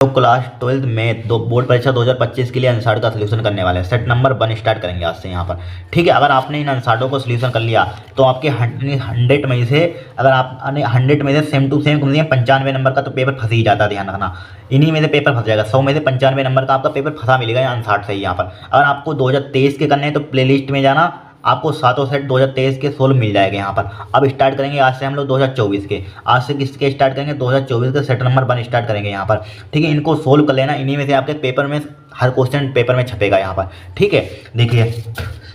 तो class 12th में board परीक्षा 2025 के लिए अनसार्ड का सोल्यूशन करने वाले हैं। सेट नंबर 1 स्टार्ट करेंगे आज से यहाँ पर। ठीक है, अगर आपने इन अनसार्डों को सोल्यूशन कर लिया तो आपके 100 में से, अगर आपने 100 में से सेम टू सेम 95 नंबर का तो पेपर फंस ही जाता है, ध्यान रखना। इन्हीं में से पेपर फंस जाएगा। 100 में से 95 नंबर का आपका पेपर फंसा मिलेगा अनसार्ड से ही यहाँ पर। अगर आपको 2023 के करने हैं तो प्लेलिस्ट में जाना, आपको सातों सेट 2023 के सोल्व मिल जाएंगे यहाँ पर। अब स्टार्ट करेंगे आज से हम लोग 2024 के। आज से किसके स्टार्ट करेंगे? 2024 के सेट नंबर 1 स्टार्ट करेंगे यहाँ पर। ठीक है, इनको सोल्व कर लेना। इन्हीं में से आपके पेपर में हर क्वेश्चन पेपर में छपेगा यहाँ पर। ठीक है, देखिए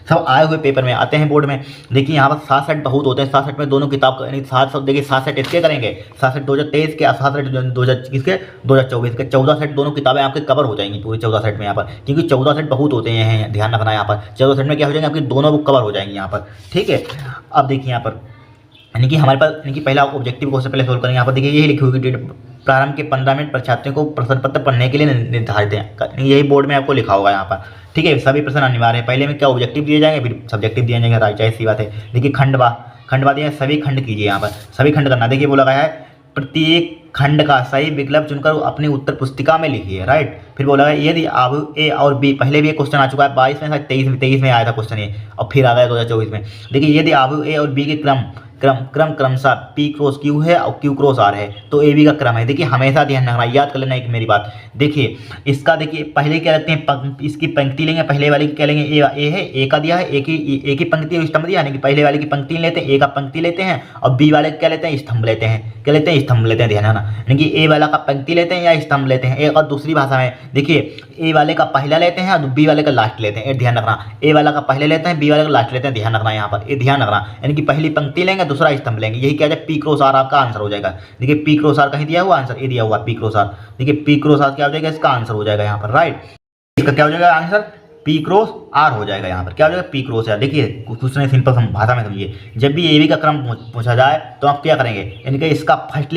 सब आए हुए पेपर में आते हैं बोर्ड में। देखिए यहाँ पर 7 सेट बहुत होते हैं। 7 सेट में दोनों किताब का, यानी 7 देखिए 7 सेट इसके करेंगे, 7 सेट 2023 के, 7 सेट 2021 के, 2024 के। 14 सेट दोनों किताबें आपके कवर हो जाएंगी पूरे 14 सेट में यहाँ पर, क्योंकि 14 सेट बहुत होते हैं, ध्यान रखना यहाँ पर। 14 सेट में क्या हो जाएंगे? आपकी दोनों बुक कवर हो जाएंगी यहाँ पर। ठीक है, अब देखिए यहाँ पर यानी कि हमारे पास, यानी कि पहला ऑब्जेक्टिव क्वेश्चन पहले सोल्व करेंगे यहाँ पर। देखिए यही लिखी हुई डेट प्रारंभ के 15 मिनट परीक्षार्थियों को प्रश्न पत्र पढ़ने के लिए निर्धारित है। यही बोर्ड में आपको लिखा होगा यहाँ पर। ठीक है, सभी प्रश्न अनिवार्य है। पहले में क्या ऑब्जेक्टिव दिए जाएंगे, फिर सब्जेक्टिव दिए जाएंगे, राइट, ऐसी बात है। देखिए खंडवा दिए, सभी खंड कीजिए यहाँ पर, सभी खंड करना। देखिए बोला गया है प्रत्येक खंड का सही विकल्प चुनकर अपनी उत्तर पुस्तिका में लिखिए, राइट। फिर बोला गया यदि अब ए और बी, पहले भी एक क्वेश्चन आ चुका है 22 में, 23 में आया था क्वेश्चन ये, और फिर आ गया 2024 में। देखिए यदि अब ए और बी के क्रमशः पी क्रॉस क्यू है और क्यू क्रॉस आर है तो ए बी का क्रम है। देखिए हमेशा ध्यान रखना, याद कर लेना एक मेरी बात। देखिए इसका, देखिए पहले क्या लेते हैं, इसकी पंक्ति लेंगे, पहले वाले की क्या लेंगे, ए है, ए का दिया है, एक ही पंक्ति स्तंभ दिया, यानी कि पहले वाले की पंक्ति लेते हैं, ए का पंक्ति लेते हैं, और बी वाले क्या लेते हैं, स्तंभ लेते हैं। क्या लेते हैं? स्तंभ लेते हैं, ध्यान रखना। यानी कि ए वाला का पंक्ति लेते हैं या स्तंभ लेते हैं। एक और दूसरी भाषा में देखिए ए वाले का पहला लेते हैं और बी वाले का लास्ट लेते हैं, ध्यान रखना। ए वाला का पहले लेते हैं, बी वाले का लास्ट लेते हैं, ध्यान रखना यहाँ पर, ये ध्यान रखना। यानी कि पहली पंक्ति लेंगे, दूसरा स्तंभ लेंगे। यही क्या है, पी क्रॉस आर आपका आंसर हो जाएगा। देखिए पी क्रॉस आर कहीं दिया हुआ आंसर, ये दिया हुआ पी क्रॉस आर। देखिए पी क्रॉस आर क्या हो जाएगा, इसका आंसर हो जाएगा यहाँ पर, राइट। इसका क्या हो जाएगा आंसर? पी क्रॉस आर हो जाएगा यहाँ पर। क्या हो जाएगा? P cross R. देखिए कुछ नहीं, सिंपल भाषा में समझिए। जब भी ए बी का क्रम पूछा जाए तो आप क्या करेंगे, यानी कि इसका फर्स्ट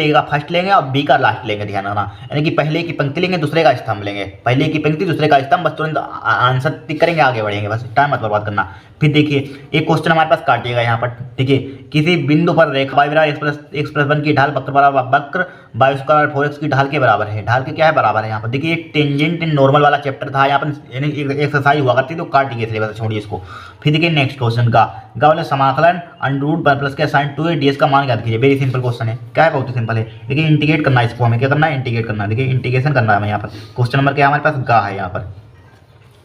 लेंगे और बी का लास्ट लेंगे, ध्यान रखना। यानी कि पहले की पंक्ति लेंगे, दूसरे का स्तंभ लेंगे, पहले की पंक्ति दूसरे का स्तंभ, बस तुरंत आंसर टिक करेंगे, आगे बढ़ेंगे, बस टाइम मत बर्बाद करना। फिर देखिए एक क्वेश्चन हमारे पास काटिएगा यहाँ पर। देखिए किसी बिंदु पर रेखा x+1 की ढाल वक्र y² 4x की ढाल के बराबर है। ढाल के क्या है? बराबर है यहाँ पर। देखिए एक टेंजेंट नॉर्मल वाला चैप्टर था यहाँ पर, यानी एक्सरसाइज हुआ करती, तो काट दिए सिलेबस, छोड़िए इसको। फिर देखिए नेक्स्ट क्वेश्चन का वाले समाकलन √1 के साइन 2a ds का मान ज्ञात कीजिए। वेरी सिंपल क्वेश्चन है, क्या है, बहुत ही सिंपल है। देखिए इंटीग्रेट करना है इसको, हमें क्या करना है, इंटीग्रेट करना है। देखिए इंटीग्रेशन करना है हमें यहाँ पर। क्वेश्चन नंबर क्या हमारे पास, गा है यहाँ पर।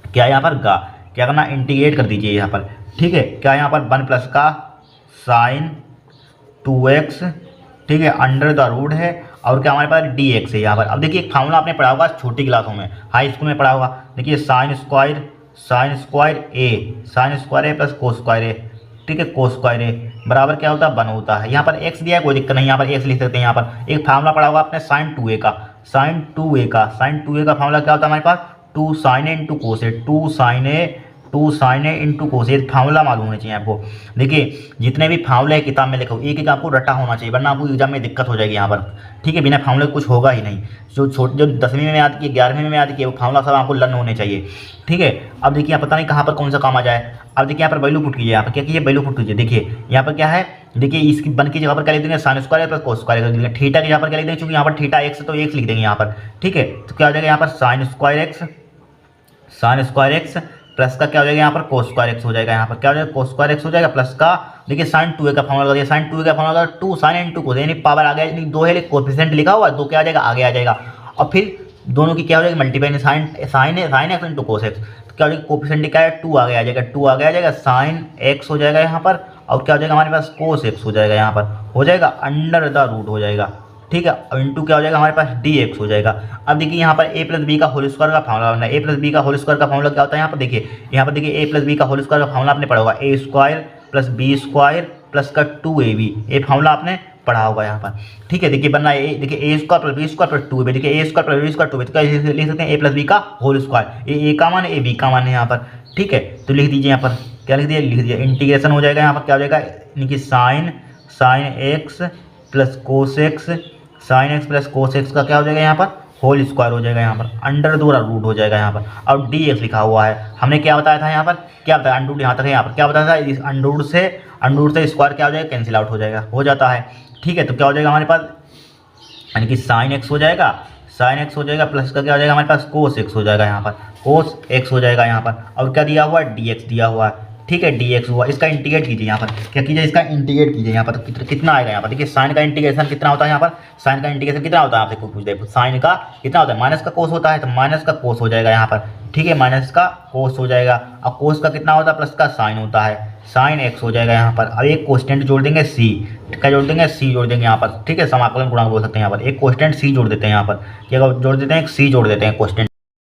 क्या यहाँ पर? गा। क्या करना? इंटीग्रेट कर दीजिए यहाँ पर। ठीक है, क्या यहाँ पर 1 प्लस का साइन 2x, ठीक है, अंडर द रूट है, और क्या हमारे पास dx है यहाँ पर। अब देखिए एक फार्मूला आपने पढ़ा होगा छोटी क्लासों में, हाई स्कूल में पढ़ा होगा। देखिए साइन स्क्वायर ए प्लस कोस स्क्वायर ए, ठीक है, कोस स्क्वायर ए बराबर क्या होता है, 1 होता है। यहाँ पर x दिया है, कोई दिक्कत नहीं, यहाँ पर x लिख सकते हैं। यहाँ पर एक फार्मूला पढ़ा होगा आपने साइन 2a का फार्मूला क्या होता है हमारे पास, 2 sin a into cos A, 2 sin a into cos A. Formula मालूम होना चाहिए आपको। देखिए जितने भी फार्मूले है किताब में लिखो, एक आपको रटा होना चाहिए, वरना आपको एग्जाम में दिक्कत हो जाएगी यहाँ पर। ठीक है, बिना फार्मूले कुछ होगा ही नहीं। जो 10वीं में याद किए, 11वीं में याद किए, वो फार्मूला सब आपको लर्न होने चाहिए। ठीक है, अब देखिए पता नहीं कहाँ पर कौन सा काम आ जाए। अब देखिए यहाँ पर वैल्यू पुट कीजिए, यहाँ पर क्या कीजिए, वैल्यू पुट कीजिए। देखिए यहाँ पर क्या है, देखिए इसकी 1 की जगह पर क्या लिख देंगे, sine square plus cos square कर देंगे। थीटा की जगह पर क्या लिख देंगे, क्योंकि यहाँ पर थीटा x तो x लिख देंगे यहाँ पर। ठीक है, तो क्या हो जाएगा यहाँ पर साइन स्क्वायर एक्स प्लस का क्या हो जाएगा यहाँ पर, कोस स्क्वायर एक्स हो जाएगा। यहाँ पर क्या हो जाएगा, कोस स्क्वायर एक्स हो जाएगा, प्लस का देखिए साइन 2a का फॉर्मूला लगा दिया। साइन 2a का फॉर्मूला 2 sin इंटू कोस, यानी पावर आ गया, यानी 2 है, कोएफिशिएंट लिखा हुआ है, 2 क्या आ जाएगा, आगे आ जाएगा। और फिर दोनों की क्या हो जाएगी, multiply, sine x into cos x, तो क्या हो जाएगा, कोएफिशिएंट क्या है, 2 आगे आ जाएगा, 2 आगे आ जाएगा, साइन एक्स हो जाएगा यहाँ पर, और क्या हो जाएगा हमारे पास, कोस एक्स हो जाएगा यहाँ पर, हो जाएगा अंडर द रूट हो जाएगा। ठीक है, और इंटू क्या हो जाएगा हमारे पास, dx हो जाएगा। अब देखिए यहाँ पर a प्लस बी का होल स्क्वायर का फॉर्मूला बनना है। a प्लस बी का होल स्क्वायर का फॉर्मूला क्या होता है, यहाँ पर देखिए a प्लस बी का होल स्क्वायर का फॉर्मूला आपने पढ़ा होगा, a square plus B square plus का 2ab, ये फॉर्मूला आपने पढ़ा होगा यहाँ पर। ठीक है, देखिए बनना है देखिए a square plus B square plus 2ab। देखिए a square plus B square 2ab, तो क्या लिख सकते हैं, a प्लस बी का होल स्क्वायर, a का मान है, a b का मान है यहाँ पर। ठीक है, तो लिख दीजिए यहाँ पर, क्या लिख दिया, इंटीग्रेशन हो जाएगा यहाँ पर। क्या हो जाएगा, यानी कि sine x plus cos x, sine x plus cos x का क्या हो जाएगा यहाँ पर, होल स्क्वायर हो जाएगा यहाँ पर, अंडर द रूट हो जाएगा यहाँ पर, और dx लिखा हुआ है। हमने क्या बताया था यहाँ पर, क्या बताया, अंडर यहाँ तक है, यहाँ पर क्या बताया था, इस अंडर से स्क्वायर क्या हो जाएगा, कैंसिल आउट हो जाएगा, हो जाता है। ठीक है, तो क्या हो जाएगा हमारे पास, यानी कि साइन एक्स हो जाएगा, साइन एक्स हो जाएगा, प्लस का क्या हो जाएगा हमारे पास कोस एक्स हो जाएगा यहाँ पर, कोस एक्स हो जाएगा यहाँ पर। और क्या दिया हुआ है, डी एक्स दिया हुआ है, ठीक है, डी एक्स हुआ। इसका इंटीग्रेट कीजिए यहाँ पर, क्या कीजिए, इसका इंटीग्रेट कीजिए यहाँ पर, तो कितना आएगा यहाँ पर। देखिए साइन का इंटीग्रेशन कितना होता है यहाँ पर, साइन का इंटीग्रेशन कितना होता है आपसे पूछ दे, साइन का कितना होता है, माइनस का कोस होता है, तो माइनस का कोस हो जाएगा यहाँ पर, ठीक है, माइनस का कोस हो जाएगा। और कोस का कितना होता है, प्लस का साइन होता है, साइन एक्स हो जाएगा यहाँ पर। अब एक कोस्टेंट जोड़ देंगे सी, क्या जोड़ देंगे, सी जोड़ देंगे यहाँ पर, ठीक है, समाकलन गुणांक बोल सकते हैं यहाँ पर। एक कोस्टेंट सी जोड़ देते हैं यहाँ पर, क्या जोड़ देते हैं, एक सी जोड़ देते हैं कोस्टेंट।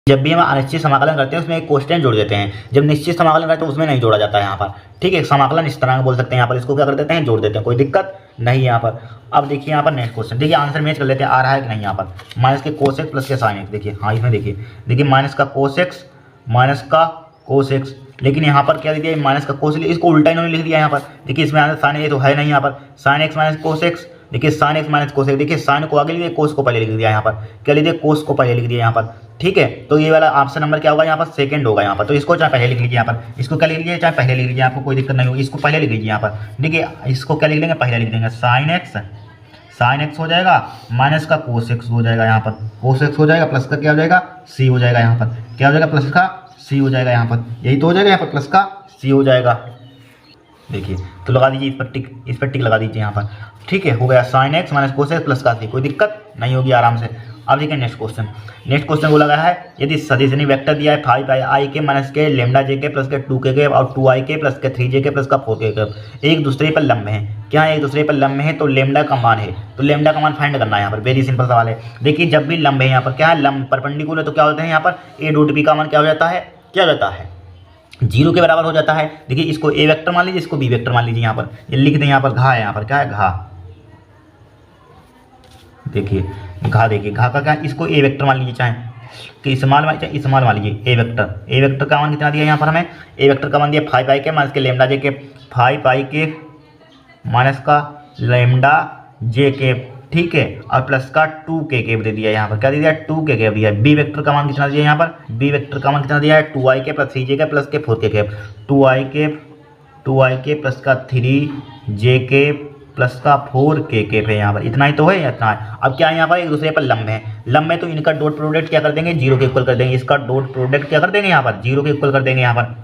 जब भी हम अनिश्चित समाकलन करते हैं उसमें एक कोस्टेंट जोड़ देते हैं, जब निश्चित समाकलन करते हैं उसमें नहीं जोड़ा जाता है यहाँ पर, ठीक है। समाकलन इस तरह का बोल सकते हैं यहाँ पर, इसको क्या कर देते हैं, जोड़ देते हैं, कोई दिक्कत नहीं है यहाँ पर। अब देखिए यहाँ पर नेक्स्ट क्वेश्चन, देखिए आंसर मैच कर लेते हैं, आ रहा है कि नहीं यहाँ पर। माइनस के कोस एक्स प्लस के साइन एक्स, देखिए हाँ इसमें देखिए माइनस का कोस एक्स, माइनस का कोस एक्स, लेकिन यहाँ पर क्या दिया, माइनस का कोस, इसको उल्टा इन्होंने लिख दिया यहाँ पर। देखिए इसमें आंसर साइन ये तो है नहीं यहाँ पर, sine x minus cos x, देखिए sine x minus cos x, देखिए साइन को आगे लिख दिया, कोस को पहले लिख दिया यहाँ पर, क्या लिख दिया, कोस को पहले लिख दिया यहाँ पर, ठीक है। तो ये वाला ऑप्शन नंबर क्या होगा यहाँ पर, सेकंड होगा यहाँ पर। तो इसको चाहे पहले लिख लीजिए यहाँ पर, इसको क्या लिख लीजिए, चाहे पहले लिख लीजिए, आपको कोई दिक्कत नहीं होगी, इसको पहले लिख लीजिए यहाँ पर। देखिए इसको क्या लिख लेंगे, पहले लिख देंगे, साइन एक्स हो जाएगा, माइनस का कोस एक्स हो जाएगा यहाँ पर, कोस एक्स हो जाएगा, प्लस का क्या हो जाएगा, सी हो जाएगा यहाँ पर, क्या हो जाएगा, प्लस का सी हो जाएगा यहाँ पर, यही तो हो जाएगा यहाँ पर, प्लस का सी हो जाएगा। देखिए तो लगा दीजिए इस पर टिक लगा दीजिए यहाँ पर, ठीक है, हो गया sign x minus cos x plus का सी, कोई दिक्कत नहीं होगी आराम से। अब देखिए नेक्स्ट क्वेश्चन बोला गया है, यदि सदिशनी वेक्टर दिया है 5i के माइनस के लेमडा जे के प्लस के 2k के और 2i के प्लस के 3j के प्लस का 4k के एक दूसरे पर लंब हैं, क्या एक दूसरे पर लंब है, तो लेमडा का मान है, तो लेमडा का मान फाइंड करना है यहाँ पर, वेरी सिंपल सवाल है। देखिए जब भी लंब है यहाँ पर, क्या है, लंब परपेंडिकुलर, तो क्या होता है यहाँ पर, a डॉट b का मान क्या हो जाता है, क्या हो जाता है, 0 के बराबर हो जाता है। देखिए इसको a वेक्टर मान लीजिए, इसको b वेक्टर मान लीजिए, यहाँ पर ये लिख दें, यहाँ पर घा है, यहाँ पर क्या है, घा, देखिए घा, देखिए घा का क्या, इसको ए वेक्टर मान लीजिए, चाहे कि इस्तेमाल मान लीजिए, ए वेक्टर का मान कितना दिया यहाँ पर हमें, ए वेक्टर का मान दिया 5i के माइनस के लेमडा जे के, 5i के माइनस का लेमडा जे के, ठीक है, और प्लस का 2k के दे दिया यहाँ पर, क्या दे दिया, 2k के दिया। बी वेक्टर का मान कितना दिया यहाँ पर, बी वेक्टर का मान कितना दिया है, 2i के प्लस 3j के प्लस के 4k के, 2i के प्लस का 3j के प्लस का 4k के है यहाँ पर, इतना ही तो है, इतना है। अब क्या है यहाँ पर, एक दूसरे पर लंब है, लंब है तो इनका डॉट प्रोडक्ट क्या कर देंगे, 0 के इक्वल कर देंगे, इसका डॉट प्रोडक्ट क्या कर देंगे यहाँ पर, 0 के इक्वल कर देंगे यहाँ पर,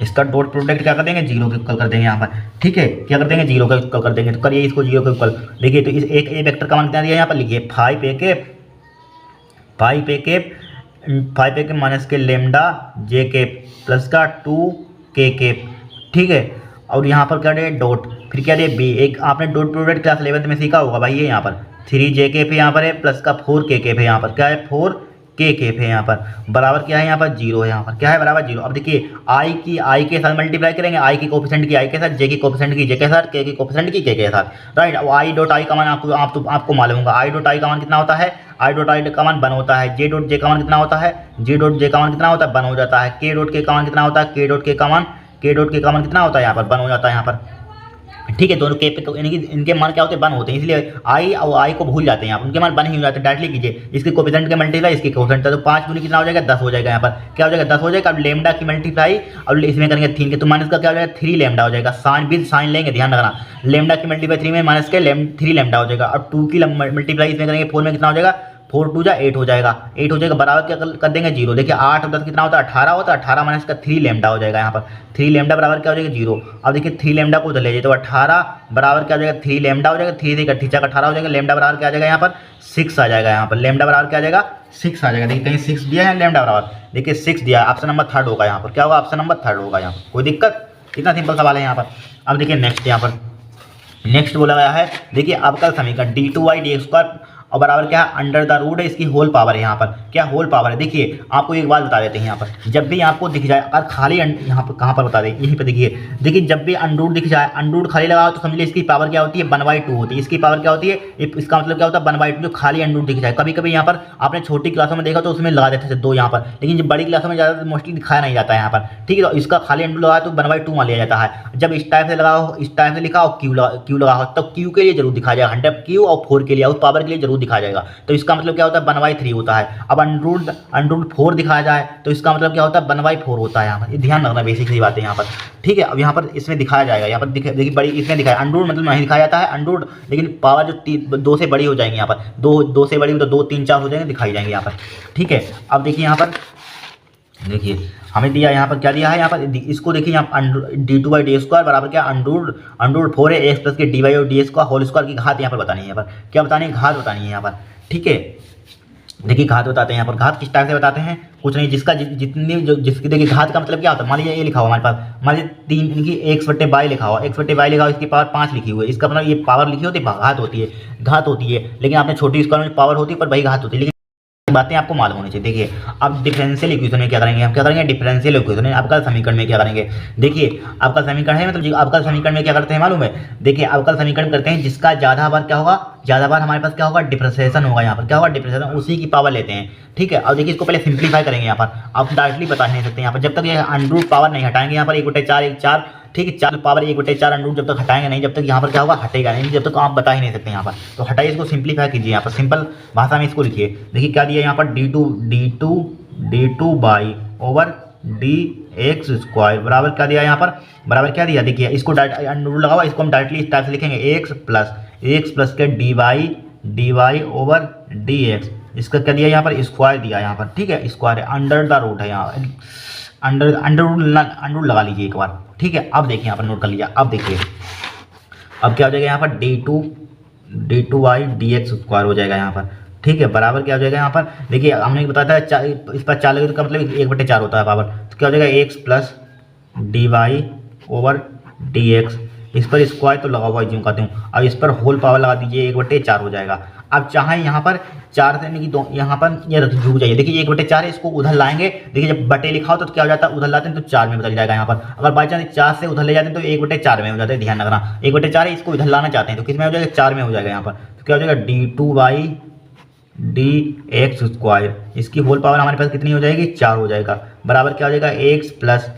इसका डॉट प्रोडक्ट क्या कर देंगे, 0 के इक्वल कर देंगे यहाँ पर, ठीक है, क्या कर देंगे, 0 के इक्वल कर देंगे। तो करिए इसको 0 के इक्वल, देखिए तो इस एक ए वेक्टर का मान कितना दिया यहाँ पर, लिखिए 5a के माइनस के लेमडा जे के प्लस का 2k के, ठीक है, और यहाँ पर क्या दे, डॉट, फिर क्या दे, बी, एक आपने डॉट प्रोडक्ट क्लास 11 में सीखा होगा भाई, ये यहाँ पर 3j के यहाँ पर है, प्लस का 4k के यहाँ पर, क्या है, 4k के है यहाँ पर, बराबर क्या है यहाँ पर, 0 है यहाँ पर, क्या है, बराबर 0। अब देखिए आई के साथ मल्टीप्लाई करेंगे, आई की कोफिशिएंट की आई के साथ, जे की कोफिशिएंट की जे के साथ, के की कोफिशिएंट की के साथ, राइट। अब आई डॉट आई का मान आपको मालूम होगा, आई डॉट आई का मान कितना होता है, आई डॉट आई का मान 1 होता है, जे डॉट जे का मान कितना होता है, जे डॉट जे का मान कितना होता है, 1 हो जाता है, के डॉट के का मान कितना होता है, के डॉट के का मान कितना होता है यहाँ पर, 1 हो जाता है यहाँ पर, ठीक है। दोनों के यानी कि इनके मान क्या होते हैं, 1 होते हैं, इसलिए आई और आई को भूल जाते हैं यहाँ पर, उनके मान 1 ही हो जाते हैं। डायरेक्टली कीजिए, इसके कोफिशिएंट के मल्टीप्लाई इसके कोफिशिएंट, तो 5 दूनी कितना हो जाएगा, 10 हो जाएगा यहाँ पर, क्या हो जाएगा, 10 हो जाएगा। अब लेमडा की मल्टीप्लाई और इसमें करेंगे 3 के, तो माइनस का क्या हो जाएगा, 3 लेमडा हो जाएगा, साइन लेंगे, ध्यान रखना, लेमडा की मल्टीप्लाई 3 में माइनस के 3 लेमडा हो जाएगा। अब 2 की मल्टीप्लाई इसमें करेंगे 4 में कितना हो जाएगा, 4 2 जा 8 हो जाएगा, 8 हो जाएगा, बराबर क्या कर देंगे, 0। देखिए 8 और 10 कितना होता है, 18 होता है, 18 माइनस का 3 लेमडा हो जाएगा यहाँ पर, 3 लेमडा बराबर क्या हो जाएगा, 0। अब देखिए 3 लेमडा को उधर ले जाइए, तो 18 बराबर क्या हो जाएगा, 3 लेमडा हो जाएगा, 3 से 18 हो जाएगा, लेमडा बराबर क्या आ जाएगा यहाँ पर, 6 आ जाएगा यहाँ पर, लेमडा बराबर क्या आ जाएगा, 6 आ जाएगा। देखिए कहीं 6 दिया है, लेमडा बराबर, देखिए 6 दिया है, ऑप्शन नंबर 3 होगा यहाँ पर, क्या होगा, ऑप्शन नंबर 3 होगा यहाँ पर, कोई दिक्कत, कितना सिंपल सवाल है यहाँ पर। अब देखिए नेक्स्ट यहाँ पर, नेक्स्ट बोला गया है, देखिए अवकल समीकरण d2y dx² और बराबर क्या है, अंडर द रूट है, इसकी होल पावर है यहाँ पर, क्या होल पावर है। देखिए आपको एक बात बता देते हैं यहाँ पर, जब भी आपको दिख जाए, अगर खाली यहाँ पर कहाँ पर बता दें, यहीं पर देखिए जब भी अंडरूट दिख जाए, अंडरूट खाली लगाओ तो समझ लीजिए इसकी पावर क्या होती है, 1/2 होती है, इसकी पावर क्या होती है, इसका मतलब क्या होता है 1/2, जो खाली अंडरूट दिख जाए। कभी कभी यहाँ पर आपने छोटी क्लासों में देखा तो उसमें लगा देते थे 2 यहाँ पर, लेकिन जब बड़ी क्लासों में ज़्यादा मोस्टली दिखाया नहीं जाता है यहाँ पर, ठीक है। तो इसका खाली अंडरूट लगाओ तो 1/2 मान लिया जाता है। जब इस टाइप से लगाओ, इस टाइप से लिखाओ, क्यू लगाओ, तब क्यू के लिए जरूर दिखाया जाएगा, 100 क्यू और 4 के लिए, उस पावर के लिए जरूर दिखाया जाएगा, तो इसका मतलब क्या होता है 1/3 होता है। अब अंडर रूट 4 दिखाया जाए तो इसका मतलब क्या होता है 1/4 होता है। यहाँ पर ये ध्यान रखना, बेसिक सी बात है यहाँ पर, ठीक है। अब यहाँ पर इसमें दिखाया जाएगा, यहाँ पर देखिए बड़ी इसमें दिखाया, अंडर रूट मतलब नहीं दिखाया जाता है अंडर रूट, लेकिन पावर जो 2 से बड़ी हो जाएंगी, यहाँ पर 2 से बड़ी तो 2, 3, 4 हो जाएंगे, दिखाई जाएंगे यहाँ पर, ठीक है। अब देखिए यहाँ पर देखिए हमें दिया यहाँ पर क्या दिया है, यहाँ पर इसको देखिए यहाँ d2/d² बराबर क्या अंडर रूट 4 है x प्लस के dy/dx का होल स्क्वायर की घात यहाँ पर बतानी है, यहाँ पर क्या बतानी है, घात बतानी है यहाँ पर, ठीक है। देखिए घात बताते हैं यहाँ पर, घात किस टाइप से बताते हैं, कुछ नहीं, जिसका जितनी जिसकी देखिए घात का मतलब क्या होता है, मान लीजिए ये लिखा हुआ हमारे पास, मान लीजिए 3 इनकी x/y लिखा हुआ, x/y लिखा हुआ, इसकी पावर 5 लिखी हुई है, इसका मतलब ये पावर लिखी होती है, घात होती है, घात होती है, लेकिन आपने छोटी स्क्वायर में पावर होती है पर वही घात होती है, लेकिन बातें आपको मालूम होनी चाहिए। देखिए अब डिफरेंशियल इक्वेशन में क्या करेंगे, हम क्या करेंगे, डिफरेंशियल इक्वेशन में अवकल समीकरण में क्या करेंगे। देखिए अवकल समीकरण है, मतलब अवकल समीकरण में क्या करते हैं मालूम है, देखिए अवकल समीकरण करते हैं जिसका ज़्यादा बार क्या होगा, ज़्यादा बार हमारे पास क्या होगा, डिफरेंशिएशन होगा, यहाँ पर क्या होगा, डिफरेंशिएशन, उसी की पावर लेते हैं, ठीक है। अब देखिए इसको पहले सिंप्लीफाई करेंगे, यहाँ पर आप डायरेक्टली बता नहीं सकते, यहाँ पर जब तक ये अंडर रूट पावर नहीं हटाएंगे, यहाँ पर 1/4 ठीक है, 4 पावर 1/4 अंडर रूट जब तक हटाएंगे नहीं, जब तक यहाँ पर क्या होगा, हटेगा नहीं, जब तक आप बता ही नहीं सकते यहाँ पर, तो हटाइए इसको, सिंप्लीफाई कीजिए, यहाँ पर सिंपल भाषा में इसको लिखिए। देखिए क्या दिया यहाँ पर, d2/dx² बराबर क्या दिया यहाँ पर, बराबर क्या दिया, देखिए इसको डायरेक्ट अंडर रूट लगाओ, इसको हम डायरेक्टली इस टाइप से लिखेंगे x प्लस के dy/dx, इसका क्या दिया यहाँ पर, स्क्वायर दिया यहाँ पर, ठीक है, स्क्वायर है, अंडर द रूट है, यहाँ अंडर रूट लगा लीजिए एक बार, ठीक है। अब देखिए यहाँ पर नोट कर लिया, अब देखिए अब क्या हो जाएगा यहाँ पर d2/dx² हो जाएगा यहाँ पर, ठीक है, बराबर क्या हो जाएगा यहाँ पर, देखिए हमने बताया था इस पर 4 लगे तो मतलब 1/4 होता है पावर, तो क्या हो जाएगा x प्लस dy/dx, इस पर स्क्वायर तो लगा हुआ है, यूँ कहते हूँ, अब इस पर होल पावर लगा दीजिए, 1/4 हो जाएगा। अब चाहे यहाँ पर 4 से नहीं कि यहाँ पर ये झुक जाइए, देखिए 1/4 है, इसको उधर लाएंगे, देखिए जब बटे लिखा हो तो क्या हो जाता है, उधर लाते हैं तो 4 में बदल जाएगा यहाँ पर, अगर बाई चांस 4 से उधर ले जाते हैं तो 1/4 में हो जाता है, ध्यान रखना, 1/4 है, इसको इधर लाना चाहते हैं तो किस में हो जाएगा, 4 में हो जाएगा यहाँ पर, तो क्या हो जाएगा d2/dx², इसकी होल पावर हमारे पास कितनी हो जाएगी, 4 हो जाएगा, बराबर क्या हो जाएगा, x प्लस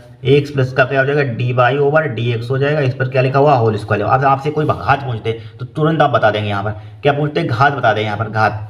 का क्या हो जाएगा, dy/dx हो जाएगा, इस पर क्या लिखा हुआ, होल स्क्वायर। अब आपसे कोई घात पूछते तो तुरंत आप बता देंगे, यहाँ पर क्या पूछते हैं, घात बता दें, यहाँ पर घात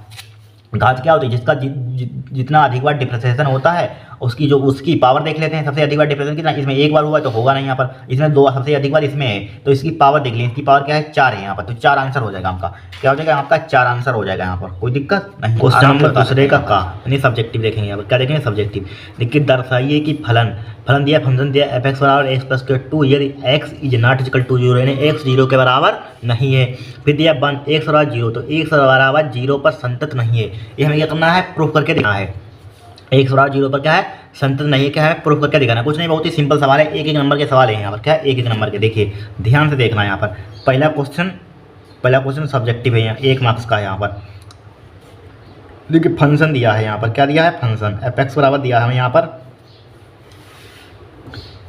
क्या होती है, जिसका जितना अधिक बार डिफरेंशिएशन होता है उसकी पावर देख लेते हैं, सबसे अधिक बार डिफरेंशिएशन कितना, इसमें एक बार हुआ है तो होगा नहीं यहाँ पर, इसमें 2 सबसे अधिक बार इसमें है, तो इसकी पावर देख लें, इसकी पावर क्या है, 4 है यहाँ पर, तो 4 आंसर हो जाएगा आपका, क्या हो जाएगा आपका, 4 आंसर हो जाएगा यहाँ पर, कोई दिक्कत नहीं। क्वेश्चन नंबर दूसरे का यानी सब्जेक्टिव देखेंगे, यहाँ पर क्या देखेंगे, सब्जेक्टिव। देखिए दर्शाइए कि फलन दिया, फंक्शन दिया f(x) बराबर x प्लस के 2, यदि x is not equal to 0, यानी x 0 के बराबर नहीं है। फिर दिया 1 x बराबर 0, तो x बराबर 0 पर संतत नहीं है, ये हमें क्या करना है, प्रूफ करके दिखाना है, x बराबर 0 पर क्या है, संतत नहीं है, क्या है, प्रूफ करके दिखाना, कुछ नहीं, बहुत ही सिंपल सवाल है, एक नंबर के सवाल है यहाँ पर, क्या है, एक नंबर के। देखिए ध्यान से देखना है यहाँ पर, पहला क्वेश्चन सब्जेक्टिव है, यहाँ 1 मार्क्स का है यहाँ पर। देखिए फंक्शन दिया है यहाँ पर, क्या दिया है, फंक्शन f(x) बराबर दिया है हमें यहाँ पर,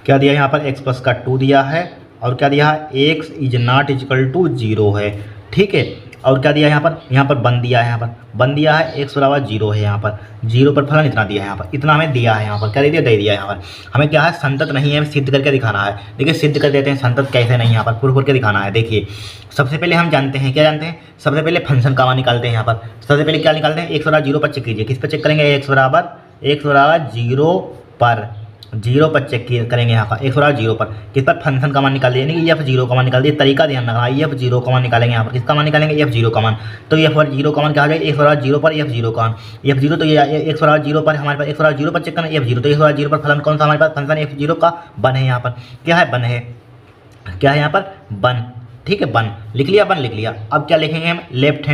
क्या दिया है यहाँ पर, x प्लस का 2 दिया है, और क्या दिया है, x is not equal to 0 है, ठीक है, और क्या दिया है यहाँ पर 1 दिया है, यहाँ पर 1 दिया है, x बराबर 0 है, यहाँ पर 0 पर फलन इतना दिया है, यहाँ पर इतना हमें दिया है, यहाँ पर क्या दे दिया यहाँ पर हमें क्या है, संतत नहीं है, हमें सिद्ध करके दिखाना है। देखिए सिद्ध कर देते हैं, संतत कैसे नहीं, यहाँ पर प्रूफ करके दिखाना है। देखिए सबसे पहले हम जानते हैं, क्या जानते हैं, सबसे पहले फंक्शन का मान निकालते हैं, यहाँ पर सबसे पहले क्या निकालते हैं, x बराबर 0 पर चेक कीजिए, किस पर चेक करेंगे, x बराबर 0 पर चेक करेंगे, यहाँ पर x बराबर 0 पर, किस पर, फंक्शन का मान निकाल दिए, यानी कि f 0 का मान निकाल दिए, तरीका ध्यान रखना, f 0 का मान निकालेंगे, यहाँ पर किसका मान निकालेंगे, f 0 का मान, तो f 0 का मान क्या हो जाएगा, x बराबर 0 पर f 0 का मान, f 0 तो ये x बराबर 0 पर हमारे पास, x बराबर 0 पर चेक करना, f 0 तो x बराबर 0 पर फलन कौन सा हमारे पास, फंक्शन f 0 का 1 है, यहाँ पर क्या है, 1 है, क्या है यहाँ पर 1, ठीक है, 1 लिख लिया, 1 लिख लिया। अब क्या लिखेंगे हम, लेफ्ट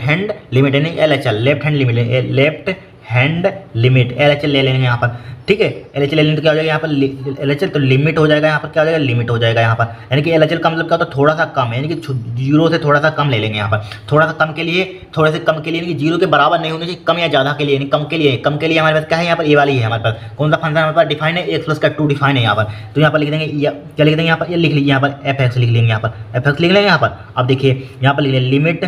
हैंड लिमिट यानी LHL, left hand limit LHL ले लेंगे यहाँ पर, ठीक है, LHL ले लेंगे तो क्या हो जाएगा यहाँ पर, LHL तो लिमिट हो जाएगा, यहाँ पर क्या हो जाएगा, लिमिट हो जाएगा यहाँ पर, यानी कि LHL का मतलब क्या होता है, थोड़ा सा कम है, यानी कि 0 से थोड़ा सा कम ले लेंगे यहाँ पर, थोड़ा सा कम के लिए, थोड़े से कम के लिए, यानी कि 0 के बराबर नहीं होने चाहिए, कम या ज़्यादा के लिए, यानी कम के लिए हमारे पास क्या है, यहाँ पर ये वाली है हमारे पास, कौन सा फंक्शन हमारे पास डिफाइन है, x प्लस का 2 डिफाइन है यहाँ पर, तो यहाँ पर लिख देंगे, क्या लिख देंगे यहाँ पर, ये लिख लीजिए यहाँ पर f(x) लिख लेंगे, यहाँ पर f(x) लिख लेंगे यहाँ पर। अब देखिए यहाँ पर लिख लें, limit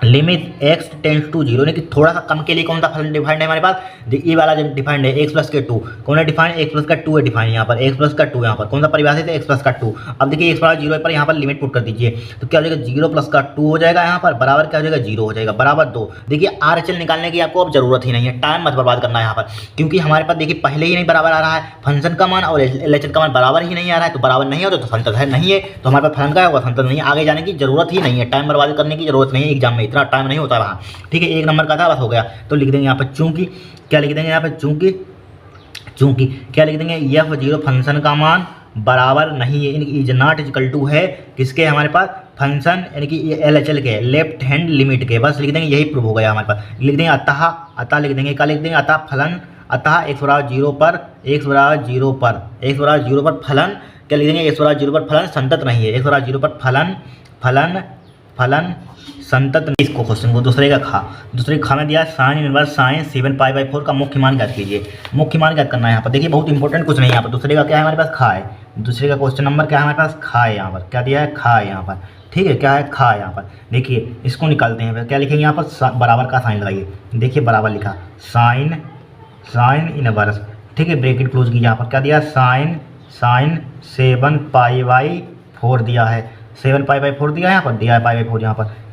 limit x tends to zero, यानी कि थोड़ा सा कम के लिए कौन सा फलन डिफाइंड है हमारे पास, ये वाला जब डिफाइंड है x प्लस के 2, कौन है डिफाइंड, x प्लस का 2 है डिफाइंड यहाँ पर, x प्लस का 2 यहाँ पर कौन सा परिभाषित है, x प्लस का 2। अब देखिए x बराबर 0 पर यहाँ पर लिमिट पुट कर दीजिए, तो क्या हो जाएगा 0 प्लस का 2 हो जाएगा यहाँ पर, बराबर क्या हो जाएगा 0 हो जाएगा, बराबर 2। देखिए RHL निकालने की आपको अब जरूरत ही नहीं है, टाइम मत बर्बाद करना है यहाँ पर, क्योंकि हमारे पास देखिए पहले ही नहीं बराबर आ रहा है फंक्शन का मान और LHL का मान बराबर ही नहीं आ रहा है, तो बराबर नहीं होता तो संतत है नहीं है, तो हमारे पास फलन का होगा संतत नहीं है, आगे जाने की जरूरत ही नहीं है, टाइम बर्बाद करने की जरूरत नहीं है, एग्जाम में इतना टाइम नहीं होता रहा। ठीक है, 1 नंबर का था बस हो गया, तो लिख देंगे यहाँ पर चूंकि, क्या लिख देंगे यहाँ पर चूंकि क्या लिख देंगे, f0 फंक्शन का मान बराबर नहीं है, इज नॉट इक्वल टू है किसके, हमारे पास फंक्शन यानी कि LHL के लेफ्ट हैंड लिमिट के, बस लिख देंगे, यही प्रूव हो गया हमारे पास। लिख देंगे अतः लिख देंगे, क्या लिख देंगे, अतः फलन, अतः x बराबर 0 पर फलन, क्या लिख देंगे, x बराबर 0 पर फलन संतत नहीं है, x बराबर 0 पर फलन संतत नहीं। इसको क्वेश्चन को दूसरे का में दिया साइन इनवर्स साइन 7π/4 का मुख्य मान ज्ञात कीजिए। मुख्य मान ज्ञात करना है यहाँ पर, देखिए बहुत इंपॉर्टेंट कुछ नहीं है यहाँ पर, दूसरे का क्या है हमारे पास खा है, दूसरे का क्वेश्चन नंबर क्या है हमारे पास खा है, यहाँ पर क्या दिया है खा है यहाँ पर, ठीक है, क्या है खा है यहाँ पर। देखिए इसको निकालते हैं, क्या लिखेंगे यहाँ पर, बराबर का साइन लगाइए, देखिए बराबर लिखा साइन इनवर्स, ठीक है, ब्रैकेट क्लोज की, यहाँ पर क्या दिया साइन 7π/4 दिया है, 7π/4 दिया है, यहाँ पर दिया है π/4,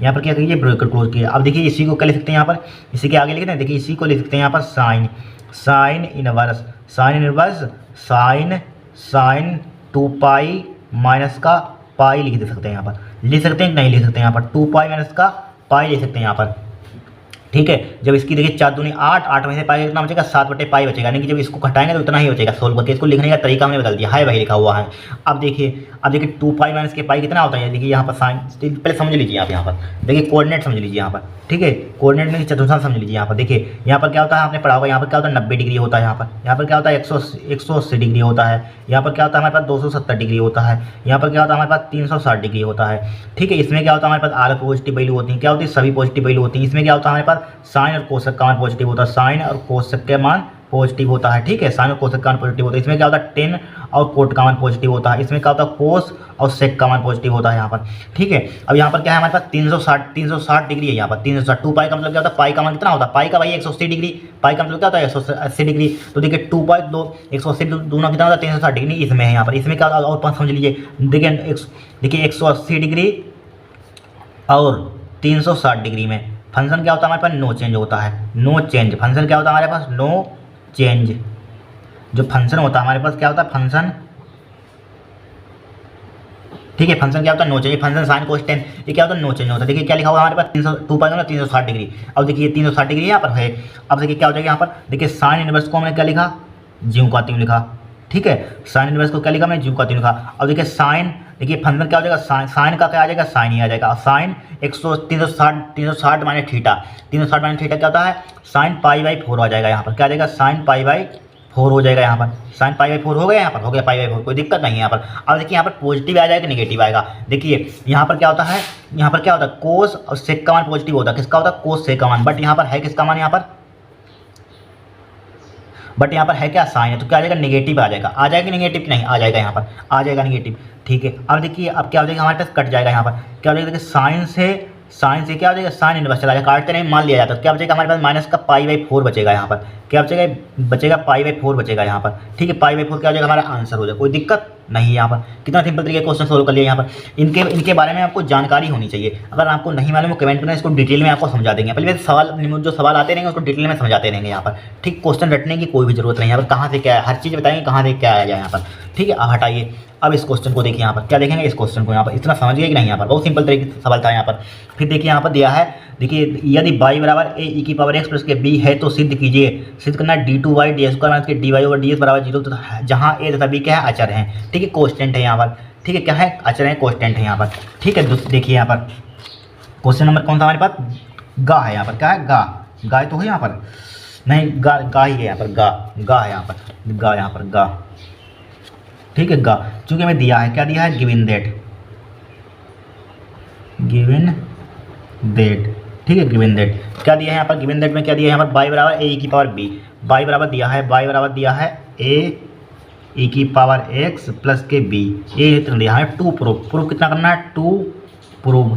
यहाँ पर क्या करिए ब्रैकेट क्लोज किया। अब देखिए इसी को क्या लिख सकते हैं यहाँ पर, इसी के आगे लिखते हैं, देखिए इसी को लिख सकते हैं यहाँ पर साइन इनवर्स साइन 2π माइनस का पाई लिख दे सकते हैं, यहाँ पर लिख सकते हैं, नहीं लिख सकते हैं यहाँ पर 2π माइनस का पाई लिख सकते हैं यहाँ पर, ठीक है। जब इसकी देखिए 4 दूनी 8 में से पाई कितना बचेगा, 7/पाई बचेगा, यानी कि जब इसको घटाएंगे तो उतना ही बचेगा। सोल्व करके इसको लिखने का तरीका हमने बदल दिया है, वही लिखा हुआ है। अब देखिए 2π माइनस के पाई कितना होता है, देखिए यहाँ पर साइन, पहले समझ लीजिए आप, यहाँ पर देखिए कोऑर्डिनेट समझ लीजिए यहाँ पर, ठीक है, कोऑर्डिनेट में चतुर्थांश समझ लीजिए यहाँ पर। देखिए यहाँ पर क्या होता है, आपने पढ़ा होगा, यहाँ पर क्या होता है 90 डिग्री होता है, यहाँ पर क्या होता है 180 डिग्री होता है, यहाँ पर क्या होता है हमारे पास 270 डिग्री होता है, यहाँ पर क्या होता है हमारे पास 360 डिग्री होता है, ठीक है। इसमें क्या होता है हमारे पास आर पॉजिटिव वैल्यू होती है, क्या होती है सभी पॉजिटिव वैल्यू होती है। इसमें क्या होता है हमारे पास साइन और कोसक का मान पॉजिटिव होता है, साइन और कोसक के मान पॉजिटिव होता है, ठीक है, साइन और कोसक का मान पॉजिटिव होता है। इसमें क्या होता है टेन और कोट का मान पॉजिटिव होता है, इसमें क्या होता है कोस और सेक का मान पॉजिटिव होता है यहाँ पर, ठीक है। अब यहाँ पर क्या है हमारे पास 360 डिग्री है, यहाँ पर 360, 2π का मतलब क्या होता है, पाई का मान कितना होता है, पाई का भाई 180 डिग्री, पाई का मतलब क्या होता है 180 डिग्री, तो देखिए 2π 180 दूना कितना होता है 360 डिग्री, इसमें है यहाँ पर। इसमें क्या होता है और पाँच समझ लीजिए, देखिए 180 डिग्री और 360 डिग्री में फंक्शन क्या होता है हमारे पास, नो चेंज होता है, नो चेंज फंक्शन क्या होता है हमारे पास, नो चेंज। जो फंक्शन होता है हमारे पास क्या होता है फंक्शन, ठीक है, फंक्शन क्या होता है no change, function sine cos tan, ये क्या होता है नो चेंज होता है। देखिए क्या लिखा हुआ हमारे पास 2π 360 डिग्री। अब देखिए 360 डिग्री यहाँ पर है, अब देखिए क्या हो जाएगा यहाँ पर, देखिए साइन इनवर्स को हमने क्या लिखा, ज्यों का त्यों लिखा, ठीक है, साइन इनवर्स को क्या लिखा हमने, ज्यों का त्यों लिखा। अब देखिए साइन, देखिए फंक्शन क्या हो जाएगा, साइन का क्या आ जाएगा, साइन ही आ जाएगा। Sine 360 minus theta, 360 minus theta क्या होता है, साइन π/4 आ जाएगा यहाँ पर, क्या आ जाएगा साइन π/4 हो जाएगा यहाँ पर, साइन π/4 हो गया, यहाँ पर हो गया π/4, कोई दिक्कत नहीं है यहाँ पर। अब देखिए यहाँ पर पॉजिटिव आ जाएगा नेगेटिव आएगा, देखिए यहाँ पर क्या होता है, यहाँ पर क्या होता है कोस और सेक का मान पॉजिटिव होता है, किसका होता है कोस सेक का मान, बट यहाँ पर है किसका मान, यहाँ पर बट यहाँ पर है क्या साइन है, तो क्या आ जाएगा नेगेटिव आ जाएगा नेगेटिव नहीं आ जाएगा, यहाँ पर आ जाएगा नेगेटिव, ठीक है। अब देखिए अब क्या हो जाएगा हमारे पास कट जाएगा, यहाँ पर क्या हो जाएगा, देखिए साइन से क्या हो जाएगा, साइन इनवर्स चला जाएगा, काटते नहीं मान लिया जाता है, क्या बचेगा हमारे पास माइनस का π/4 बचेगा यहाँ पर, क्या बचेगा π/4 बचेगा यहाँ पर, ठीक है, π/4 क्या हो जाएगा हमारा आंसर हो जाएगा, कोई दिक्कत नहीं है यहाँ पर। कितना सिंपल तरीके क्वेश्चन सोल्व कर लिया यहाँ पर। इनके बारे में आपको जानकारी होनी चाहिए, अगर आपको नहीं मालूम कमेंट करना, इसको डिटेल में आपको समझा देंगे। पहले जो सवाल आते रहेंगे उसको डिटेल में समझाते रहेंगे यहाँ पर, ठीक, क्वेश्चन रटने की कोई भी जरूरत नहीं है, यहाँ पर कहाँ से क्या है हर चीज़ बताएंगे, कहाँ से क्या आ जाए यहाँ पर, ठीक है। अब हटाइए, अब इस क्वेश्चन को देखिए, यहाँ पर क्या देखेंगे इस क्वेश्चन को, यहाँ पर इतना समझ गए कि नहीं, यहाँ पर बहुत सिंपल तरीके से सवाल था यहाँ पर। फिर देखिए यहाँ पर दिया है, देखिए यदि y बराबर ae⁴ प्लस के b है तो सिद्ध कीजिए। सिद्ध करना है d2y d² माइनस के dy/ds बराबर 0, तो जहाँ a तथा b क्या है अचर हैं, ठीक है, कांस्टेंट है यहाँ पर, ठीक है, क्या है अचर है कांस्टेंट है यहाँ पर, ठीक है। देखिए यहाँ पर क्वेश्चन नंबर कौन सा हमारे पास, गा है यहाँ पर, क्या है गा तो है यहाँ पर, नहीं गा ही है यहाँ पर, गा है यहाँ पर, गा, ठीक है, गा, चूंकि हमें दिया है, क्या दिया है, गिवन दैट, ठीक है, गिवन दैट क्या दिया है यहाँ पर, गिवन दैट में क्या दिया है यहाँ पर, y बराबर ae⁴b, y बराबर दिया है ae⁴x प्लस के b, ये दिया है टू प्रूव कितना करना है, टू प्रूव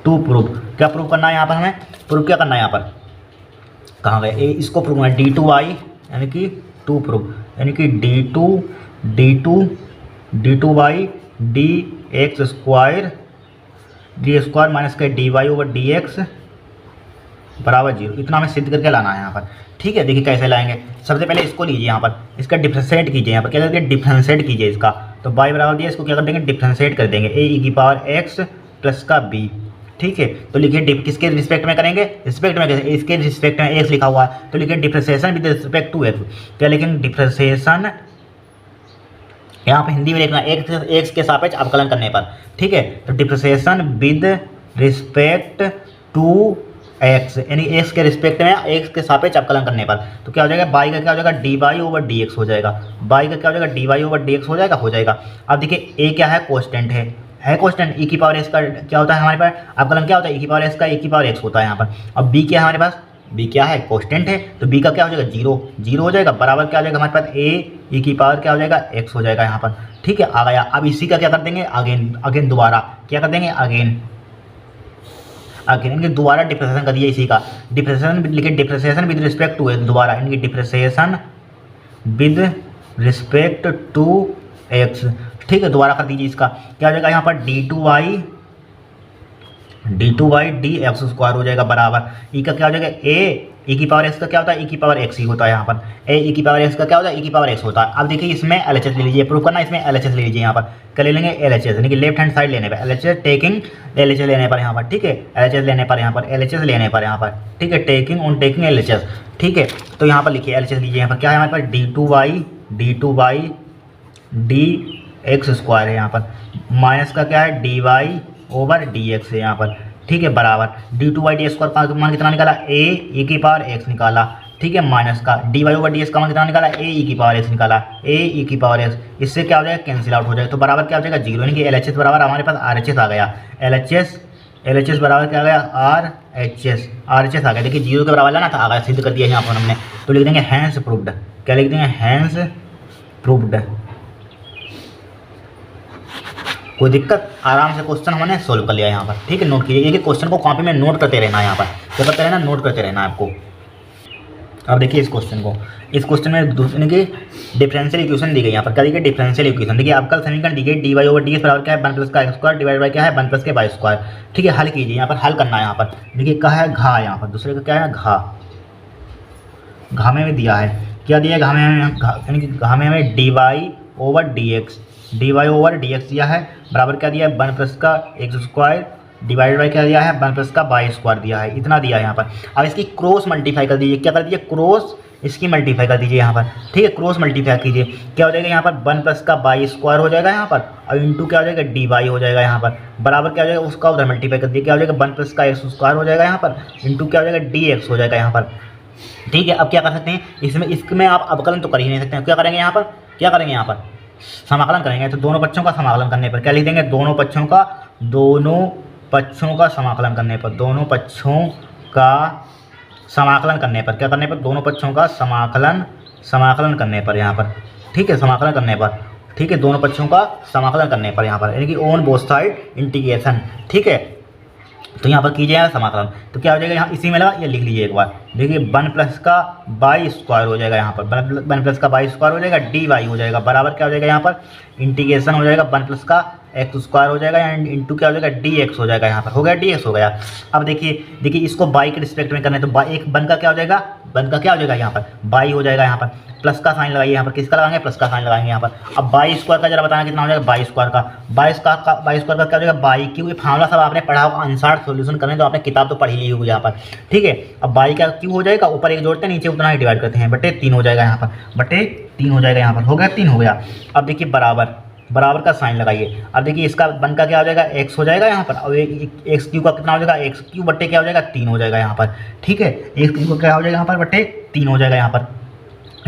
टू प्रूफ, क्या प्रूफ करना है यहाँ पर हमें, प्रूफ क्या करना है यहाँ पर, कहाँ गए, इसको प्रूफ करना है d2y यानी कि टू प्रूफ, यानी कि d2y dx स्क्वायर माइनस के dy ओवर dx बराबर 0, इतना हमें सिद्ध करके लाना है यहाँ पर। ठीक है, देखिए कैसे लाएंगे, सबसे पहले इसको लीजिए यहाँ पर, इसका डिफ्रेंशिएट कीजिए, यहाँ पर क्या करके डिफ्रेंशिएट कीजिए इसका, तो y बराबर दिया, इसको क्या कर देंगे डिफ्रेंशिएट कर देंगे a e की पावर x प्लस का b। ठीक है, तो लिखिए किसके रिस्पेक्ट में करेंगे, रिस्पेक्ट में, इसके रिस्पेक्ट में x लिखा हुआ है, तो लिखिए differentiation with respect to x, क्या लिखेंगे डिफ्रेंशिएशन, यहाँ पे हिंदी में लिखना x के सापेक्ष अवकलन करने पर। ठीक है, तो differentiation with respect to x, यानी x के रिस्पेक्ट में x के सापेक्ष अवकलन करने पर, तो क्या हो जाएगा, y का क्या हो जाएगा dy ओवर dx हो जाएगा, y का क्या हो जाएगा dy ओवर dx हो जाएगा। अब देखिए a क्या है, कांस्टेंट है कांस्टेंट, e की पावर x का क्या होता है हमारे पास, अवकलन क्या होता है e की पावर x का, e की पावर x होता है यहाँ पर। अब b क्या है हमारे पास, b क्या है कांस्टेंट है, तो b का क्या हो जाएगा 0 हो जाएगा, बराबर क्या हो जाएगा हमारे पास a e की पावर क्या हो जाएगा x हो जाएगा यहाँ पर। ठीक है, आ गया। अब इसी का क्या कर देंगे, अगेन दोबारा क्या कर देंगे, अगेन इनके दोबारा डिफ्रेंशिएशन कर दिया, इसी का डिफ्रेंशिएशन लिखे, डिफ्रेंशिएशन विद रिस्पेक्ट टू दोबारा इनकी differentiation with respect to x। ठीक है, दोबारा कर दीजिए, इसका क्या हो जाएगा यहाँ पर d2y dx स्क्वायर हो जाएगा बराबर, ई का क्या हो जाएगा e की पावर x का क्या होता है, e की पावर x ही होता है यहाँ पर, e की पावर x का क्या होता है, e की पावर x होता है। अब देखिए इसमें LHS ले लीजिए, प्रूफ करना इसमें LHS ले लीजिए, यहाँ पर क्या ले लेंगे LHS, यानी कि लेफ्ट हैंड साइड लेने पर LHS टेकिंग LHS लेने पर यहाँ पर। ठीक है, LHS लेने पर यहाँ पर, LHS लेने पर यहाँ पर। ठीक है, टेकिंग LHS। ठीक है, तो यहाँ पर लिखिए LHS लीजिए, यहाँ पर क्या है हमारे पास d2y dx स्क्वायर है यहाँ पर, माइनस का क्या है dy ओवर dx है यहाँ पर। ठीक है, बराबर d2y डी स्क्वायर का मान कितना निकाला, a e की पावर x निकाला। ठीक है, माइनस का dy ओवर dx का मान कितना निकाला, a e की पावर x निकाला, a e की पावर x, इससे क्या हो जाएगा कैंसिल आउट हो जाएगा, तो बराबर क्या हो जाएगा 0, यानी कि LHS बराबर हमारे पास RHS आ गया, LHS बराबर क्या आ गया RHS आ गया। देखिए 0 के बराबर लाना था, आ गया, सिद्ध कर दिया यहाँ पर हमने। तो लिख देंगे हैंस प्रूव्ड, क्या लिख देंगे हैंस प्रूव्ड। कोई दिक्कत, आराम से क्वेश्चन हमने सोल्व कर लिया यहाँ पर। ठीक है, नोट कीजिए, कि क्वेश्चन को कॉपी में नोट करते रहना है, यहाँ पर क्या करते रहना, नोट करते रहना है आपको। अब देखिए इस क्वेश्चन में दूसरे की डिफरेंशियल इक्वेशन दी गई, यहाँ पर क्या दी गई डिफरेंशियल इक्वेशन। देखिए अवकल समीकरण दी गई dy ओवर dx बराबर क्या है 1 प्लस का x स्क्वायर डिवाइड बाय क्या है 1 प्लस के y स्क्वायर। ठीक है, हल कीजिए, यहाँ पर हल करना है। यहाँ पर देखिए क्या है घा, यहाँ पर दूसरे का क्या है घा में भी दिया है, क्या दिया है घा में, यानी कि घा में हमें dy ओवर dx दिया है, बराबर क्या दिया है 1 प्लस का x स्क्वायर डिवाइड बाय क्या दिया है 1 प्लस का y स्क्वायर दिया है, इतना दिया है यहाँ पर। अब इसकी क्रॉस मल्टीप्लाई कर दीजिए, क्या कर दीजिए क्रॉस इसकी मल्टीप्लाई कर दीजिए यहाँ पर। ठीक है, क्रॉस मल्टीप्लाई कीजिए, क्या हो जाएगा यहाँ पर 1 प्लस का y स्क्वायर हो जाएगा यहाँ पर, और इंटू क्या हो जाएगा dy हो जाएगा यहाँ पर, बराबर क्या हो जाएगा उसका उधर मल्टीप्लाई कर दिए, क्या हो जाएगा 1 प्लस का x स्क्वायर हो जाएगा यहाँ पर, इंटू क्या हो जाएगा dx हो जाएगा यहाँ पर। ठीक है, अब क्या कर सकते हैं इसमें आप अवकलन तो कर ही नहीं सकते हैं, क्या करेंगे यहाँ पर समाकलन करेंगे। तो दोनों पक्षों का समाकलन करने पर क्या लिख देंगे, दोनों पक्षों का समाकलन करने पर, दोनों पक्षों का समाकलन करने पर क्या करने पर, दोनों पक्षों का समाकलन करने पर यहाँ पर। ठीक है, समाकलन करने पर, ठीक है, दोनों पक्षों का समाकलन करने पर यहाँ पर, यानी कि ऑन बोथ साइड इंटीग्रेशन। ठीक है, तो यहाँ पर कीजिए समाकलन, तो क्या हो जाएगा यहाँ इसी में लगा, ये लिख लीजिए एक बार। देखिए 1 प्लस का y स्क्वायर हो जाएगा यहाँ पर, 1 प्लस का y स्क्वायर हो जाएगा dy हो जाएगा, बराबर क्या हो जाएगा यहाँ पर इंटीग्रेशन हो जाएगा 1 प्लस का x स्क्वायर हो जाएगा एंड इंटू क्या हो जाएगा dx हो जाएगा यहाँ पर, हो गया dx हो गया। अब देखिए इसको y के रिस्पेक्ट में करना है, तो एक 1 का क्या हो जाएगा यहाँ पर y हो जाएगा, यहाँ पर प्लस का साइन लगाइए, यहाँ पर किसका लगाएंगे प्लस का साइन लगाएंगे यहाँ पर। अब y स्क्वायर का जरा बताना कितना हो जाएगा, y स्क्वायर का क्या हो जाएगा बाई, क्योंकि फार्मूला सब आपने पढ़ा होगा, आंसर सॉल्यूशन करने तो आपने किताब तो पढ़ी ली होगी यहाँ पर। ठीक है, अब बाई का क्यों हो जाएगा, ऊपर एक जोड़ते हैं नीचे उतना ही डिवाइड करते हैं, बटे 3 हो जाएगा यहाँ पर, बटे 3 हो जाएगा यहाँ पर, हो गया 3 हो गया। अब देखिए बराबर का साइन लगाइए, अब देखिए इसका 1 का क्या हो जाएगा x हो जाएगा यहाँ पर, और एक्स क्यू का कितना हो जाएगा x क्यू बट्टे क्या हो जाएगा 3 हो जाएगा यहाँ पर। ठीक है, x क्यू का क्या हो जाएगा यहाँ पर बट्टे 3 हो जाएगा यहाँ पर।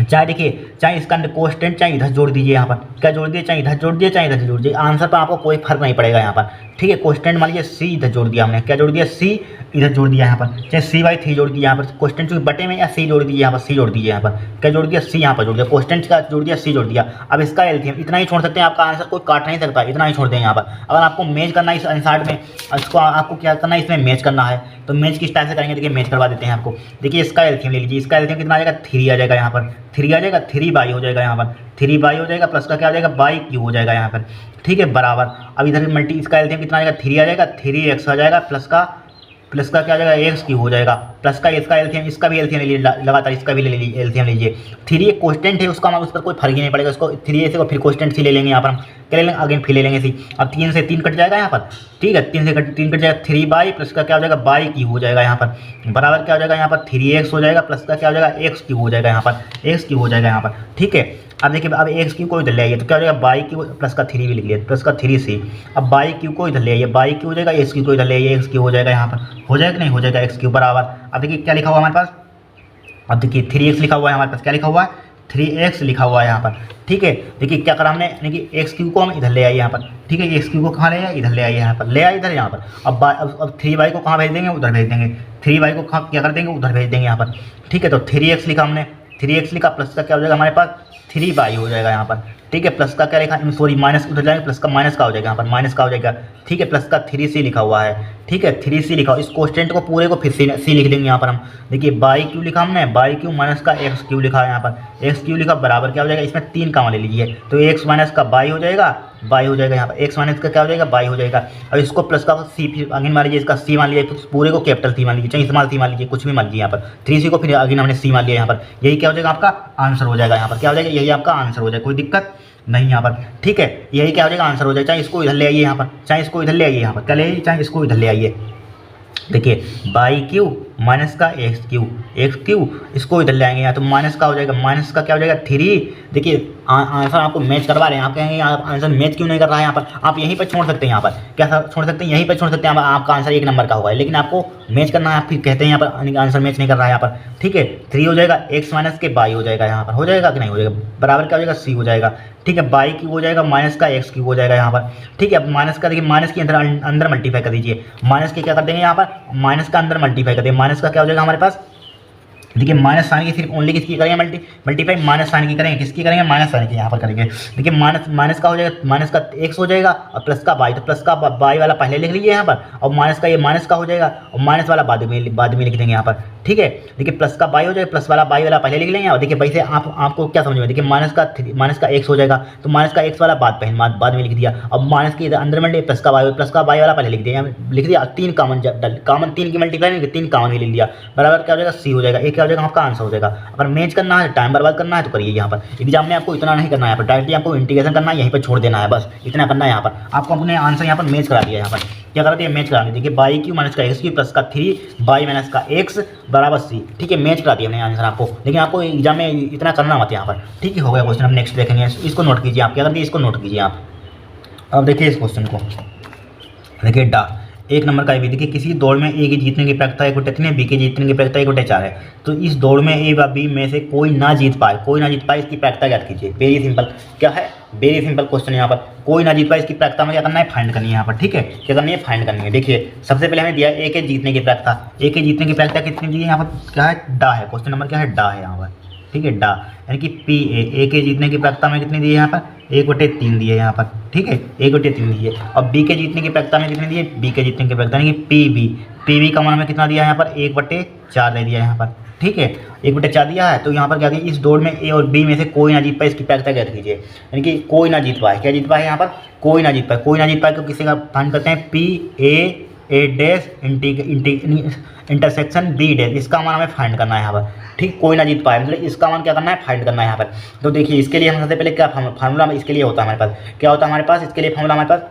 चाहे देखिए चाहे इसका कोस्टेंट चाहे इधर जोड़ दीजिए, यहाँ पर क्या जोड़ दिए, चाहे इधर जोड़ दिए चाहे इधर जोड़ दिए, आंसर पर आपको कोई फर्क नहीं पड़ेगा यहाँ पर। ठीक है, कोस्टेंट मान लीजिए सी इधर जोड़ दिया हमने, क्या जोड़ दिया, सी इधर जोड़ दिया यहाँ पर, चाहे C/3 जोड़ दिया यहाँ पर, कोस्टेंट चूंकि बटे में या सी जोड़ दीजिए यहाँ पर, सी जोड़ दीजिए यहाँ पर, क्या जोड़ दिया, सी यहाँ पर जोड़ दिया, कोस्टेंट का जोड़ दिया, सी जोड़ दिया। अब इसका एलसीएम इतना ही छोड़ सकते हैं, आपका आंसर कोई काट नहीं सकता, इतना ही छोड़ दें यहाँ पर। अगर आपको मैच करना है इस आंसर में, इसको आपको क्या करना है, इसमें मैच करना है, तो मैच किस टाइप से करेंगे, देखिए मैच करवा देते हैं आपको। देखिए इसका एलसीएम ले लीजिए, इसका एलसीएम कितना आ जाएगा, 3 आ जाएगा यहाँ पर, 3 आ जाएगा, 3/, हो जाएगा यहाँ पर, 3/, हो जाएगा, प्लस का क्या आ जाएगा, बाई/क्यू हो जाएगा यहाँ पर। ठीक है, बराबर। अब इधर मल्टी इसका एलसीएम कितना आ जाएगा, 3 आ जाएगा, 3x आ जाएगा, प्लस का क्या आ जाएगा, x क्यू हो जाएगा, प्लस का इसका एलसीएम, इसका भी एलसीएम ले लीजिए लगातार, इसका भी ले लीजिए एलसीएम लीजिए। 3 एक कोस्टेंट है उसका, उस पर कोई फर्क ही नहीं पड़ेगा, उसको 3 से फिर कोस्टेंट सी ले लेंगे यहाँ पर हम, क्या ले लेंगे, अगेन फिर ले लेंगे सी। अब 3 से 3 कट जाएगा यहाँ पर, ठीक है, 3 से 3 कट जाएगा, 3/, प्लस का क्या हो जाएगा, बाई/क्यू हो जाएगा यहाँ पर, बराबर क्या हो जाएगा यहाँ पर, 3x हो जाएगा, प्लस का क्या हो जाएगा, x³ हो जाएगा यहाँ पर, x³ हो जाएगा यहाँ पर। ठीक है, अब देखिए, अब x³ को इधर ले आइए तो क्या हो जाएगा, बाई/क्यू प्लस का 3 भी लिख लिया, प्लस का 3c। अब बाई/क्यू को इधर ले आइए, बाई/क्यू हो जाएगा, x³ को इधर ले आइए, x³ हो जाएगा यहाँ पर, हो जाएगा कि नहीं, हो जाएगा x³ बराबर। अब देखिए क्या लिखा हुआ हमारे पास, अब देखिए 3x लिखा हुआ है हमारे पास, क्या लिखा हुआ है, 3x लिखा हुआ है यहाँ पर। ठीक है, देखिए क्या करा हमने, यानी कि x³ को हम इधर ले आइए यहाँ पर। ठीक है, x³ को कहाँ ले आइए, इधर ले आइए यहाँ पर, ले आइए इधर यहाँ पर। अब 3y को कहाँ भेज देंगे, उधर भेज देंगे, 3y को कहाँ क्या कर देंगे, उधर भेज देंगे यहाँ पर। ठीक है, तो 3x लिखा हमने, 3x लिखा, प्लस का क्या हो जाएगा हमारे पास, 3/, हो जाएगा यहाँ पर। ठीक है, प्लस का क्या लिखा, सॉरी माइनस उधर जाएंगे, प्लस का माइनस का हो जाएगा यहाँ पर, माइनस का हो जाएगा। ठीक है, प्लस का 3c लिखा हुआ है। ठीक है, 3c लिखा हुआ, इस कोस्टेंट को पूरे को फिर सी लिख देंगे यहाँ पर हम। देखिए बाई/क्यू लिखा हमने, बाई/क्यू माइनस का x³ लिखा है यहाँ पर, x³ लिखा, बराबर क्या हो जाएगा, इसमें 3 कॉमन ले लीजिए, तो x माइनस का बाई हो जाएगा, बाई हो जाएगा यहाँ पर, x माइनस का क्या हो जाएगा, बाई हो जाएगा। अब इसको प्लस का सी आगे मान लीजिए, इसका सी मान लीजिए, तो पूरे को कैपिटल सी मान लीजिए, चाहे स्मॉल सी मान लीजिए, कुछ भी मान लीजिए यहाँ पर, 3c को फिर आगे हमने सी मान लिया यहाँ पर। यही क्या हो जाएगा, आपका आंसर हो जाएगा यहाँ पर, क्या हो जाएगा, यही आपका आंसर हो जाएगा, कोई दिक्कत नहीं यहाँ पर। ठीक है, यही क्या हो जाएगा, आंसर हो जाएगा। चाहे इसको इधर ले आइए यहाँ पर, चाहे इसको इधर ले आइए यहाँ पर, क्या ले आइए, चाहे इसको इधर ले आइए। देखिए बाई/क्यू माइनस का x³ इसको इधर ले आएंगे यहाँ, तो माइनस का हो जाएगा, माइनस का क्या हो जाएगा, 3। देखिए आंसर आपको मैच करवा रहे हैं, आप कहेंगे आप आंसर मैच क्यों नहीं कर रहा है यहाँ पर, आप यहीं पर छोड़ सकते हैं, यहाँ पर क्या छोड़ सकते हैं, यहीं पर छोड़ सकते हैं, आपका आंसर 1 नंबर का होगा, लेकिन आपको मैच करना है, आप फिर कहते हैं यहाँ पर आंसर मैच नहीं कर रहा है यहाँ पर। ठीक है, 3 हो जाएगा, x माइनस के बाई हो जाएगा यहाँ पर, हो जाएगा कि नहीं हो जाएगा, बराबर क्या हो जाएगा, c हो जाएगा। ठीक है, बाई/क्यू हो जाएगा, माइनस का x³ हो जाएगा यहाँ पर। ठीक है, अब माइनस का देखिए, माइनस के अंदर मल्टीप्लाई कर दीजिए, माइनस के क्या कर देंगे यहाँ पर, माइनस का अंदर मल्टीप्लाई कर देंगे, माइनस का क्या हो जाएगा हमारे पास, देखिए माइनस साइन की सिर्फ ओनली किसकी करेंगे, मल्टीप्लाई माइनस साइन की करेंगे, किसकी करेंगे, माइनस साइन की यहाँ पर करेंगे। देखिए माइनस का हो जाएगा, माइनस का x हो जाएगा और प्लस का बाई, तो प्लस का बाई वाला पहले लिख लीजिए यहाँ पर, और माइनस का ये माइनस का हो जाएगा और माइनस वाला बाद में लिख देंगे यहाँ पर। ठीक है, देखिए प्लस का बाई हो जाएगा, प्लस वाला बाई वाला पहले लिख लेंगे, और देखिए वैसे आपको क्या समझ में, देखिए माइनस का x हो जाएगा, तो माइनस का x वाला बाद में लिख दिया, अब माइनस के अंदर में प्लस का बाई वाला पहले लिख दिया, 3 कॉमन 3 की मल्टीप्लाई 3 कॉमन भी लिख दिया, बराबर क्या हो जाएगा, c हो जाएगा। एक क्या हो जाएगा, आपका आंसर हो जाएगा। अगर मैच करना है, टाइम बर्बाद करना है तो करिए यहाँ पर, एग्जाम में आपको इतना नहीं करना है, यहाँ पर डायरेक्टली आपको इंटीग्रेशन करना है, यहीं पर छोड़ देना है, बस इतना करना है। यहाँ पर आपको अपने आंसर यहाँ पर मैच करा दिया, यहाँ पर क्या करा दिया, मैच करा दिया। देखिए बाई/क्यू माइनस का x³ प्लस का 3 बाई माइनस का x बराबर c। ठीक है, मैच करा दिया हमने आंसर आपको, लेकिन आपको एग्जाम में इतना करना मत यहाँ पर। ठीक है, हो गया क्वेश्चन, हम नेक्स्ट देखेंगे, इसको नोट कीजिए आप, क्या कर दिए, इसको नोट कीजिए आप। अब देखिए इस क्वेश्चन को, देखिए 1 नंबर का भी, देखिए किसी दौड़ में ए के जीतने की प्राप्यता 1/3 बी के जीतने की प्राप्यता 1/4 है, तो इस दौड़ में ए व बी में से कोई ना जीत पाए, इसकी प्राप्यता ज्ञात कीजिए। वेरी सिंपल, क्या है, वेरी सिंपल क्वेश्चन यहाँ पर, कोई ना जीत पाए इसकी प्राप्यता में क्या करना है, फाइंड करनी है यहाँ पर। ठीक है, क्या करनी है, फाइंड करनी है। देखिए सबसे पहले हमें दिया ए के जीतने की प्राप्यता, ए के जीतने की प्राप्यता कितनी दी है यहाँ पर, क्या है, डा है, क्वेश्चन नंबर क्या है, डा है यहाँ पर। ठीक है, डा यानी कि पी ए के जीतने की प्राप्यता में कितनी दी है यहाँ पर, 1/3 दी है यहाँ पर। ठीक है, 1/3 दी है। और बी के जीतने की प्राप्यता में कितनी दी है, बी के जीतने की प्राप्यता यानी कि पी का मान में कितना दिया है यहाँ पर, 1/4 दे दिया है यहाँ पर। ठीक है, 1/4 दिया है, तो यहाँ पर क्या कीजिए, इस दौड़ में ए और बी में से कोई ना जीत पाए इसकी प्राप्यता ज्ञात कीजिए, यानी कि कोई ना जीत पाए, क्या जीत पाए यहाँ पर, कोई ना जीत पाए, तो किसी का फाइंड करते हैं, ए डैश इंटरसेक्शन बी डैश, इसका मान हमें फाइंड करना है यहाँ पर। ठीक, कोई ना जीत पाए मतलब इसका मान क्या करना है, फाइंड करना है यहाँ पर। तो देखिए इसके लिए हम सबसे पहले क्या फार्मूला इसके लिए होता है हमारे पास, क्या होता है हमारे पास, इसके लिए फार्मूला हमारे पास,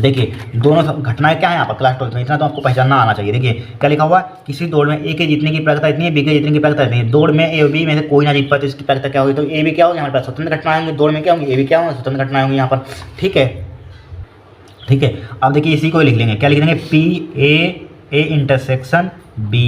देखिए दोनों घटनाएं क्या है यहाँ पर क्लास 12 में, इतना तो आपको पहचानना आना चाहिए। देखिए क्या लिखा हुआ है, किसी दौड़ में ए के जीतने की प्राप्यता इतनी है, बी के जीतने की प्राप्यता इतनी है, दौड़ में ए और बी में से कोई ना जीत पाए तो इसकी प्राप्यता क्या होगी, तो ए भी क्या होगी हमारे पास, स्वतंत्र घटनाएं होंगी, दौड़ में क्या होंगी, ए भी क्या होंगे, स्वतंत्र घटनाएं होंगी यहाँ पर। ठीक है, अब देखिए इसी को लिख लेंगे, क्या लिख लेंगे, पी ए इंटरसेक्शन बी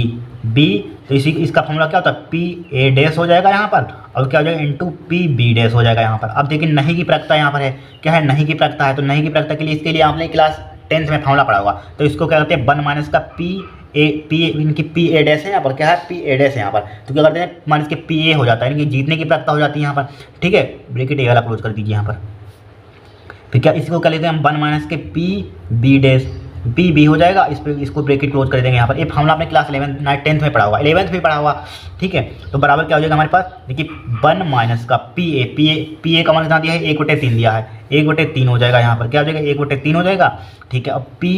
तो इसी इसका फॉर्मूला क्या होता है, पी ए डैश हो जाएगा यहाँ पर, और क्या हो जाएगा इंटू पी बी डैश हो जाएगा यहाँ पर। अब देखिए नहीं की प्रक्रिया यहाँ पर है, क्या है नहीं की प्रक्रिया है, तो नहीं की प्रक्रिया के लिए इसके लिए आपने क्लास 10th में फॉर्मूला पढ़ा होगा, तो इसको क्या करते हैं 1 माइनस का पी इनकी पी ए डैश है यहाँ पर, क्या है पी ए डैश है यहाँ पर, तो क्या करते हैं माइनस के पी ए हो जाता है, इनकी जीतने की प्रक्रिया हो जाती है यहाँ पर, ठीक है। ब्रैकेट ए वाला क्लोज कर दीजिए यहाँ पर। फिर क्या इसको क्या लेते हैं हम 1 माइनस के P B dash, P B हो जाएगा, इस पर इसको ब्रैकेट क्लोज कर देंगे यहाँ पर। ये फॉर्मूला आपने क्लास 10th में पढ़ा हुआ, 11th में पढ़ा हुआ, ठीक है। तो बराबर क्या हो जाएगा हमारे पास, देखिए 1 माइनस का पी ए का मान कितना दिया है 1/3 दिया है, 1/3 हो जाएगा यहाँ पर, क्या हो जाएगा 1/3 हो जाएगा, ठीक है। अब पी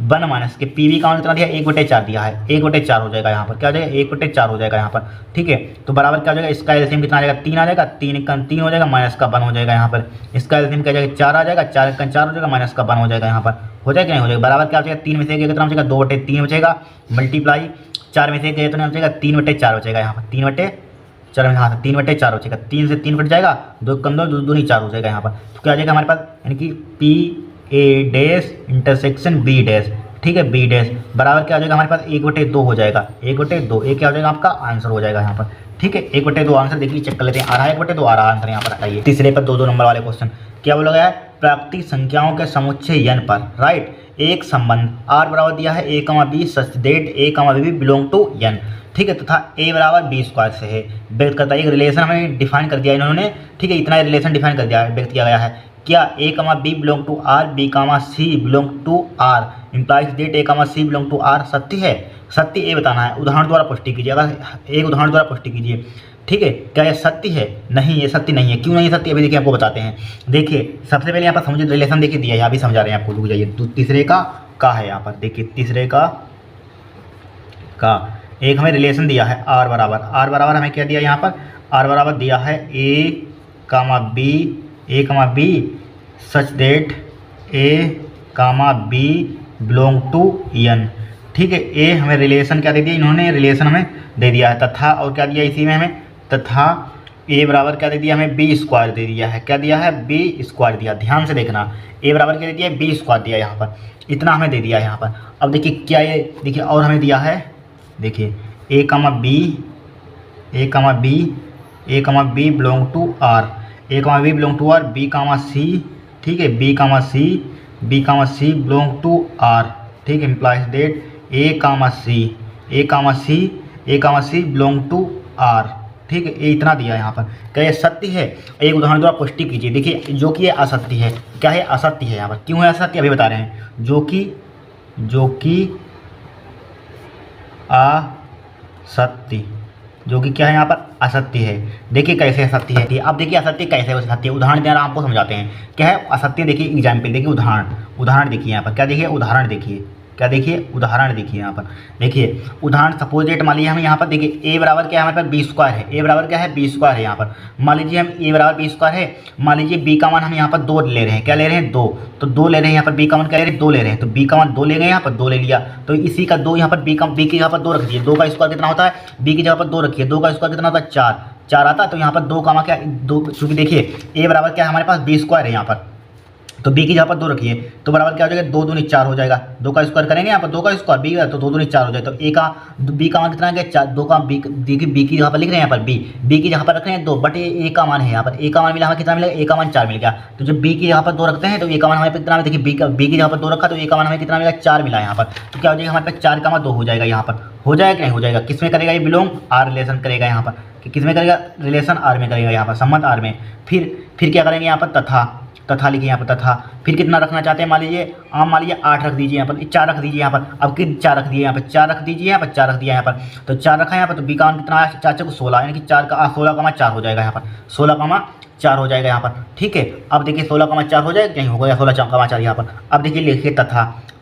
1 माइनस के पी वी का मान कितना दिया है 1/4 दिया है, 1/4 हो जाएगा यहाँ पर, क्या हो जाएगा 1/4 हो जाएगा यहाँ पर, ठीक है। तो बराबर क्या हो जाएगा, इसका एलसीएम कितना आ जाएगा 3 आ जाएगा, 3 का 3 हो जाएगा, माइनस का 1 हो जाएगा यहाँ पर, इसका एलसीएम क्या जाएगा 4 आ जाएगा, 4 का 4 हो जाएगा, माइनस का 1 हो जाएगा यहाँ पर, हो जाएगा नहीं हो जाएगा। बराबर क्या हो जाएगा 3 में से कितना बचेगा 2/3 बचेगा, मल्टीप्लाई 4 में से कितना बचेगा 3/4 बचेगा यहाँ पर, 3/4 हाँ 3/4 हो जाएगा, 3 से 3 कट जाएगा, 2 कम 2 दूनी 4 हो जाएगा यहाँ पर। तो क्या आ जाएगा हमारे पास, यानी कि P A dash intersection B dash, ठीक है बी डैश बराबर क्या हो जाएगा हमारे पास 1/2 हो जाएगा, 1/2 ये क्या हो जाएगा आपका आंसर हो जाएगा यहाँ पर, ठीक है। 1/2 आंसर देखिए चेक कर लेते हैं, आ रहा है 1/2 आ रहा है आंसर यहाँ पर। हटाइए तीसरे पर 2 नंबर वाले क्वेश्चन क्या बोला गया है, प्राकृतिक संख्याओं के समुच्चय n पर राइट एक संबंध r बराबर दिया है a, b such that a, b belong to n, ठीक है, तथा a बराबर b स्क्वायर से है, व्यक्त करता है एक रिलेशन हमें डिफाइन कर दिया इन्होंने, ठीक है, इतना रिलेशन डिफाइन कर दिया है, व्यक्त किया गया है। क्या a, b belong to r, b, c belong to r इम्प्लाइज that a, c belong to r सत्य है, सत्य ए बताना है, उदाहरण द्वारा पुष्टि कीजिए, अगर एक उदाहरण द्वारा पुष्टि कीजिए, ठीक है। क्या ये सत्य है, नहीं ये सत्य नहीं है, क्यों नहीं सत्य अभी देखिए आपको बताते हैं। देखिए सबसे पहले यहाँ पर समझिए रिलेशन देखिए दिया है, अभी समझा रहे हैं आपको, रुक जाइए। तो तीसरे का है यहाँ पर, देखिए तीसरे का एक हमें रिलेशन दिया है r बराबर हमें क्या दिया यहाँ पर, r बराबर दिया है a, b such that a, b belong to n, ठीक है। ए हमें रिलेशन क्या दे दिया इन्होंने, रिलेशन हमें दे दिया है, तथा और क्या दिया इसी में हमें, तथा ए बराबर क्या दे दिया हमें बी स्क्वायर दे दिया है, क्या दिया है बी स्क्वायर दिया, ध्यान से देखना, ए बराबर क्या दे दिया है बी स्क्वायर दिया यहाँ पर, इतना हमें दे दिया है यहाँ पर। अब देखिए क्या ये देखिए और हमें दिया है, देखिए a, b belong to r, a, b belong to r, b, c, ठीक है, b, c belong to r, ठीक है, implies that a, c belong to r, ठीक है। ये इतना दिया है यहाँ पर, क्या ये सत्य है, एक उदाहरण द्वारा पुष्टि कीजिए। देखिए जो कि ये असत्य है, क्या है असत्य है यहाँ पर, क्यों है असत्य अभी बता रहे हैं, जो कि असत्य, जो कि क्या है यहाँ पर असत्य है। देखिए कैसे असत्य है, अब देखिए असत्य कैसे हो सकती है, उदाहरण देना आपको समझाते हैं क्या है असत्य। देखिए एग्जाम्पल देखिए, उदाहरण देखिए यहाँ पर, क्या देखिए उदाहरण देखिए, क्या देखिए उदाहरण देखिए यहाँ पर, देखिए उदाहरण सपोज डेट मान लीजिए हम यहाँ पर देखिए a बराबर क्या है हमारे पास b स्क्वायर है, a बराबर क्या है b स्क्वायर है यहाँ पर, मान लीजिए हम a बराबर b स्क्वायर है, मान लीजिए b का मान हम यहाँ पर 2 ले रहे हैं, क्या ले रहे हैं 2, तो 2 ले रहे हैं यहाँ पर, b का मान क्या ले रहे हैं 2 ले रहे हैं, तो b का मान 2 ले गए यहाँ पर 2 ले लिया, तो इसी का 2 यहाँ पर b की जगह पर 2 रख दिए, 2 का स्क्वायर कितना होता है, b की जगह पर 2 रखिए, 2 का स्क्वायर कितना होता है 4 आता है, तो यहाँ पर 2 का मान क्या 2, क्योंकि देखिए a बराबर क्या है हमारे पास b स्क्वायर है यहाँ पर, तो b की जगह पर 2 रखिए, तो बराबर क्या हो जाएगा 2 दूनी 4 हो जाएगा, 2 का स्क्वायर करेंगे यहाँ पर 2 का स्क्वायर b तो 2 दूनी 4 हो जाएगा, तो a का b का मान कितना है 4, 2 का b की जगह पर लिख रहे हैं यहाँ पर b की जगह पर रख रहे हैं 2, बट a का मान है यहाँ पर, a का मान मिला हमें कितना मिलेगा, a का मान 4 मिल गया, तो जब b की जगह पर 2 रखते हैं तो a का मान हमें कितना, देखिए b की जगह पर 2 रखा तो a का मान हमें कितना मिला 4 मिला यहाँ पर, तो क्या हो जाएगा हमारे पास 4 का मान 2 हो जाएगा यहाँ पर, हो जाएगा कि नहीं हो जाएगा, किस में करेगा ये बिलोंग r रिलेशन करेगा यहाँ पर, किस में करेगा रिलेशन r में करेगा यहाँ पर, संबंध r में। फिर क्या करेंगे यहाँ पर तथा लिखिए यहाँ पर, तथा फिर कितना रखना चाहते हैं, मान लीजिए 8 रख दीजिए यहाँ पर, 4 रख दीजिए यहाँ पर, अब किन 4 रख दिए यहाँ पर, 4 रख दीजिए यहाँ पर, 4 रख दिया यहाँ पर, तो 4 रखा यहाँ पर, तो बी का मान कितना आया 4 को 16, यानी कि 16 का मान 4 हो जाएगा यहाँ पर, 16 का मान 4 हो जाएगा यहाँ पर, ठीक है। अब देखिए 16 का मान 4 हो जाएगा, कहीं होगा 16 का मान 4 यहाँ पर। अब देखिए लिखिए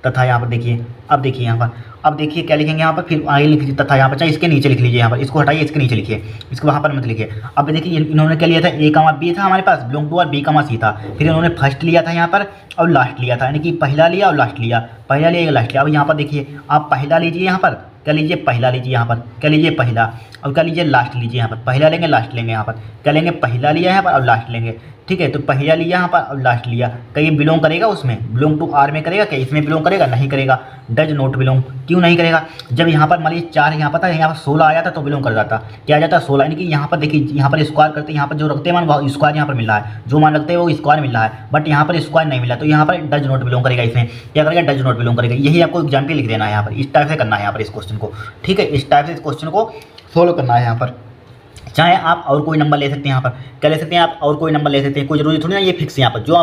तथा यहाँ पर देखिए, अब देखिए यहाँ पर, अब देखिए क्या लिखेंगे यहाँ पर, फिर आगे लिख लीजिए तथा यहाँ पर, चाहे इसके नीचे लिख लीजिए यहाँ पर, इसको हटाइए इसके नीचे लिखिए, इसको वहाँ पर मत लिखिए। अब देखिए इन्होंने क्या लिया था, a का b था हमारे पास बिलोंग टू और b का c था, फिर इन्होंने फर्स्ट लिया था यहाँ पर और लास्ट लिया था, यानी कि पहला लिया और लास्ट लिया, पहला लिया लास्ट लिया। अब यहाँ पर देखिए आप पहला लीजिए यहाँ पर, क्या लीजिए पहला लीजिए यहाँ पर, क्या लीजिए पहला, और क्या लीजिए लास्ट लीजिए यहाँ पर, पहला लेंगे लास्ट लेंगे यहाँ पर, क्या लेंगे पहला लिया यहाँ पर और लास्ट लेंगे, ठीक है। तो पहला लिया यहाँ पर और लास्ट लिया, क्या ये बिलोंग करेगा उसमें, बिलोंग टू r में करेगा क्या, इसमें बिलोंग करेगा नहीं करेगा, डज नॉट बिलोंग, क्यों नहीं करेगा? जब यहाँ पर मान लीजिए 4 यहाँ पर था, यहाँ पर 16 आया था तो बिलोंग कर जाता। क्या आ जाता? 16, यानी कि यहाँ पर देखिए, यहाँ पर स्क्वायर करते हैं, यहाँ पर जो रखते हैं मान वो स्क्वायर यहाँ पर मिल रहा है, जो मान रखते हैं वो स्क्वायर मिल रहा है, बट यहाँ पर स्क्वायर नहीं मिला, तो यहाँ पर डज नॉट बिलोंग करेगा। इसमें क्या करेगा? डज नॉट बिलोंग करेगा। यही आपको एग्जाम्पल लिख देना है यहाँ पर, इस टाइप से करना है यहाँ पर इस क्वेश्चन को, ठीक है, इस टाइप से इस क्वेश्चन को सोल्व करना है यहाँ पर। चाहे आप और कोई नंबर ले सकते हैं, यहाँ पर क्या ले सकते हैं आप? और कोई नंबर ले सकते हैं, कोई जरूरी थोड़ी ना ये फिक्स है यहाँ पर, जो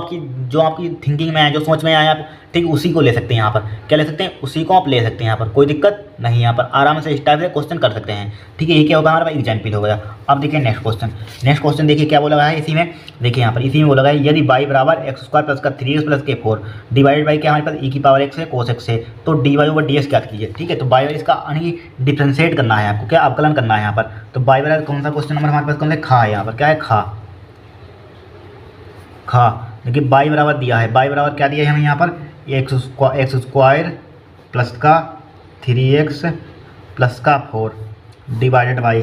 आपकी थिंकिंग में है, जो सोच में आया आप, ठीक, उसी को ले सकते हैं यहाँ पर। क्या ले सकते हैं? उसी को आप ले सकते हैं यहाँ पर, कोई दिक्कत नहीं, यहाँ पर आराम से इस टाइप से क्वेश्चन कर सकते हैं, ठीक है। ये क्या होगा? हमारा एग्जाम्पल हो गया। अब देखिए नेक्स्ट क्वेश्चन देखिए क्या बोला है इसी में, देखिए यहाँ पर इसी में बोला है, यदि y बराबर एक्स स्क्वायर प्लस का 3x प्लस के 4 डिवाइडेड बाई क्या हमारे पास e की पावर x है कोस x है, तो dy ओवर ds क्या कीजिए, ठीक है। तो y इसका यानी डिफ्रेंशिएट करना है आपको, क्या अवकलन करना है यहाँ पर। तो y बराबर कौन सा क्वेश्चन नंबर हमारे पास कौन सा? खा है यहाँ पर, क्या है? खा। देखिए y बराबर दिया है, y बराबर क्या दिया है हमें यहाँ पर? एक्स स्क्वायर प्लस का 3x प्लस का 4 डिवाइडेड बाई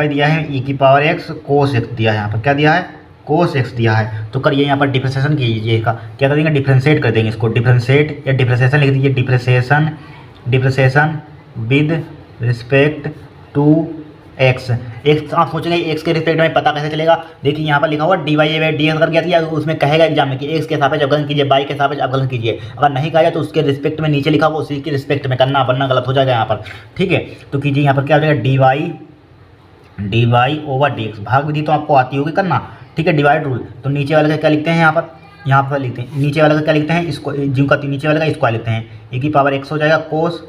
दिया है e की पावर x कोस x दिया है यहाँ पर, क्या दिया है? कोस x दिया है। तो करिए यहाँ पर डिफ्रेंशिएशन कीजिए इसका, क्या करेंगे? डिफ्रेंशिएट कर देंगे इसको, डिफ्रेंशिएट या डिफ्रेंशिएशन लिख दीजिए, differentiation with respect to X. आप सोचेंगे एक्स के रिस्पेक्ट में पता कैसे चलेगा? देखिए यहाँ पर लिखा हुआ dy बाई डी अगर गया था, उसमें कहेगा एग्जाम में कि एक्स के सापेक्ष अवकलन कीजिए, y के सापेक्ष अवकलन कीजिए। अगर नहीं कहा जाए तो उसके रिस्पेक्ट में नीचे लिखा हुआ उसी के रिस्पेक्ट में करना, वरना गलत हो जाएगा यहाँ पर, ठीक है। तो कीजिए यहाँ पर क्या हो जाएगा? dy ओवर dx, भाग विधि तो आपको आती होगी करना, ठीक है, डिवाइड रूल। तो नीचे वाले का क्या लिखते हैं यहाँ पर लिखते हैं, नीचे वाले का क्या लिखते हैं? इसको जिनका नीचे वाले का स्क्वायर लिखते हैं, e की पावर x हो जाएगा कोस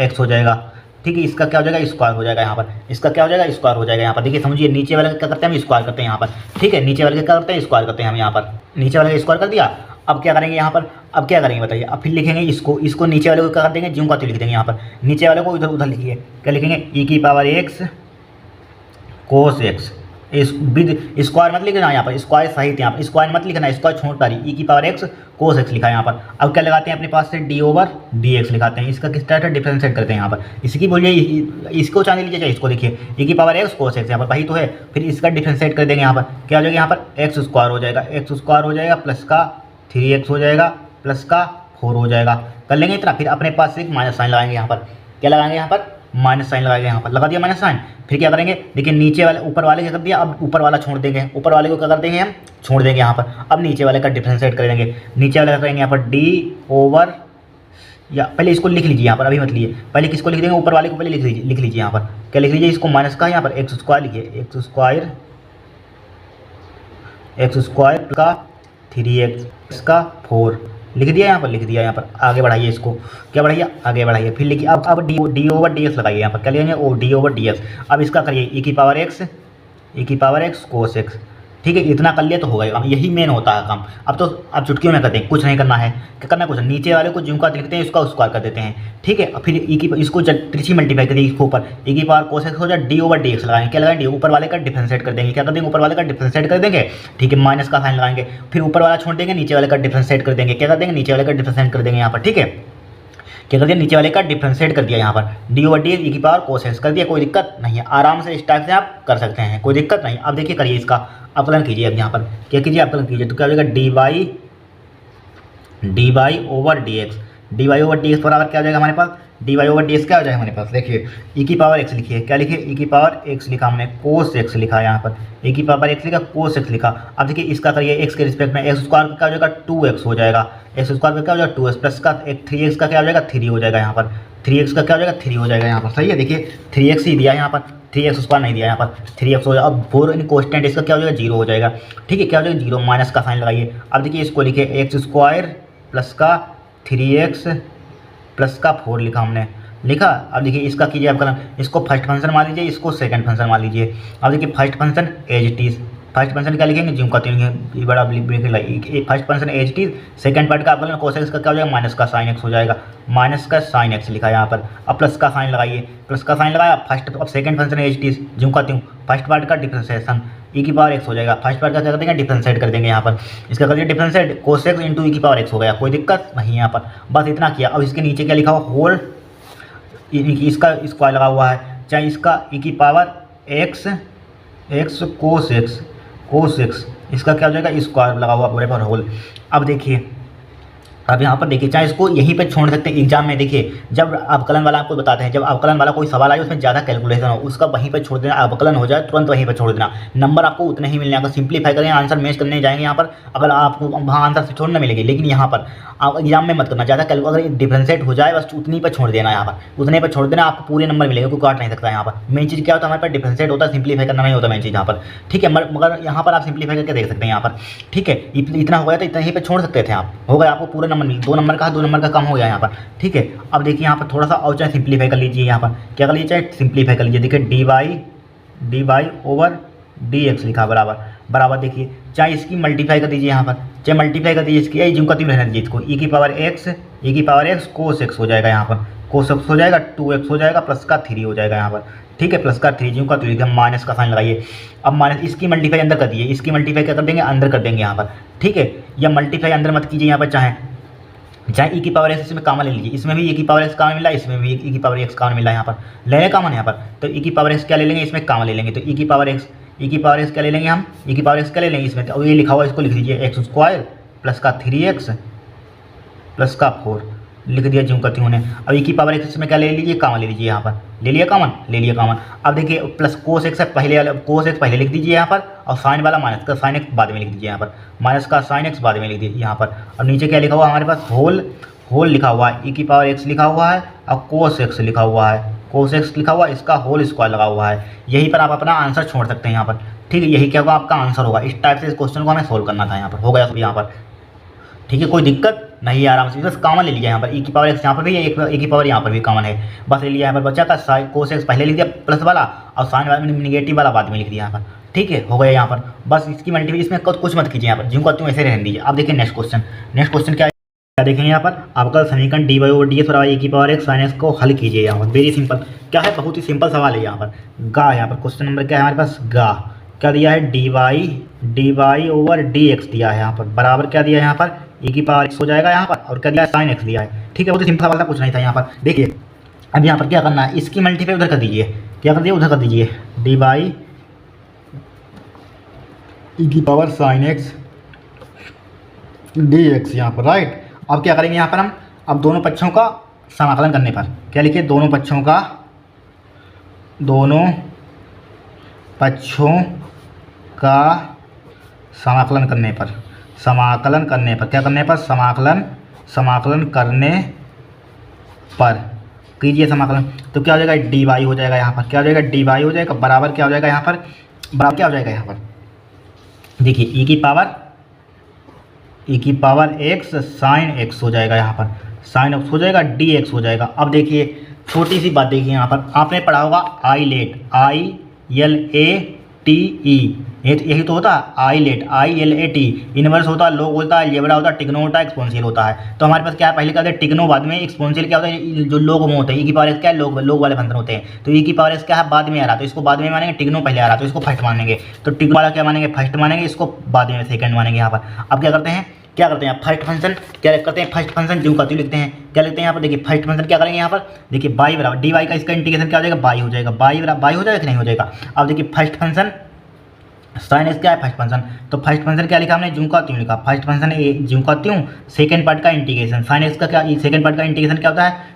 x हो जाएगा, ठीक है। इसका क्या हो जाएगा? स्क्वायर हो जाएगा यहाँ पर, इसका क्या हो जाएगा? स्क्वायर हो जाएगा यहाँ पर। देखिए समझिए, नीचे वाले का क्या करते हैं? हम स्क्वायर करते हैं यहाँ पर, ठीक है, नीचे वाले का क्या करते हैं? स्क्वायर करते हैं हम यहाँ पर, नीचे वाले का स्क्वायर कर दिया। अब क्या करेंगे यहाँ पर? अब क्या करेंगे बताइए? अब फिर लिखेंगे इसको नीचे वाले को क्या कर देंगे? ज्यों का त्यों लिख देंगे यहाँ पर, नीचे वाले को उधर लिखिए, क्या लिखेंगे? e की पावर x कोस x, इस विद स्क्वायर मत लिखना यहाँ पर, स्क्वायर सही थे यहाँ पर, स्क्वायर मत लिखना, स्क्वायर छोड़ पा रही, e की पावर x कोस x लिखा है यहाँ पर। अब क्या लगाते हैं अपने पास से? d ओवर dx लगाते हैं, इसका किस तरह से डिफरेंशिएट करते हैं यहाँ पर, इसकी बोलिए, इसको चाहे लीजिए चाहे इसको, देखिए e की पावर x कोस x यहाँ पर वही तो है, फिर इसका डिफरेंशिएट कर देंगे यहाँ पर, क्या हो जाएगा? यहाँ पर x स्क्वायर हो जाएगा प्लस का 3x हो जाएगा प्लस का 4 हो जाएगा, कर लेंगे इतना। फिर अपने पास से माइनस साइन लगाएंगे यहाँ पर, क्या लगाएंगे यहाँ पर? माइनस साइन लगाएंगे यहाँ पर, लगा दिया माइनस साइन। फिर क्या करेंगे? देखिए नीचे वाले ऊपर वाले क्या कर दिया, अब ऊपर वाला छोड़ देंगे, ऊपर वाले को क्या कर देंगे? हम छोड़ देंगे यहाँ पर। अब नीचे वाले का डिफरेंशिएट कर देंगे, नीचे वाले का करेंगे यहाँ पर d ओवर, या पहले इसको लिख लीजिए यहाँ पर, अभी मत लिए, पहले किसको लिख देंगे? ऊपर वाले को पहले लिख लीजिए यहाँ पर, क्या लिख लीजिए? इसको माइनस का यहाँ पर एक्स स्क्वायर लिखिए, एक्स स्क्वायर का 3x का 4 लिख दिया यहाँ पर, लिख दिया यहाँ पर। आगे बढ़ाइए इसको, क्या बढ़ाइए? आगे बढ़ाइए। फिर लिखिए अब डी ओवर डी एक्स लगाइए यहाँ पर, क्या लेंगे? Oh D over D X. अब इसका करिए e की पावर x कोस x, ठीक है, इतना कर लिया तो होगा काम, यही मेन होता है काम। अब तो आप चुटकियों में करते हैं, कुछ नहीं करना है, क्या करना है? कुछ नीचे वाले को ज्यों का लिखते हैं, इसका स्क्वायर कर देते हैं, ठीक है। फिर इसको त्रिची मल्टीप्लाई करिए, इसको ऊपर e की पावर कोस x हो जाए, डी ओवर डी एक्स लगाएंगे, क्या लगाएंगे? ऊपर वाले का डिफरेंशिएट कर देंगे, क्या कर देंगे? ऊपर वाले का डिफरेंशिएट कर देंगे, ठीक है, माइनस का साइन लगाएंगे, फिर ऊपर वाला छोड़ देंगे, नीचे वाले का डिफरेंशिएट कर देंगे, क्या कर देंगे? नीचे वाले का डिफरेंशिएट कर देंगे यहाँ पर, ठीक है। क्या कर दिया? नीचे वाले का डिफरेंशिएट कर दिया यहाँ पर, डी ओवर डी e की पावर कोस x कर दिया, कोई दिक्कत नहीं है, आराम से इस टाइप से आप कर सकते हैं, कोई दिक्कत नहीं। अब देखिए करिए इसका अवकलन कीजिए, अब यहाँ पर क्या कीजिए? अवकलन कीजिए, तो क्या हो जाएगा? dy ओवर dx बराबर क्या हो जाएगा हमारे पास? dy ओवर dx क्या हो जाएगा हमारे पास? देखिए e की पावर x लिखिए, क्या लिखिए? e की पावर x लिखा हमने, कोस x लिखा है यहाँ पर, e की पावर x लिखा, कोस x लिखा। अब देखिए इसका करिए x के रिस्पेक्ट में, x स्क्वायर का क्या हो जाएगा? 2x हो जाएगा, x स्क्वायर का क्या हो जाएगा? 2x प्लस का 3x का क्या हो जाएगा? 3 हो जाएगा यहाँ पर, 3x का क्या हो जाएगा? 3 हो जाएगा यहाँ पर, सही है। देखिए 3x ही दिया यहाँ पर, 3x स्क्वायर नहीं दिया यहाँ पर, 3x हो जाएगा। अब 4 इन कॉन्स्टेंट, इसका क्या हो जाएगा? 0 हो जाएगा, ठीक है, क्या हो जाएगा? 0, माइनस का साइन लगाइए। अब देखिए इसको लिखिए, x स्क्वायर प्लस का 3x प्लस का 4 लिखा हमने, लिखा। अब देखिए इसका कीजिए अवकलन, इसको फर्स्ट फंक्शन मान लीजिए, इसको सेकंड फंक्शन मान लीजिए। अब देखिए first function as it is, first function क्या लिखेंगे? ज्यों का त्यों, बड़ा first function as it is, second part का अवकलन कोस एक्स का क्या हो जाएगा? माइनस का साइन एक्स हो जाएगा, माइनस का साइन एक्स लिखा यहाँ पर। अब प्लस का साइन लगाइए, प्लस का साइन लगाया, फर्स्ट अब second function as it is, ज्यों का त्यों, फर्स्ट पार्ट का डिफरेंशिएशन e की पावर x हो जाएगा, फर्स्ट पार्ट का क्या कर देंगे? डिफरेंशिएट कर देंगे यहाँ पर, इसका कर दिया differentiate, cos x into e की पावर x हो गया, कोई दिक्कत नहीं यहाँ पर, बस इतना किया। अब इसके नीचे क्या लिखा हुआ? होल, इसका स्क्वायर लगा हुआ है, चाहे इसका e की पावर x कोस x, इसका क्या हो जाएगा? स्क्वायर लगा हुआ पूरे पर होल। अब देखिए अब यहाँ पर देखिए, चाहे इसको यहीं पे छोड़ सकते हैं एग्जाम में। देखिए जब अवकलन वाला आपको बताते हैं, जब अवकलन वाला कोई सवाल आए उसमें ज़्यादा कैलकुलेशन हो, उसका वहीं पे छोड़ देना, अवकलन हो जाए तुरंत वहीं पे छोड़ देना, नंबर आपको उतने ही मिलने। अगर सिंप्लीफाई करें, आंसर मैच करने जाएंगे यहाँ पर, अगर आपको वहाँ आंसर से छोड़ना मिलेगी, लेकिन यहाँ पर आप एग्जाम में मत करना ज़्यादा अगर डिफ्रेंशिएट हो जाए, बस उतनी पर छोड़ देना, यहाँ पर उतने पर छोड़ देना, आपको पूरे नंबर मिलेगा, कोई काट नहीं सकता। यहाँ पर मेन चीज़ क्या होता है, हमारे पास डिफ्रेंशिएट होता है, सिंप्लीफाई करना नहीं होता मेन चीज़ यहाँ पर, ठीक है। मगर यहाँ पर आप सिंप्लीफाई करके देख सकते हैं यहाँ पर, ठीक है। इतना हो गया तो इतना ही पे छोड़ सकते थे आप, हो गया आपको पूरा नंबर मिल, 2 नंबर का 2 नंबर का कम हो गया यहाँ पर, ठीक है। अब देखिए यहाँ पर थोड़ा सा और चाहे सिंप्लीफाई कर लीजिए, यहाँ पर क्या कर लीजिए, चाहे सिंप्लीफाई कर लीजिए। देखिए D Y over D X लिखा बराबर देखिए, चाहे इसकी मल्टीप्लाई कर दीजिए यहाँ पर, चाहे मल्टीप्लाई कर दीजिए इसकी, जिम का तीन रहने दीजिए इसको, ई की पावर एक्स कोस एक्स हो जाएगा, यहाँ पर कोस एक्स हो जाएगा, 2x हो जाएगा, प्लस का 3 हो जाएगा यहाँ पर, ठीक है। प्लस का 3 जिम का 3 माइनस का साइन लगाइए। अब माइनस इसकी मल्टीप्लाई अंदर कर दीजिए, इसकी मल्टीप्लाई क्या कर देंगे, अंदर कर देंगे यहाँ पर, ठीक है। या मल्टीप्लाई अंदर मत कीजिए यहाँ पर, चाहे ई की पावर एक्स इसमें कामन ले लीजिए, इसमें भी ई की पावर एक्स कामन मिला, इसमें भी ई की पावर एक्स कामन मिला, यहाँ पर ले लें कामन यहाँ पर, तो ई की पावर एक्स क्या ले लेंगे, इसमें कामन ले लेंगे, तो ई की पावर एक्स क्या ले लेंगे हम, ई की पावर एक्स क्या ले लेंगे इसमें, तो ये लिखा हुआ इसको लिख दीजिए, एक्स स्क्वायर प्लस का 3x प्लस का 4 लिख दिया ज्यों करती हूँ। अब ई की पावर एक्स में क्या ले लीजिए, कामन ले लीजिए, यहाँ पर ले लिया कामन। अब देखिए प्लस कोस एक्स पहले लिख दीजिए यहाँ पर, और साइन वाला माइनस का साइन एक्स बाद में लिख दीजिए यहाँ पर, माइनस का साइन एक्स बाद में लिख दीजिए यहाँ पर। अब नीचे क्या लिखा हुआ हमारे पास, होल लिखा हुआ है, ई की पावर एक्स लिखा हुआ है, और कोस एक्स लिखा हुआ है, इसका होल स्क्वायर लगा हुआ है। यहीं पर आप अपना आंसर छोड़ सकते हैं यहाँ पर, ठीक है। यही क्या होगा आपका आंसर होगा। इस टाइप से इस क्वेश्चन को हमें सोल्व करना था, यहाँ पर हो गया सब यहाँ पर, ठीक है। कोई दिक्कत नहीं, आराम से बस कॉमन ले लीजिए यहाँ पर, ई की पावर एक्स यहाँ पर भी, एक की पावर यहाँ पर भी कॉमन है, बस ले लिया यहाँ पर बच्चा का साइन कोस एक्स पहले लिख दिया प्लस वाला, और साइन वाला निगेटिव वाला बाद में लिख दिया यहाँ पर, ठीक है। हो गया यहाँ पर, बस इसकी मल्टीप्लाई इसमें कुछ मत कीजिए यहाँ पर, जिनको तुम ऐसे रहने दीजिए। अब देखिए नेक्स्ट क्वेश्चन क्या देखेंगे यहाँ पर, आपका समीकरण D Y over D X और ई की पावर एक्स साइन एक्स को हल कीजिए। यहाँ पर वेरी सिंपल क्या है, बहुत ही सिंपल सवाल है यहाँ पर। यहाँ पर क्वेश्चन नंबर क्या है हमारे पास, क्या दिया है, D Y over D X दिया है यहाँ पर, बराबर क्या दिया है यहाँ पर, ई की पावर एक्स हो जाएगा यहाँ पर, और क्या दिया है, साइन एक्स दिया है, ठीक है। बहुत ही सिंपल सवाल था, कुछ नहीं था यहाँ पर। देखिए अब यहाँ पर क्या करना है, इसकी मल्टीप्लाई उधर कर दीजिए, क्या कर दिए, उधर कर दीजिए, डी वाई ई की power sine x D x यहाँ पर, राइट। अब क्या करेंगे यहाँ पर हम, अब दोनों पक्षों का समाकलन करने पर क्या लिखिए, दोनों पक्षों का समाकलन करने पर क्या करने पर, समाकलन करने पर कीजिए समाकलन, तो क्या हो जाएगा, डी वाई हो जाएगा यहाँ पर, क्या हो जाएगा, डी वाई हो जाएगा, बराबर क्या हो जाएगा यहाँ पर, बराबर क्या हो जाएगा यहाँ पर, देखिए ई की पावर एक्स साइन एक्स हो जाएगा यहाँ पर, साइन एक्स हो जाएगा, डी एक्स हो जाएगा। अब देखिए छोटी सी बात देखिए यहाँ पर, आपने पढ़ा होगा ILATE, यही तो होता है ILATE, इनवर्स होता है, लोग होता है, अलजेब्रा होता है, टिग्नो होता है, एक्सपोनेंशियल होता है। तो हमारे पास क्या है, पहले क्या होता है टिग्नो, बाद में एक्सपोनेंशियल क्या होता है, जो लोग में होते हैं। ई की पावर एक्स क्या है, लोग वाले फंक्शन होते हैं, तो ई की पावर एक्स क्या है, बाद में आ रहा, तो इसको बाद में मानेंगे, टिग्नो पहले आ रहा तो इसको फर्स्ट मानेंगे, तो टिग्नो वाला क्या मानेंगे, फर्स्ट मानेंगे, इसको बाद में सेकंड मानेंगे यहाँ पर। अब क्या करते हैं फर्स्ट फंक्शन जो का लिखते हैं, क्या लिखते हैं यहाँ पर, देखिए फर्स्ट फंक्शन क्या करेंगे यहाँ पर, देखिए बाई बराबर डी वाई का इसका इंटीग्रेशन क्या हो जाएगा, बाई हो जाएगा, बाई हो जाएगा कि नहीं हो जाएगा। अब देखिए फर्स्ट फंक्शन साइन एक्स क्या है, फर्स्ट फंक्शन, तो फर्स्ट फंक्शन क्या लिखा हमने, ज्यों का त्यों लिखा, फर्स्ट फंक्शन ज्यों का त्यों, सेकंड पार्ट का इंटीग्रेशन, साइन एक्स का क्या, सेकंड पार्ट का इंटीग्रेशन क्या होता है,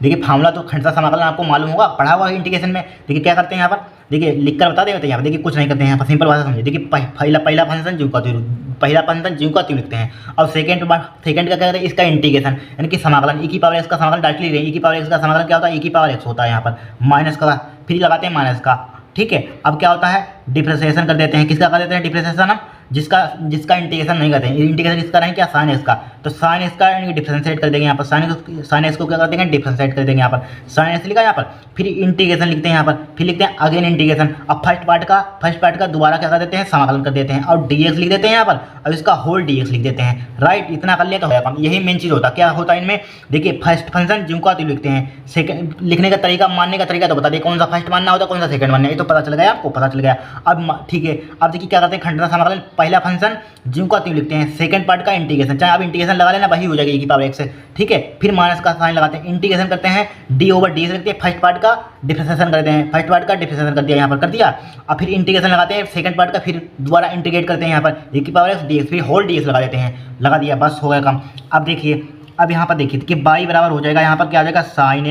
देखिए फार्मूला तो खंडसा समाकलन आपको मालूम होगा, पढ़ा हुआ है इंटीग्रेशन में। देखिए क्या करते हैं यहाँ पर, देखिए लिखकर बता देते हैं यहाँ पर, देखिए कुछ नहीं करते हैं यहाँ पर, सिंपल भाषा समझिए। देखिए पहला फंक्शन ज्यों का त्यों लिखते हैं, और सेकंड का क्या करते हैं, इसका इंटीग्रेशन यानी कि समाकलन, ई की पावर एक्स का समाकलन डायरेक्टली ले रहे हैं, ई की पावर एक्स का समाकलन क्या होता है, ई की पावर एक्स होता है यहाँ पर, माइनस का फिर लगाते हैं माइनस का, ठीक है। अब क्या होता है, डिफ्रेंशिएशन कर देते हैं, किसका कर देते हैं डिफ्रेंशिएशन हम, जिसका इंटीग्रेशन नहीं करते हैं, इंटीग्रेशन किसका नहीं क्या, साइन एक्स का, तो साइन एक्स का डिफ्रेंशिएट कर देंगे यहाँ पर, साइन एक्स को क्या कर देंगे, डिफ्रेंशिएट कर देंगे यहाँ पर, साइन एक्स लिखा यहाँ पर, फिर इंटीग्रेशन लिखते हैं यहाँ पर, फिर लिखते हैं अगेन इंटीग्रेशन। अब फर्स्ट पार्ट का दोबारा क्या कर देते हैं, समाकलन कर देते हैं, और dx लिख देते हैं यहाँ पर, अब इसका होल dx लिख देते हैं, राइट। इतना कर लिया तो होगा, यही मेन चीज़ होता है। क्या होता है इनमें, देखिए फर्स्ट फंक्शन ज्यों का त्यों लिखते हैं, सेकंड लिखने का तरीका, मानने का तरीका तो बता दें, कौन सा फर्स्ट मानना होता है, कौन सा सेकंड मानना है, ये तो पता चल गया आपको, पता चल गया। अब ठीक है, अब देखिए क्या करते हैं, खंडना समाकलन, पहला फंक्शन ज्यों का त्यों लिखते हैं, सेकंड पार्ट का इंटीग्रेशन, चाहे आप इंटीग्रेशन लगा लेना वही हो जाएगा ई की पावर एक्स, ठीक है। फिर माइनस का साइन लगाते हैं, इंटीग्रेशन करते हैं, डी ओवर डी से लिखते हैं, फर्स्ट पार्ट का डिफ्रेंशिएशन करते हैं, फर्स्ट पार्ट का डिफ्रेंशिएशन कर दिया यहाँ पर, कर दिया। अब फिर इंटीग्रेशन लगाते हैं सेकंड पार्ट का, फिर दोबारा इंटीग्रेट करते हैं यहाँ पर, ई की पावर एक्स डी एक्स, फिर होल डी एक्स लगा देते हैं, लगा दिया, बस हो गया काम। अब देखिए अब यहाँ पर देखिए कि y बराबर हो जाएगा यहाँ पर क्या आ जाएगा साइन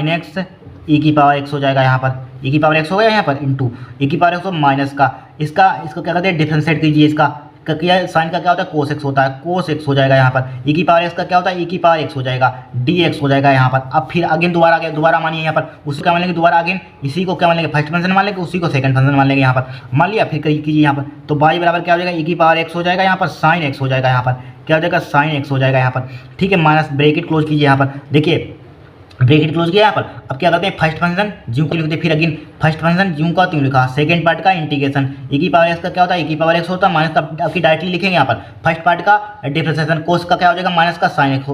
एक्स ई की पावर एक्स हो जाएगा यहाँ पर, ई की पावर एक्स हो गया यहाँ पर इंटू ई की पावर एक्स हो माइनस का इसको क्या कहते हैं डिफरेंशिएट कीजिए इसका क्या साइन का क्या होता है कोस एक्स होता है, कोस एक्स हो जाएगा यहाँ पर। ई की पावर एक्स का क्या होता है ई की पावर एक्स हो जाएगा, डी एक्स हो जाएगा यहाँ पर। अब फिर अगेन दोबारा मानिए यहाँ पर उसको क्या मान लेंगे दोबारा अगेन इसी को क्या मान लेंगे फर्स्ट फंक्शन मान लेंगे, उसी को सेकंड फंक्शन मान लेंगे यहाँ पर। मान लिया फिर कीजिए यहाँ पर तो y बराबर क्या हो जाएगा ई की पावर एक्स हो जाएगा यहाँ पर, साइन एक्स हो जाएगा यहाँ पर, क्या हो जाएगा साइन एक्स हो जाएगा यहाँ पर। ठीक है माइनस ब्रैकेट क्लोज कीजिए यहाँ पर, देखिए ब्रैकेट क्लोज किया यहाँ पर। अब क्या करते हैं फर्स्ट फंक्शन ज्यों को लिखते हैं, फिर अगेन फर्स्ट फंक्शन ज्यों का त्यों लिखा, सेकंड पार्ट का इंटीग्रेशन ई की पावर एक्स का क्या होता है ई की पावर एक्स होता है माइनस का आपकी डायरेक्टली लिखेंगे यहाँ पर। फर्स्ट पार्ट का डिफरेंशिएशन कोस का क्या हो जाएगा माइनस का साइन एक्स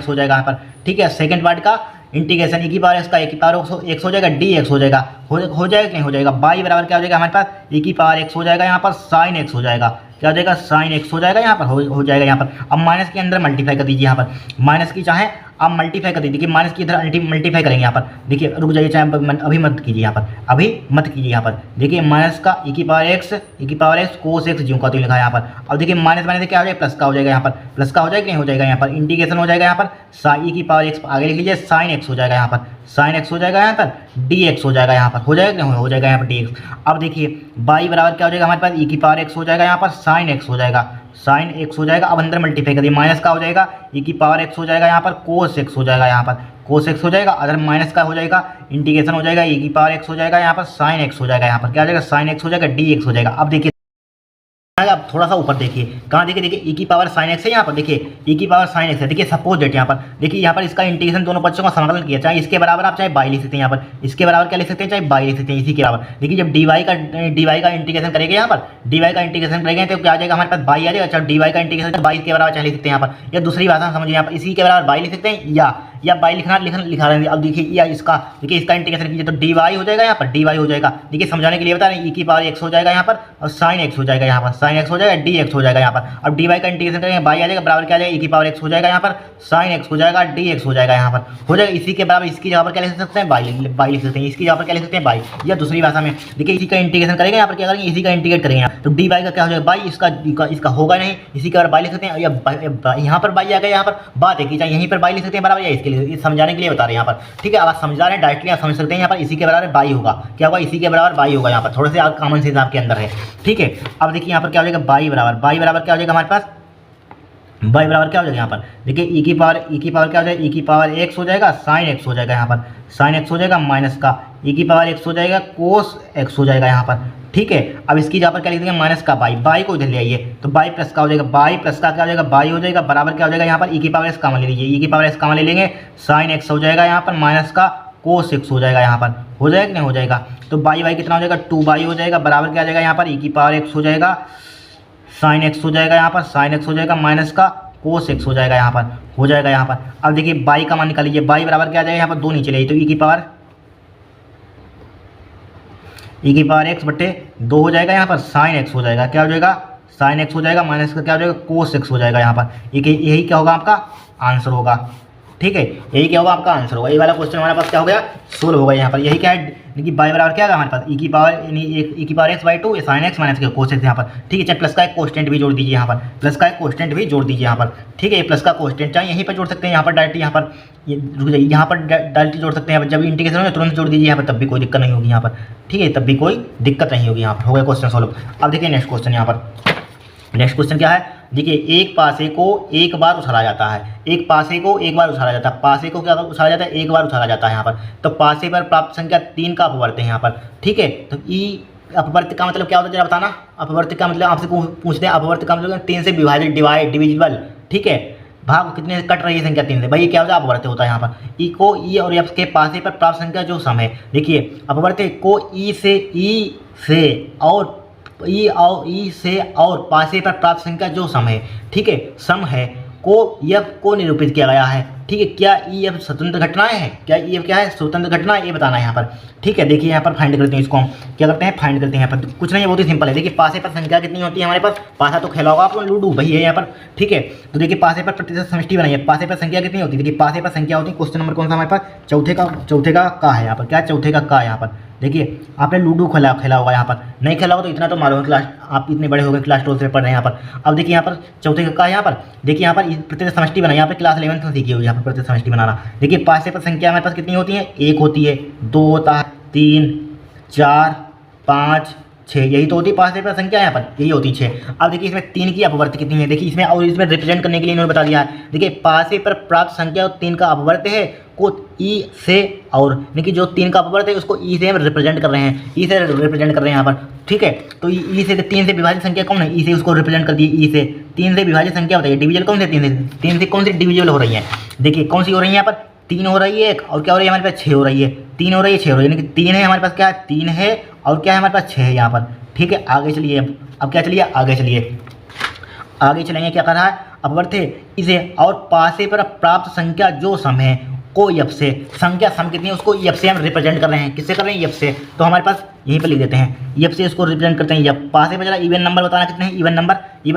हो जाएगा यहाँ पर। ठीक है सेकंड पार्ट का इंटीग्रेशन ई की पावर एक्स का ई की पावर एक्स हो जाएगा, डी एक्स हो जाएगा, हो जाएगा कि नहीं हो जाएगा। y बराबर क्या हो जाएगा हमारे पास ई की पावर एक्स हो जाएगा यहाँ पर, साइन एक्स हो जाएगा, क्या हो जाएगा साइन एक्स हो जाएगा यहाँ पर, हो जाएगा यहाँ पर। अब माइनस के अंदर मल्टीप्लाई कर दीजिए यहाँ पर, माइनस की चाहे आप मल्टीप्लाई कर दीजिए, माइनस की इधर मल्टीप्लाई करेंगे यहाँ पर। देखिए रुक जाइए चाहे अभी मत कीजिए यहाँ पर, अभी मत कीजिए यहाँ पर। देखिए माइनस का ई की पावर एक्स कोस एक्स ज्यों का त्यों लिखा है यहाँ पर। अब देखिए माइनस माइनस क्या हो जाएगा प्लस का हो जाएगा यहाँ पर, प्लस का हो जाएगा नहीं हो जाएगा यहाँ पर, इंटीग्रेशन हो जाएगा यहाँ पर ई की पावर एक्स आगे लिख लीजिए साइन एक्स हो जाएगा यहाँ पर, साइन एक्स हो जाएगा यहाँ पर, डी एक्स हो जाएगा यहाँ पर, हो जाएगा नहीं हो जाएगा यहाँ पर डी एक्स। अब देखिए y बराबर क्या हो जाएगा हमारे पास ई की पावर एक्स हो जाएगा यहाँ पर, साइन एक्स हो जाएगा, साइन एक्स हो जाएगा। अब अंदर मल्टीप्लाई करिए माइनस का हो जाएगा ई की पावर एक्स हो जाएगा यहाँ पर, कोस एक्स हो जाएगा यहाँ पर, कोस एक्स हो जाएगा। अदर माइनस का हो जाएगा इंटीग्रेशन हो जाएगा ई की पावर एक्स हो जाएगा यहाँ पर, साइन एक्स हो जाएगा यहाँ पर, क्या हो जाएगा साइन एक्स हो जाएगा, डी एक्स हो जाएगा। अब देखिए आप थोड़ा सा ऊपर देखिए कहाँ देखिए ई की पावर साइन एक्स है यहाँ पर, देखिए ई की पावर साइन एक्स है। देखिए सपोज डेट यहाँ पर देखिए यहाँ पर इसका इंटीग्रेशन दोनों पक्षों का समाकलन किया, चाहे इसके बराबर आप चाहे बाई लिख सकते हैं यहाँ पर, इसके बराबर क्या लिख सकते हैं चाहे बाई लिख सकते हैं इसी के बराबर। देखिए जब dy का इंटीग्रेशन करेंगे यहाँ पर, dy का इंटीग्रेशन करेंगे तो क्या आ जाएगा हमारे पास बाई आ जाएगा। अच्छा dy का इंटीग्रेशन बाई के बराबर चाहे लिख सकते हैं यहाँ पर, या दूसरी भाषा समझिए यहाँ पर इसी के बराबर बाई लिख सकते हैं या बाई लिखा रहे हैं। अब देखिए या इसका देखिए इसका इंटीग्रेशन कीजिए तो dy हो जाएगा यहाँ पर, dy हो जाएगा। देखिए समझाने के लिए बता रहे हैं ई की पावर एक्स हो जाएगा यहाँ पर और साइन एक्स हो जाएगा यहाँ पर, साइन एक्स हो जाएगा, डी एक्स हो जाएगा यहाँ पर। अब dy का इंटीग्रेशन करेंगे बाई आ जाएगा बराबर क्या आ जाएगा ई की पावर एक्स हो जाएगा यहाँ पर, साइन एक्स हो जाएगा, डी एक्स हो जाएगा यहाँ पर, हो जाएगा। इसी के बराबर इसकी जगह पर क्या लिख सकते हैं बाई लिख सकते हैं, इसकी जगह पर क्या लिख सकते हैं बाई। या दूसरी भाषा में देखिए इसी का इंटीग्रेशन करेंगे यहाँ पर क्या करेंगे इसी का इंटीग्रेट करेंगे यहाँ तो dy का क्या हो जाएगा बाई, इसका होगा नहीं, इसी के बराबर बाई लिख सकते हैं। या यहाँ पर बाई आ गया यहाँ पर, बात है कि चाहे यहीं पर बाई लिख सकते हैं बराबर, या इसके लिए समझाने के लिए बता रहे हैं यहाँ पर। ठीक है अगर समझा रहे हैं डायरेक्टली आप समझ सकते हैं यहाँ पर इसी के बराबर बाई होगा, क्या होगा इसी के बराबर बाई होगा यहाँ पर, थोड़े से कॉमन सेंस आपके अंदर है। ठीक है अब देखिए यहाँ पर क्या हो जाएगा बाई बराबर क्या हो जाएगा हमारे पास, बाई बराबर क्या हो जाएगा यहाँ पर देखिए ई की पावर क्या हो जाएगा ई की पावर एक्स हो जाएगा, साइन एक्स हो जाएगा यहाँ पर, साइन एक्स हो जाएगा माइनस का ई की पावर एक्स हो जाएगा, कोस एक्स हो जाएगा यहाँ पर। ठीक है अब इसकी जगह पर क्या लिख देंगे माइनस का बाई को इधर ले आइए तो बाई प्लस का हो जाएगा, बाई प्लस का क्या हो जाएगा बाई हो जाएगा, बराबर क्या हो जाएगा यहाँ पर ई की पावर एक्स कॉमन ले लीजिए, ई की पावर एक्स कॉमन ले लेंगे, साइन एक्स हो जाएगा यहाँ पर माइनस का कोस एक्स हो जाएगा यहाँ पर, हो जाएगा कि नहीं हो जाएगा। तो बाई कितना हो जाएगा 2y हो जाएगा, बराबर क्या आ जाएगा यहाँ पर ई की पावर एक्स हो जाएगा, साइन एक्स हो जाएगा यहाँ पर, साइन एक्स हो जाएगा माइनस का कोस एक्स हो जाएगा यहाँ पर, हो जाएगा यहाँ पर। अब देखिए बाई का मान निकाल लीजिए, बाई बराबर क्या आ जाएगा यहाँ पर 2 नीचे ले तो ई की पावर एक्स बट्टे 2 हो जाएगा यहाँ पर, साइन एक्स हो जाएगा, क्या हो जाएगा साइन एक्स हो जाएगा माइनस का क्या हो जाएगा कोस एक्स हो जाएगा यहाँ पर। यही क्या होगा आपका आंसर होगा। ठीक है यही क्या होगा आपका आंसर होगा। ये वाला क्वेश्चन हमारे पास क्या हो गया सोल्व होगा यहाँ पर। यही क्या है कि बाई बराबर क्या है हमारे पास ई की power x by 2 sign x minus के कोस एक्स यहाँ पर। ठीक है चाहे प्लस का एक कोस्टेंट भी जोड़ दीजिए यहाँ पर, प्लस का एक कोस्टेंट भी जोड़ दीजिए यहाँ पर। ठीक है ये प्लस का कोस्टेंट चाहे यहीं पर जोड़ सकते हैं यहाँ पर डायरेक्टली, यहाँ पर रुक जाइए यहाँ पर डायरेक्टली जोड़ सकते हैं। जब इंटीग्रेशन होगा तुरंत जोड़ दीजिए यहाँ पर, तब भी कोई दिक्कत नहीं होगी यहाँ पर। ठीक है तब भी कोई दिक्कत नहीं होगी यहाँ पर। हो गया क्वेश्चन सोल्व। अब देखिए नेक्स्ट क्वेश्चन यहाँ पर, नेक्स्ट क्वेश्चन क्या है देखिए एक पासे को एक बार उछाला जाता है, एक पासे को एक बार उछाला जाता है, पासे को क्या उछाला जाता है एक बार उछाला जाता है यहाँ पर। तो पासे पर प्राप्त संख्या 3 का अपवर्त है यहाँ पर। ठीक है तो ई अपवर्त का मतलब क्या होता है जरा बताना। अपवर्त का मतलब आपसे पूछते हैं, अपवर्त का मतलब 3 से विभाजित डिविजिबल। ठीक है भाग कितने कट रही है संख्या 3 से, भाई ये क्या होता है अपवर्त होता है यहाँ पर। ई को ई और एफ के पासे पर प्राप्त संख्या जो सम है, देखिए अपवर्त को ई से और ई से और पासे पर प्राप्त संख्या जो सम है। ठीक है सम है को एफ को निरूपित किया गया है। ठीक है क्या ई एफ स्वतंत्र घटनाएं हैं, क्या ई एफ क्या है स्वतंत्र घटना, ये बताना है यहाँ पर। ठीक है देखिए यहाँ पर फाइंड करते हैं, इसको हम क्या करते हैं फाइंड करते हैं यहाँ पर। कुछ नहीं है बहुत ही सिंपल है। देखिए पासे पर संख्या कितनी होती है हमारे पास, पासा तो खेला होगा आप लूडो वही है यहाँ पर। ठीक है तो देखिए पासे पर प्रतिशत समष्टि बनाइए, पासे पर संख्या कितनी होती है। देखिए पासे पर संख्या होती है, क्वेश्चन नंबर कौन सा हमारे पास चौथे का का है यहाँ पर, क्या चौथे का यहाँ पर। देखिए आपने लूडो खेला खेला होगा यहाँ पर, नहीं खेला होगा तो इतना तो मालूम है, क्लास आप इतने बड़े हो गए, क्लास 12 से पढ़ रहे हैं यहाँ पर। अब देखिए यहाँ पर चौथे का है यहाँ पर, देखिए यहाँ पर प्रत्येक समष्टि बना, यहाँ पर क्लास 11 में सीखी हुई यहाँ पर प्रत्येक समष्टि बनाना। देखिए 5 से संख्या हमारे पास कितनी होती है, 1 होती है, 2 होता है, 3, 4, 5, 6, यही तो होती है 5 से संख्या, यहाँ पर यही होती है 6। अब देखिए इसमें 3 की अपवर्त कितनी है, देखिए इसमें और इसमें रिप्रेजेंट करने के लिए इन्होंने बता दिया है। देखिए 5 से पर प्राप्त संख्या और 3 का अपवर्त है को ई से, और देखिए जो 3 का अपवर्त है उसको ई से हम रिप्रेजेंट कर रहे हैं, ई से रिप्रेजेंट कर रहे हैं यहाँ पर, ठीक है। तो ई से 3 से विभाजित संख्या कौन है, ई से उसको रिप्रेजेंट कर दिए, ई से 3 से विभाजित संख्या बताइए, डिविजल कौन से 3 से कौन सी डिविजल हो रही है, देखिए कौन सी हो रही है यहाँ पर 3 हो रही है एक, और क्या हो रही है हमारे पास 6 हो रही है, 3 हो रही है 6 हो रही है, यानी कि 3 है हमारे पास, क्या है 3 है, और क्या है हमारे पास 6 है यहाँ पर, ठीक है। आगे चलिए अब क्या चलिए आगे चलिए, आगे चलेंगे, क्या कर रहा है अपवर्त है इसे और पासे पर प्राप्त संख्या जो सम है को एफ से, संख्या सम कितनी है उसको एफ से हम रिप्रेजेंट कर रहे हैं, किससे कर रहे हैं एफ से, तो हमारे पास यहीं पर लिख देते हैं एफ से इसको रिप्रेजेंट करते हैं एफ। पासे पर जरा इवन नंबर बताना कितने हैं, इवन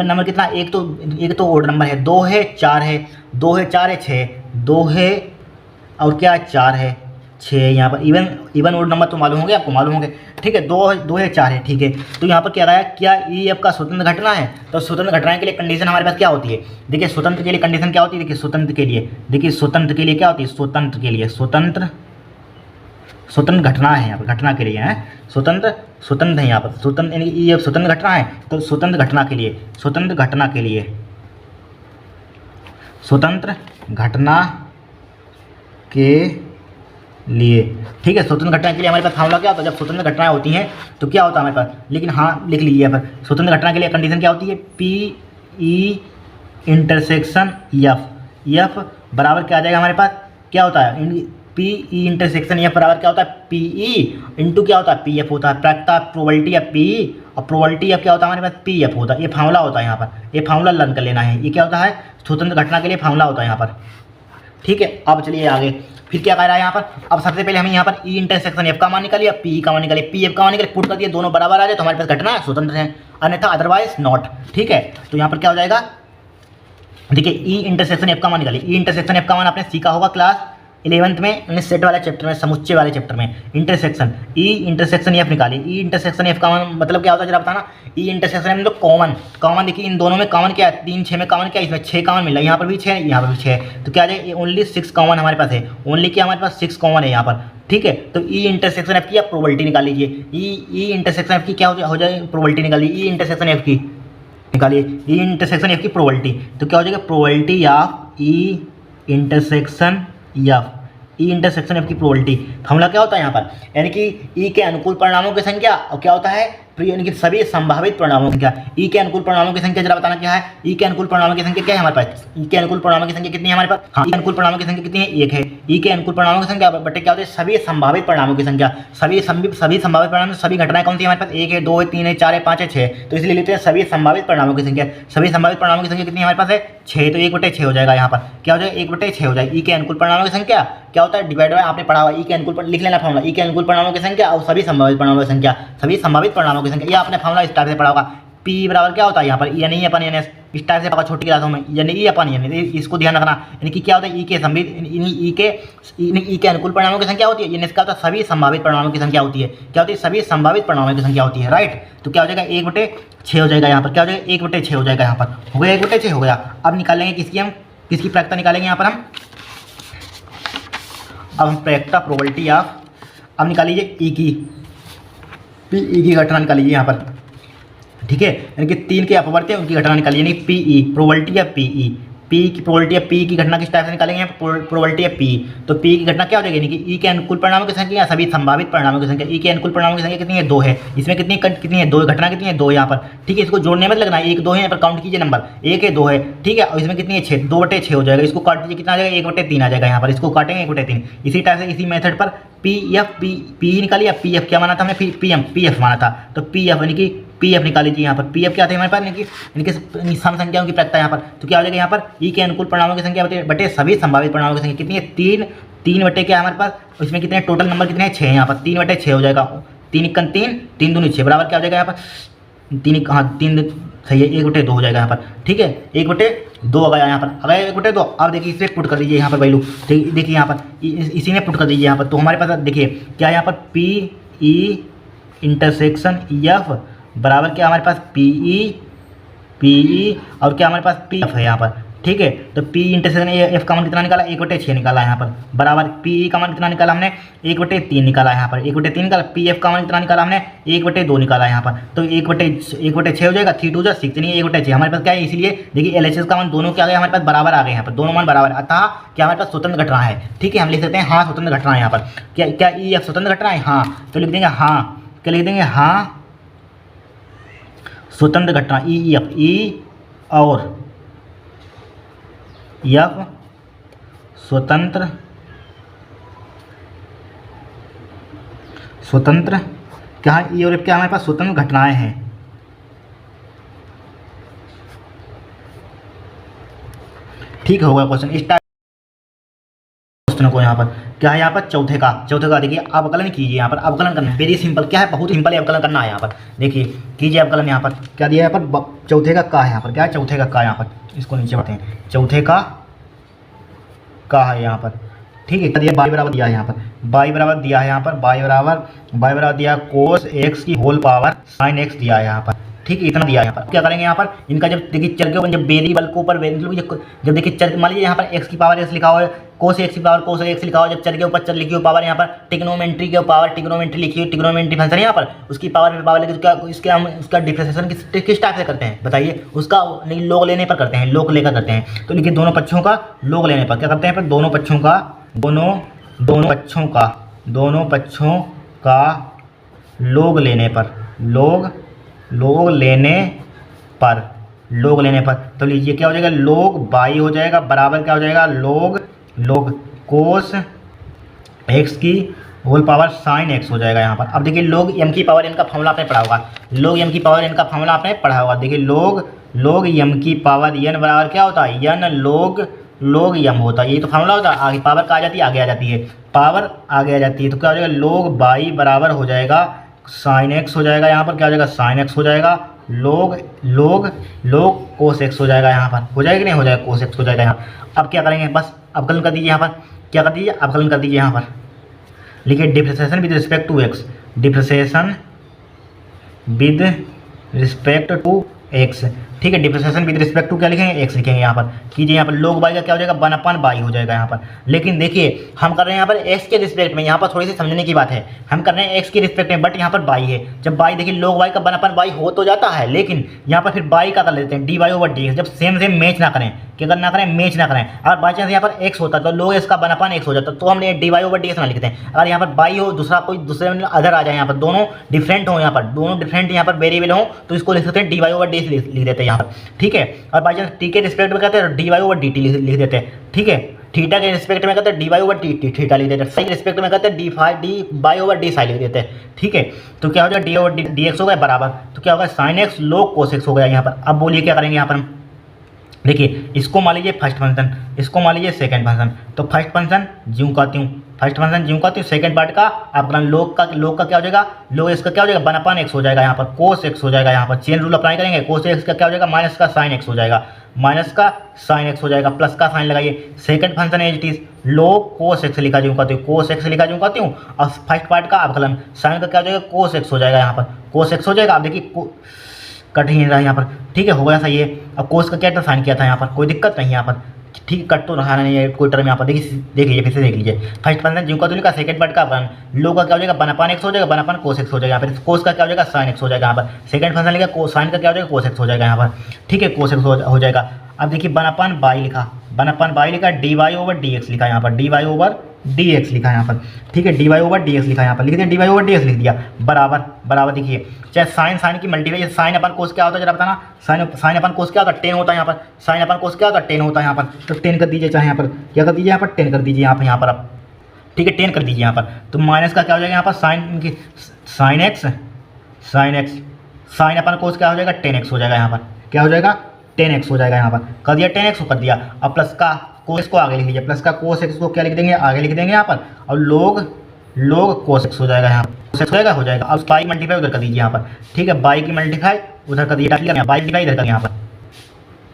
नंबर कितना, एक तो ओड नंबर है, 2 है 4 है, 2 है 4 है 6, 2 है और क्या 4 है 6, यहाँ पर इवन ओड नंबर तो मालूम होंगे आपको, मालूम होंगे, ठीक है। 2 है 4 है, ठीक है। तो यहाँ पर क्या रहा है, क्या ई एफ का स्वतंत्र घटना है, तो स्वतंत्र घटना के लिए कंडीशन हमारे पास क्या होती है, देखिए स्वतंत्र के लिए कंडीशन क्या होती है, देखिए स्वतंत्र के लिए, देखिए स्वतंत्र के लिए क्या होती है, स्वतंत्र के लिए स्वतंत्र घटना है यहाँ पर, घटना के लिए है स्वतंत्र है यहाँ पर, स्वतंत्र यानी ई एफ स्वतंत्र घटना है, तो स्वतंत्र घटना के लिए स्वतंत्र घटना के लिए ठीक है। स्वतंत्र घटना के लिए हमारे पास फार्मूला क्या होता है, जब स्वतंत्र घटनाएं होती हैं तो क्या होता है हमारे पास, लेकिन हाँ लिख लीजिए यहाँ पर, स्वतंत्र घटना के लिए कंडीशन क्या होती है, पी ई इंटरसेक्शन एफ बराबर क्या आ जाएगा हमारे पास, क्या होता है पी ई इंटरसेक्शन एफ बराबर क्या होता है, पी ई इंटू क्या होता है पी एफ होता है, प्रायिकता प्रोबेबिलिटी ऑफ पी ई और प्रोबेबिलिटी ऑफ क्या होता है हमारे पास पी एफ होता है, ये फार्मूला होता है यहाँ पर, ये फार्मूला लर्न कर लेना है, ये क्या होता है स्वतंत्र घटना के लिए फार्मूला होता है यहाँ पर, ठीक है। अब चलिए आगे, फिर क्या कह रहा है यहाँ पर, अब सबसे पहले हमें यहाँ पर ई इंटरसेक्शन एफ का मान निकालिए, पी का मान निकालिए, पी एफ का मान निकालिए, पुट कर दिए, दोनों बराबर आ जाए तो हमारे पास घटना स्वतंत्र है, अन्यथा अदरवाइज नॉट, ठीक है। तो यहाँ पर क्या हो जाएगा, देखिए ई इंटरसेक्शन एफ का मान निकालिए, ई इंटरसेक्शन एफ का मान आपने सीखा होगा क्लास 11th में सेट वाले चैप्टर में, समुच्चय वाले चैप्टर में, ई इंटरसेक्शन एफ निकालिए, ई इंटरसेक्शन एफ का मान मतलब क्या होता है जरा बताना, ई इंटरसेक्शन एफ मतलब कॉमन देखिए इन दोनों में कॉमन क्या है, 3 6 में कॉमन क्या है, इसमें 6 कॉमन मिला, यहाँ पर भी 6 यहाँ पर भी 6, तो क्या आ जाए ओनली 6 कॉमन हमारे पास है, ओनली क्या हमारे पास 6 कॉमन है यहाँ पर, ठीक है। तो ई इंटरसेक्शन एफ की आप प्रोबेबिलिटी निकाल लीजिए, ई इंटरसेक्शन एफ की क्या हो जाए प्रोबेबिलिटी निकालिए, ई इंटरसेक्शन एफ की निकालिए, ई इंटरसेक्शन एफ की प्रोबेबिलिटी, तो क्या हो जाएगा probability of E intersection F, E intersection F की प्रोबेबिलिटी फार्मूला क्या होता है यहाँ पर, यानी कि ई के अनुकूल परिणामों की संख्या और क्या होता है यानी कि सभी संभावित परिणामों की संख्या, ई के अनुकूल परिणामों की संख्या जरा बताना क्या है, ई के अनुकूल परिणामों की संख्या क्या है हमारे पास, ई के अनुकूल परिणामों की संख्या कितनी है हमारे पास, हाँ ई के अनुकूल परिणामों की संख्या कितनी है 1 है, ई के अनुकूल परिणामों की संख्या बटे क्या होती है सभी संभावित परिणामों की संख्या, सभी संभावित परिणाम सभी घटनाएं कौन सी हमारे पास 1 है 2 है 3 है 4 है 5 है 6, तो इसलिए लेते हैं सभी संभावित परिणामों की संख्या, सभी संभावित परिणामों की संख्या कितनी हमारे पास है 6, तो 1/6 हो जाएगा यहाँ पर, क्या हो जाएगा 1/6 हो जाएगा, ई के अनुकूल परिणामों की संख्या क्या होता है डिवाइड बाय आपने पढ़ा हुआ ई के अनुकूल लिख लेना फार्मूला, ई के अनुकूल परिणामों की संख्या और सभी संभावित परिणामों की संख्या, सभी संभावित परिणामों की संख्या, ये आपने फार्मूला इस टाइप से पढ़ा होगा, पी बराबर क्या होता है यहाँ पर यानी ई अपन एन एस, इस टाइप से पढ़ा छोटी क्लासों में, यानी ई अपन एन एस, इसको ध्यान रखना, यानी कि क्या होता है ई के अनुकूल परिणामों की संख्या होती है, यानी इसका होता है सभी संभावित परिणामों की संख्या होती है, क्या होती है सभी संभावित परिणामों की संख्या होती है, राइट। तो क्या हो जाएगा 1/6 हो जाएगा यहाँ पर, क्या हो जाएगा 1/6 हो जाएगा यहाँ पर, हो गया 1/6 हो गया। अब निकालेंगे किसकी प्रायिकता निकालेंगे यहाँ पर हम, अब हम प्रायिकता प्रोबेबिलिटी ऑफ, अब निकाल लीजिए ई की घटना निकाल लीजिए यहाँ पर, ठीक है, यानी कि 3 के अपवर्त है उनकी घटना निकालिए, यानी P E probability of P की प्रोबेबिलिटी ऑफ पी की घटना किस टाइप से निकालेंगे यहाँ प्रोबेबिलिटी ऑफ पी, तो पी की घटना क्या हो जाएगी यानी कि ई के अनुकूल परिणामों की संख्या या सभी संभावित परिणामों की संख्या, ई के अनुकूल परिणामों की संख्या कितनी है 2 है, इसमें कितनी है 2, घटना कितनी है 2 यहाँ पर, ठीक है, इसको जोड़ने में लगना 1 2 है यहाँ पर, काउंट कीजिए नंबर 1 है 2 है, ठीक है, और इसमें कितनी है 6, 2/6 हो जाएगा, इसको काट दीजिए कितना आ जाएगा 1/3 आ जाएगा यहाँ पर, इसको काटेंगे 1/3, इसी टाइप से इसी मेथड पर पी निकालिए, पी एफ क्या माना था हमने पी एफ माना था, तो पी एफ यानी कि पी एफ निकाल लीजिए यहाँ पर, पी एफ क्या थे हमारे पास यानी कि सम संख्याओं की प्रायिकता यहाँ पर, तो क्या हो जाएगा यहाँ पर ई के अनुकूल परिणामों की संख्या बटे सभी संभावित परिणामों की संख्या कितनी है 3 बटे क्या हमारे पास, इसमें कितने टोटल नंबर कितने हैं 6 यहाँ पर, 3/6 हो जाएगा, 3 × 3 3 दूनी 6 बराबर क्या हो जाएगा यहाँ पर 3 सही है 1/2 हो जाएगा यहाँ पर, ठीक है 1/2 आ गया यहाँ पर, अगर 1/2 अब देखिए इसे पुट कर दीजिए यहाँ पर वैल्यू, देखिए यहाँ पर इसी में पुट कर दीजिए यहाँ पर, तो हमारे पास देखिए क्या यहाँ पर पी ई इंटरसेक्शन एफ बराबर क्या हमारे पास पी ई और क्या हमारे पास पी एफ है यहाँ पर, ठीक है। तो पी इंटरसेक्शन एफ का मान कितना निकाला, 1/6 निकाला है यहाँ पर, बराबर पी ई का मान कितना निकाला हमने, 1/3 निकाला है यहाँ पर, 1/3 निकाला। पी एफ का मान कितना निकाला हमने, 1/2 निकाला है यहाँ पर। तो 1/6 हो जाएगा, 3 2 6 नहीं 1/6 हमारे पास क्या है, इसलिए देखिए LHS का मान दोनों क्या आ गया हमारे पास, बराबर आ गए यहाँ पर, दोनों मान बराबर। अतः क्या हमारे पास स्वतंत्र घटना है, ठीक है। हम लिख सकते हैं हाँ स्वतंत्र घटना है यहाँ पर। क्या ई एफ स्वतंत्र घटना है, हाँ। तो लिख देंगे हाँ, क्या लिख देंगे, हाँ स्वतंत्र घटना ई एफ, ई और एफ स्वतंत्र क्या है, ई और एफ क्या हमारे पास स्वतंत्र घटनाएं हैं। ठीक होगा क्वेश्चन स्टार्ट क्वेश्चन को यहाँ पर क्या है, यहाँ पर चौथे का देखिए अवकलन कीजिए। यहाँ पर अवकलन करना वेरी सिंपल, क्या है बहुत सिंपल है अवकलन करना है। यहाँ पर देखिए कीजिए अवकलन। यहाँ पर क्या दिया है, यहाँ पर चौथे का है, यहाँ पर क्या है चौथे का यहाँ पर, इसको नीचे बढ़ते हैं। चौथे का है यहाँ पर, ठीक है। दिया बाई बराबर दिया है यहाँ पर, बाई बराबर दिया है यहाँ पर, बाई बराबर दिया कोस एक्स की होल पावर साइन एक्स दिया है यहाँ पर, ठीक है। इतना दिया है यहाँ पर। क्या करेंगे यहाँ पर, इनका जब देखिए चर के ऊपर जब वेरिएबल के ऊपर जब देखिए चर, मान लीजिए यहाँ पर एक्स की पावर एक्स लिखा हुआ है, कोस एक्स की पावर कोस एक्स लिखा हुआ है, जब चर के ऊपर चर लिखी हो पावर, यहाँ पर टिग्नोमेट्री के पावर टिग्नोमेट्री लिखी हो, टिग्नोमेट्री फंक्शन यहाँ पर उसकी पावर लेके क्या इसके हम उसका डिफरेंशिएशन किस टाइप से करते हैं बताइए, उसका लोग लेने पर करते हैं, लोग लेकर करते हैं। तो लिखिए दोनों पक्षों का लोग लेने पर क्या करते हैं, दोनों पक्षों का लोग लेने पर तो लीजिए क्या हो जाएगा, लोग बाई हो जाएगा बराबर क्या हो जाएगा, लोग कोस एक्स की होल पावर साइन एक्स हो जाएगा यहाँ पर। अब देखिए लोग एम की पावर एन का फॉर्मूला आपने पढ़ा होगा, लोग एम की पावर एन का फॉर्मूला आपने पढ़ा होगा। देखिए लोग एम की पावर एन बराबर क्या होता है, एन लोग एम होता है, ये तो फॉर्मूला होता है। आगे पावर का आ जाती है, आगे आ जाती है, पावर आगे आ जाती है। तो क्या हो जाएगा, लोग बाई बराबर हो जाएगा साइन एक्स हो जाएगा, यहाँ पर क्या हो जाएगा साइन एक्स हो जाएगा, लोग कोस एक्स हो जाएगा, यहाँ पर हो जाएगा कि नहीं हो जाएगा, कोस एक्स हो जाएगा यहाँ। अब क्या करेंगे, बस अवकलन कर दीजिए यहाँ पर, क्या कर दीजिए अवकलन कर दीजिए यहाँ पर। लिखिए differentiation with respect to X, differentiation with respect to X, ठीक है। डिफरेंशिएशन विद रिस्पेक्ट टू क्या लिखेंगे, एक्स लिखेंगे यहाँ पर। कीजिए यहाँ पर लोग बाई का क्या हो जाएगा, 1/बाई हो जाएगा यहाँ पर। लेकिन देखिए हम कर रहे हैं यहाँ पर एक्स के रिस्पेक्ट में, यहाँ पर थोड़ी सी समझने की बात है, हम कर रहे हैं एक्स के रिस्पेक्ट में, बट यहाँ पर बाई है। जब बाई देखिए लोग बाई का 1/बाई हो तो जाता है, लेकिन यहाँ पर फिर बाई का कर लेते हैं dy/dx, जब सेम मैच ना करें, क्या ना करें, मैच ना करें। अगर बाई चांस यहाँ पर एक्स होता तो लोग इसका 1/x हो जाता, तो हमने dy/dx ना लिखते हैं। अगर यहाँ पर बाई हो, दूसरा कोई दूसरे अदर आ जाए, यहाँ पर दोनों डिफरेंट हो, यहाँ पर दोनों डिफरेंट यहाँ पर वेरिएबल हो, तो इसको लिख सकते हैं dy/dx लिख देते हैं यहाँ पर, ठीक है। और बाई चांस टी के रिस्पेक्ट में कहते हैं dy/dt लिख देते हैं, ठीक है। थीटा के रिस्पेक्ट में कहते हैं dy/dt थीटा लिख देते हैं, साइन के रिस्पेक्ट में कहते हैं dy/d साइन लिख देते हैं, ठीक है। तो क्या हो जाएगा dy/dx हो गया बराबर, तो क्या होगा साइन एक्स लोग कोस एक्स हो गया यहाँ पर। अब बोलिए क्या करेंगे यहाँ पर हम, देखिए इसको मान लीजिए फर्स्ट फंक्शन, इसको मान लीजिए सेकंड फंक्शन। तो फर्स्ट फंक्शन ज्यों कहती हूँ, फर्स्ट फंक्शन ज्यों कहती हूँ, सेकंड पार्ट का आपका लोग का क्या हो जाएगा, लोग इसका क्या हो जाएगा 1/x हो जाएगा, यहाँ पर कोस एक्स हो जाएगा। यहाँ पर चेन रूल अप्लाई करेंगे, कोस एक्स का क्या हो जाएगा माइनस का साइन एक्स हो जाएगा, माइनस का साइन एक्स हो जाएगा, प्लस का साइन लगाइए। Second function as it is log cos x लिखा ज्यों कहती हूँ, कोस एक्स लिखा ज्यों कहती हूँ। और फर्स्ट पार्ट का अवकलन साइन का क्या हो जाएगा, कोस एक्स हो जाएगा, यहाँ पर कोस एक्स हो जाएगा। आप देखिए कट ही नहीं रहा यहाँ पर, ठीक है, हो गया सही है। अब कोस का क्या साइन किया था यहाँ पर, कोई दिक्कत नहीं यहाँ पर, ठीक कट तो रहा नहीं है कोई टर्म यहाँ पर। देखिए फिर से देख लीजिए, फर्स्ट फंक्शन ज्यों का तो लिखा, सेकंड पार्ट का लोग का क्या हो जाएगा 1/x हो जाएगा, 1/cos कोस एक्स हो जाएगा, यहाँ पर कोस का क्या हो जाएगा साइन एक्स हो जाएगा यहाँ पर। सेकंड फंक्शन लिखा साइन का क्या हो जाएगा कोस एक्स हो जाएगा यहाँ पर, ठीक है, कोस एक्स हो जाएगा। अब देखिए 1/बाई लिखा, 1/बाई लिखा, dy/dx लिखा यहाँ पर, dy/dx लिखा यहाँ पर, ठीक है, dy/dx लिखा यहाँ पर, लिख दिया dy/dx लिख दिया बराबर। देखिए चाहे साइन की मल्टीप्लाई, साइन अपन कोस क्या होता है जरा बताना, साइन अपन कोस क्या होता है, 10 होता है यहाँ पर, साइन अपन कोस क्या होता है 10 होता है यहाँ पर। तो 10 कर दीजिए, चाहे यहाँ पर क्या कर दीजिए, यहाँ पर 10 कर दीजिए यहाँ पर आप, ठीक है 10 कर दीजिए यहाँ पर। तो माइनस का क्या हो जाएगा यहाँ पर साइन एक्स, साइन अपन कोस क्या हो जाएगा 10x हो जाएगा यहाँ पर, क्या हो जाएगा 10x हो जाएगा यहाँ पर, कर दिया 10x को कर दिया। अब प्लस का कोस को आगे लिख लीजिए, प्लस का कोस एक्स को क्या लिख देंगे, आगे लिख देंगे यहाँ पर। और लोग कोस एक्स हो जाएगा यहाँ पर, कोस एक्स हो जाएगा। अब बाई मल्टीप्लाई उधर कर दीजिए यहाँ पर, ठीक है, बाई की मल्टीप्लाई उधर कर दीजिए, बाई मल्टीप्लाई इधर कर यहाँ पर,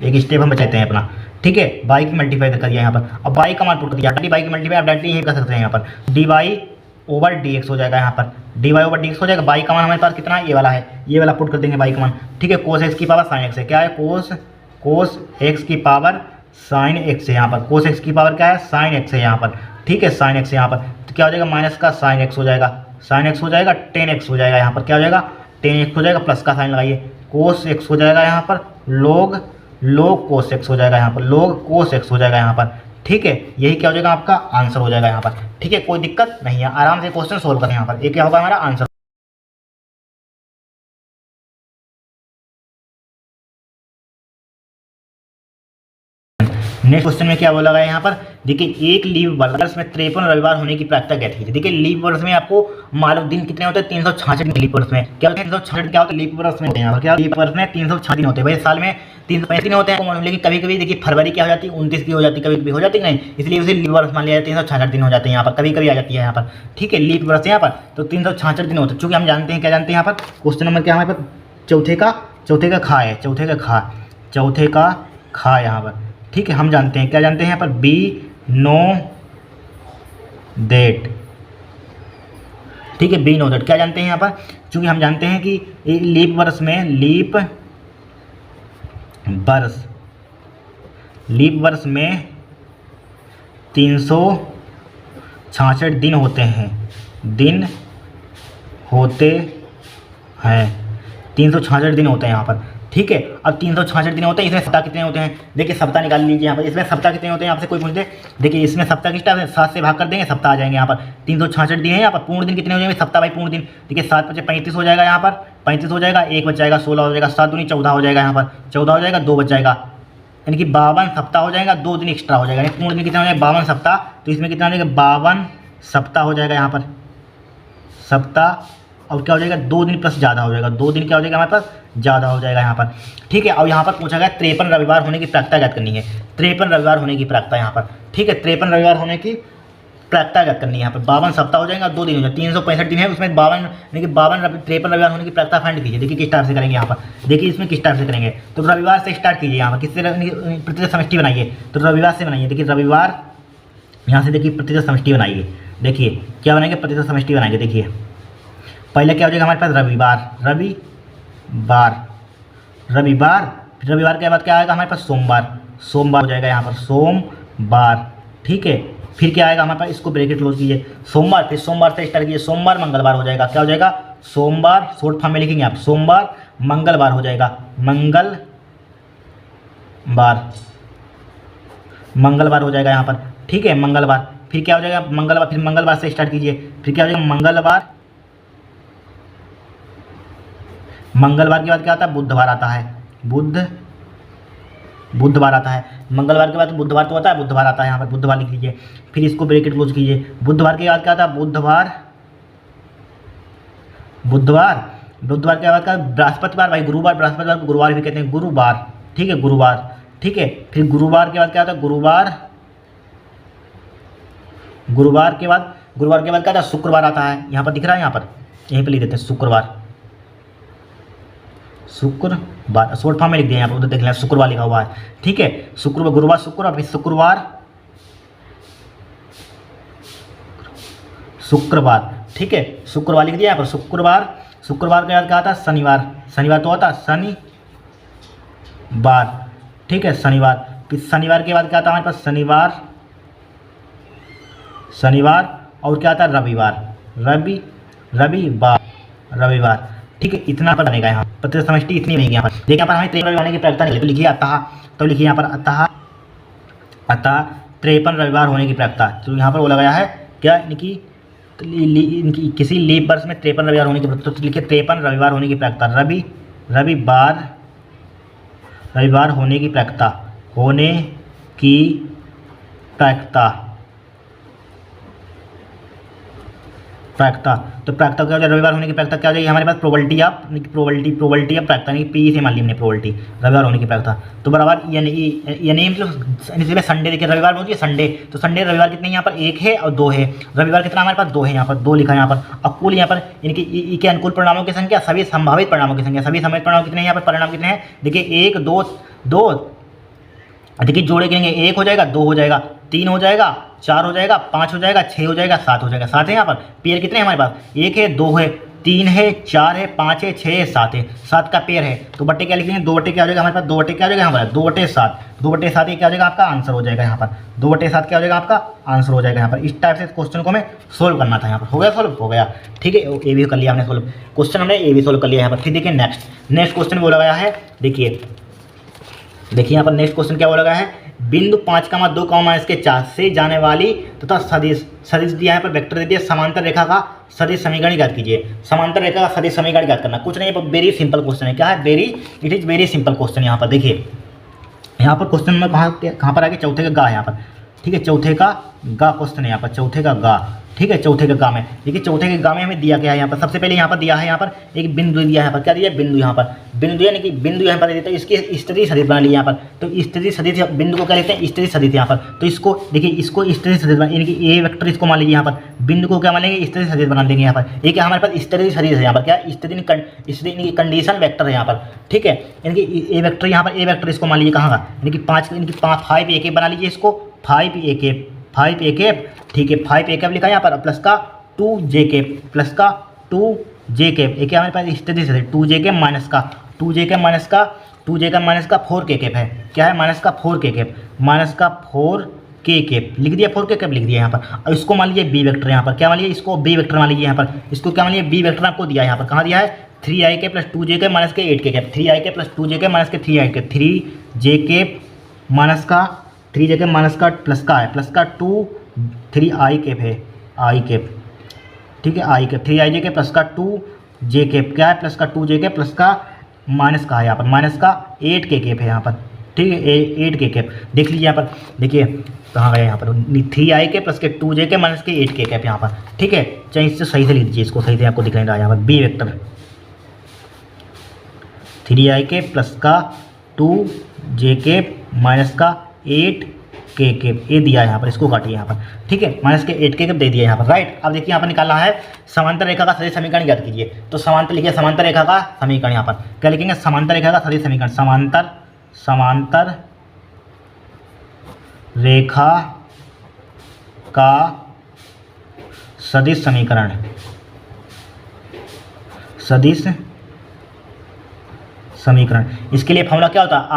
एक स्टेप हम बचाते हैं अपना, ठीक है, बाई की मल्टीप्लाई इधर कर दिया यहाँ पर। अब बाई का मान पुट कर दिया, बाई की मल्टीप्लाई आप डायरेक्टली यही कर सकते हैं यहाँ पर, ओवर डी एक्स हो जाएगा यहाँ पर, D Y over D X हो जाएगा। बाई का मान हमारे पास कितना है, ये वाला है, ये वाला पुट कर देंगे बाई का मान, ठीक है। कोस एक्स की पावर साइन एक्स है, क्या है, कोस एक्स की पावर साइन एक्स है यहाँ पर, कोस एक्स की पावर क्या है, साइन एक्स है यहाँ पर, ठीक है, साइन एक्स है यहाँ पर। तो क्या हो जाएगा, माइनस का साइन एक्स हो जाएगा, साइन एक्स हो जाएगा, टेन एक्स हो जाएगा यहाँ पर, क्या हो जाएगा, टेन एक्स हो जाएगा, प्लस का साइन लगाइए, कोस एक्स हो जाएगा यहाँ पर, लोग कोस एक्स हो जाएगा यहाँ पर, लोग कोस एक्स हो जाएगा यहाँ पर, ठीक है। यही क्या हो जाएगा, आपका आंसर हो जाएगा यहाँ पर, ठीक है। कोई दिक्कत नहीं है, आराम से क्वेश्चन सोल्व करें यहाँ पर। ये क्या होगा हमारा आंसर। नेक्स्ट क्वेश्चन में क्या बोला गया यहाँ पर, देखिए एक लीव वर्ष में 53 रविवार होने की प्राप्यता क्या थी। देखिए लीव वर्ष में आपको मालूम दिन कितने होते हैं, 366 लीव वर्ष में क्या होते हैं, 366 क्या होता है लीव वर्ष में होते हैं, क्या लीव वर्ष में 366 दिन होते हैं। भाई साल में 365 दिन होते हैं, लेकिन कभी कभी देखिए फरवरी क्या हो जाती है, 29 की हो जाती है, कभी कभी हो जाती है नहीं, इसलिए उसे लीव वर्ष मान लिया जाता है, 366 दिन हो जाते हैं यहाँ पर, कभी कभी आ जाती है यहाँ पर, ठीक है। लीव वर्ष यहाँ पर तो 366 दिन होते हैं। चूँकि हम जानते हैं, क्या जानते हैं यहाँ पर, क्वेश्चन नंबर क्या हमारे पास, चौथे का खा है, चौथे का खा यहाँ पर, ठीक है। हम जानते हैं, क्या जानते हैं यहाँ पर, बी नो डेट, ठीक है, बी नो डेट क्या जानते हैं यहाँ पर, चूंकि हम जानते हैं कि लीप वर्ष में लीप वर्ष में 366 दिन होते हैं, 366 दिन होते हैं यहाँ पर, ठीक है। अब 366 दिन होते हैं, इसमें सप्ताह कितने होते हैं, देखिए सप्ताह निकाल लीजिए यहाँ पर, इसमें सप्ताह कितने होते हैं आपसे कोई पूछ दे, देखिए इसमें सप्ताह कितना है, 7 से भाग कर देंगे, सप्ताह आ जाएंगे यहाँ पर। 366 दिन है यहाँ पर, पूर्ण दिन कितने हो जाएंगे, सप्ताह बाई पूर्ण दिन, देखिए 7 बचे 35 हो जाएगा यहाँ पर, 35 हो जाएगा, 1 बच जाएगा, 16 हो जाएगा, 7 दूनी 14 हो जाएगा यहाँ पर, 14 हो जाएगा, 2 बच जाएगा, यानी कि 52 सप्ताह हो जाएगा, 2 दिन एक्स्ट्रा हो जाएगा, यानी पूर्ण दिन कितना हो जाएगा, 52 सप्ताह। तो इसमें कितना हो जाएगा, 52 सप्ताह हो जाएगा यहाँ पर, सप्ताह, और क्या हो जाएगा, 2 दिन प्लस ज़्यादा हो जाएगा, 2 दिन क्या हो जाएगा हमारे पास, ज़्यादा हो जाएगा यहाँ पर, ठीक है। और यहाँ पर पूछा गया 53 रविवार होने की प्राप्यता ज्ञात करनी है, 53 रविवार होने की प्राप्यता यहाँ पर, ठीक है, 53 रविवार होने की प्राप्यता ज्ञात करनी है यहाँ पर। 52 सप्ताह हो जाएगा, 2 दिन हो जाएगा, 365 दिन है, उसमें 52 यानी कि 53 रविवार होने की प्राप्यता फाइंड कीजिए। देखिए किस टाइप से करेंगे यहाँ पर, देखिए इसमें किस टाइप से करेंगे, तो रविवार से स्टार्ट कीजिए यहाँ पर, किससे प्रतिशत समष्टि बनाइए, तो रविवार से बनाइए। देखिए रविवार यहाँ से देखिए प्रतिशत समष्टि बनाइए, देखिए क्या बनाएंगे, प्रतिशत समष्टि बनाएंगे। देखिए पहले क्या हो जाएगा हमारे पास, रविवार के बाद क्या आएगा हमारे पास, सोमवार हो जाएगा यहाँ पर, सोमवार, ठीक है। फिर क्या आएगा हमारे पास, इसको ब्रैकेट क्लोज कीजिए, सोमवार, फिर सोमवार से स्टार्ट कीजिए, सोमवार मंगलवार हो जाएगा, क्या हो जाएगा, सोमवार, शॉर्ट फॉर्म में लिखेंगे आप, सोमवार मंगलवार हो जाएगा, मंगलवार हो जाएगा यहाँ पर, ठीक है, मंगलवार। फिर क्या हो जाएगा, मंगलवार, फिर मंगलवार से स्टार्ट कीजिए, फिर क्या हो जाएगा, मंगलवार के बाद क्या आता है, बुधवार आता है, बुधवार आता है, मंगलवार के बाद बुधवार तो आता है, बुधवार आता है यहाँ पर, बुधवार लिख लीजिए। फिर इसको ब्रैकेट क्लोज कीजिए, बुधवार के बाद क्या आता है, बुधवार के बाद क्या, बृहस्पतिवार, भाई गुरुवार, बृहस्पतिवार को गुरुवार भी कहते हैं, गुरुवार, ठीक है, गुरुवार, ठीक है। फिर गुरुवार के बाद क्या आता है, गुरुवार के बाद क्या आता है, शुक्रवार आता है, यहाँ पर दिख रहा है, यहाँ पर यहीं पर लिख देते हैं, शुक्रवार, शॉर्ट फॉर्म में लिख दिया यहाँ पर, उधर देख लें शुक्रवार लिखा हुआ है, ठीक है, शुक्रवार, गुरुवार, शुक्रवार, फिर शुक्रवार, ठीक है, शुक्रवार लिख दिया यहाँ पर, शुक्रवार के बाद क्या आता है, शनिवार तो आता है, शनिवार, ठीक है, शनिवार। फिर शनिवार के बाद क्या आता है हमारे पास, शनिवार, और क्या आता है, रविवार, ठीक है। इतना पर बनेगा यहाँ, प्रतिशत समष्टि इतनी बनेगी यहाँ पर। देखिए यहाँ पर हमें 53 रविवार की प्राप्यता नहीं, तो लिखिए अतः, तो लिखिए यहाँ पर अतः 53 रविवार होने की प्राप्यता। तो यहाँ पर बोला गया है क्या, इनकी किसी लीप वर्ष में 53 रविवार होने की प्राप्यता, तो लिखिए 53 रविवार होने की प्राप्यता, रविवार होने की प्राप्यता, तो प्राप्यता क्या हो जाए, रविवार होने की प्राप्यता क्या हो जाएगी हमारे पास, प्रोबेबिलिटी ऑफ प्राप्यता, यानी पी से मान ली हमने प्रोबेबिलिटी, रविवार होने की प्राप्यता, तो बराबर यानी मतलब संडे, देखिए रविवार होती है संडे, तो संडे रविवार कितने यहाँ पर, 1 है और 2 है, रविवार कितना हमारे पास, 2 है, यहाँ पर 2 लिखा है यहाँ पर। अब कुल यहाँ पर यानी कि ई के अनुकूल परिणामों की संख्या, सभी संभावित परिणामों की संख्या, सभी संभावित परिणाम कितने हैं यहाँ पर, परिणाम कितने हैं, देखिए 1 2 देखिए जोड़े करेंगे, 1 हो जाएगा, 2 हो जाएगा, 3 हो जाएगा, 4 हो जाएगा, 5 हो जाएगा, 6 हो जाएगा, 7 हो जाएगा। 7 है यहाँ पर। पेयर कितने हैं हमारे पास? 1 है, 2 है, 3 है, 4 है, 5 है, 6 है, 7 है। 7 का पेयर है तो बट्टे क्या लिखेंगे? 2 बट्टे क्या हो जाएगा हमारे पास? 2 बट्टे क्या हो जाएगा यहाँ पर? 2 बट्टे 7। 2 बट्टे 7 ये क्या हो जाएगा आपका? आंसर हो जाएगा यहाँ पर। 2 बट्टे 7 क्या हो जाएगा आपका? आंसर हो जाएगा यहाँ पर। इस टाइप से क्वेश्चन को हमें सोल्व करना था यहाँ पर। हो गया सोल्व? हो गया। ठीक है, ए भी कर लिया हमने सोल्व। क्वेश्चन हमने ए भी सोल्व कर लिया यहाँ पर। फिर देखिए नेक्स्ट क्वेश्चन बोला गया है। देखिए यहाँ पर नेक्स्ट क्वेश्चन क्या बोला गया है? बिंदु 5,2, इसके 4 से जाने वाली तथा सदिश दिया है पर वेक्टर दे दिया। समांतर रेखा का सदिश समीकरण ज्ञात कीजिए। समांतर रेखा का सदिश समीकरण ज्ञात करना कुछ नहीं, वेरी सिंपल क्वेश्चन है। क्या है? It is very simple question. यहाँ पर देखिए, यहाँ पर क्वेश्चन में कहाँ पर आगे? चौथे का गा है यहाँ पर। ठीक है, चौथे का गा क्वेश्चन है यहाँ पर। चौथे का गा, ठीक है, चौथे के गा में देखिए, चौथे के गा में हमें दिया क्या है यहाँ पर? सबसे पहले यहाँ पर दिया है, यहाँ पर एक बिंदु दिया है। यहाँ पर क्या दिया? बिंदु। यहाँ पर बिंदु यानी कि बिंदु यहाँ पर देते हैं, इसकी स्थिति सदिश बना ली यहाँ पर। तो स्थिति सदिश बिंदु को क्या लेते हैं? स्थिति सदिश यहाँ पर। तो इसको देखिए, इसको स्थिति सदिश बना, यानी कि ए वेक्टर इसको मान लीजिए यहाँ पर। बिंदु को क्या मानेंगे? स्थिति सदिश बना देंगे यहाँ पर। ये क्या हमारे पास? स्थिति सदिश है यहाँ पर। क्या? स्थिति कंडीशन वेक्टर है यहाँ पर। ठीक है, यानी कि ए वेक्टर यहाँ पर, ए वेक्टर इसको मान लीजिए कहाँ का? यानी कि 5 5 एक बना लीजिए इसको। 5 एक, ठीक है, 5 एक लिखा है यहाँ पर, प्लस का 2j के, प्लस का 2j के। एक हमारे पास स्थिति से 2j के माइनस का 4k कैप है। क्या है? माइनस का 4k कैप, माइनस का 4k कैप लिख दिया, 4k कैप लिख दिया यहाँ पर। अब इसको मान लीजिए बी वेक्टर यहाँ पर। क्या मान लीजिए? इसको बी वेक्टर मान लीजिए यहाँ पर। इसको क्या मान लीजिए? बी वेक्टर आपको दिया है यहाँ पर। कहाँ दिया है? 3ik प्लस 2j के माइनस के 8k cap. 3ik plus 2j के माइनस के 3ik, 3j माइनस का 3j के माइनस का प्लस का है, प्लस का 3i कैप है, आई कैप। ठीक है, आई कैप 3ij के प्लस का 2j कैप। क्या है? प्लस का 2j के प्लस का माइनस का है यहाँ पर, माइनस का 8k कैप है यहाँ पर। ठीक है, 8k कैप देख लीजिए यहाँ पर। देखिए कहाँ गया यहाँ पर? 3i के प्लस के 2j के माइनस के 8k कैप यहाँ पर। ठीक है, चाहे इससे सही से लिख दीजिए, इसको सही से आपको दिख नहीं रहा यहाँ पर। बी वेक्टर 3i के प्लस का 2j के माइनस का 8k कैप, ये दिया है यहाँ पर। इसको काटिए यहाँ पर। ठीक है, माइनस के 8k कैप दे दिया यहाँ पर। राइट, अब देखिए यहाँ पर निकालना है समांतर रेखा का सदिश समीकरण ज्ञात कीजिए। तो समांतर लिखिए, समांतर रेखा का समीकरण। यहाँ पर क्या लिखेंगे? समांतर रेखा का सदिश समीकरण। समांतर रेखा का सदिश समीकरण। इसके लिए फॉर्मूला क्या होता है?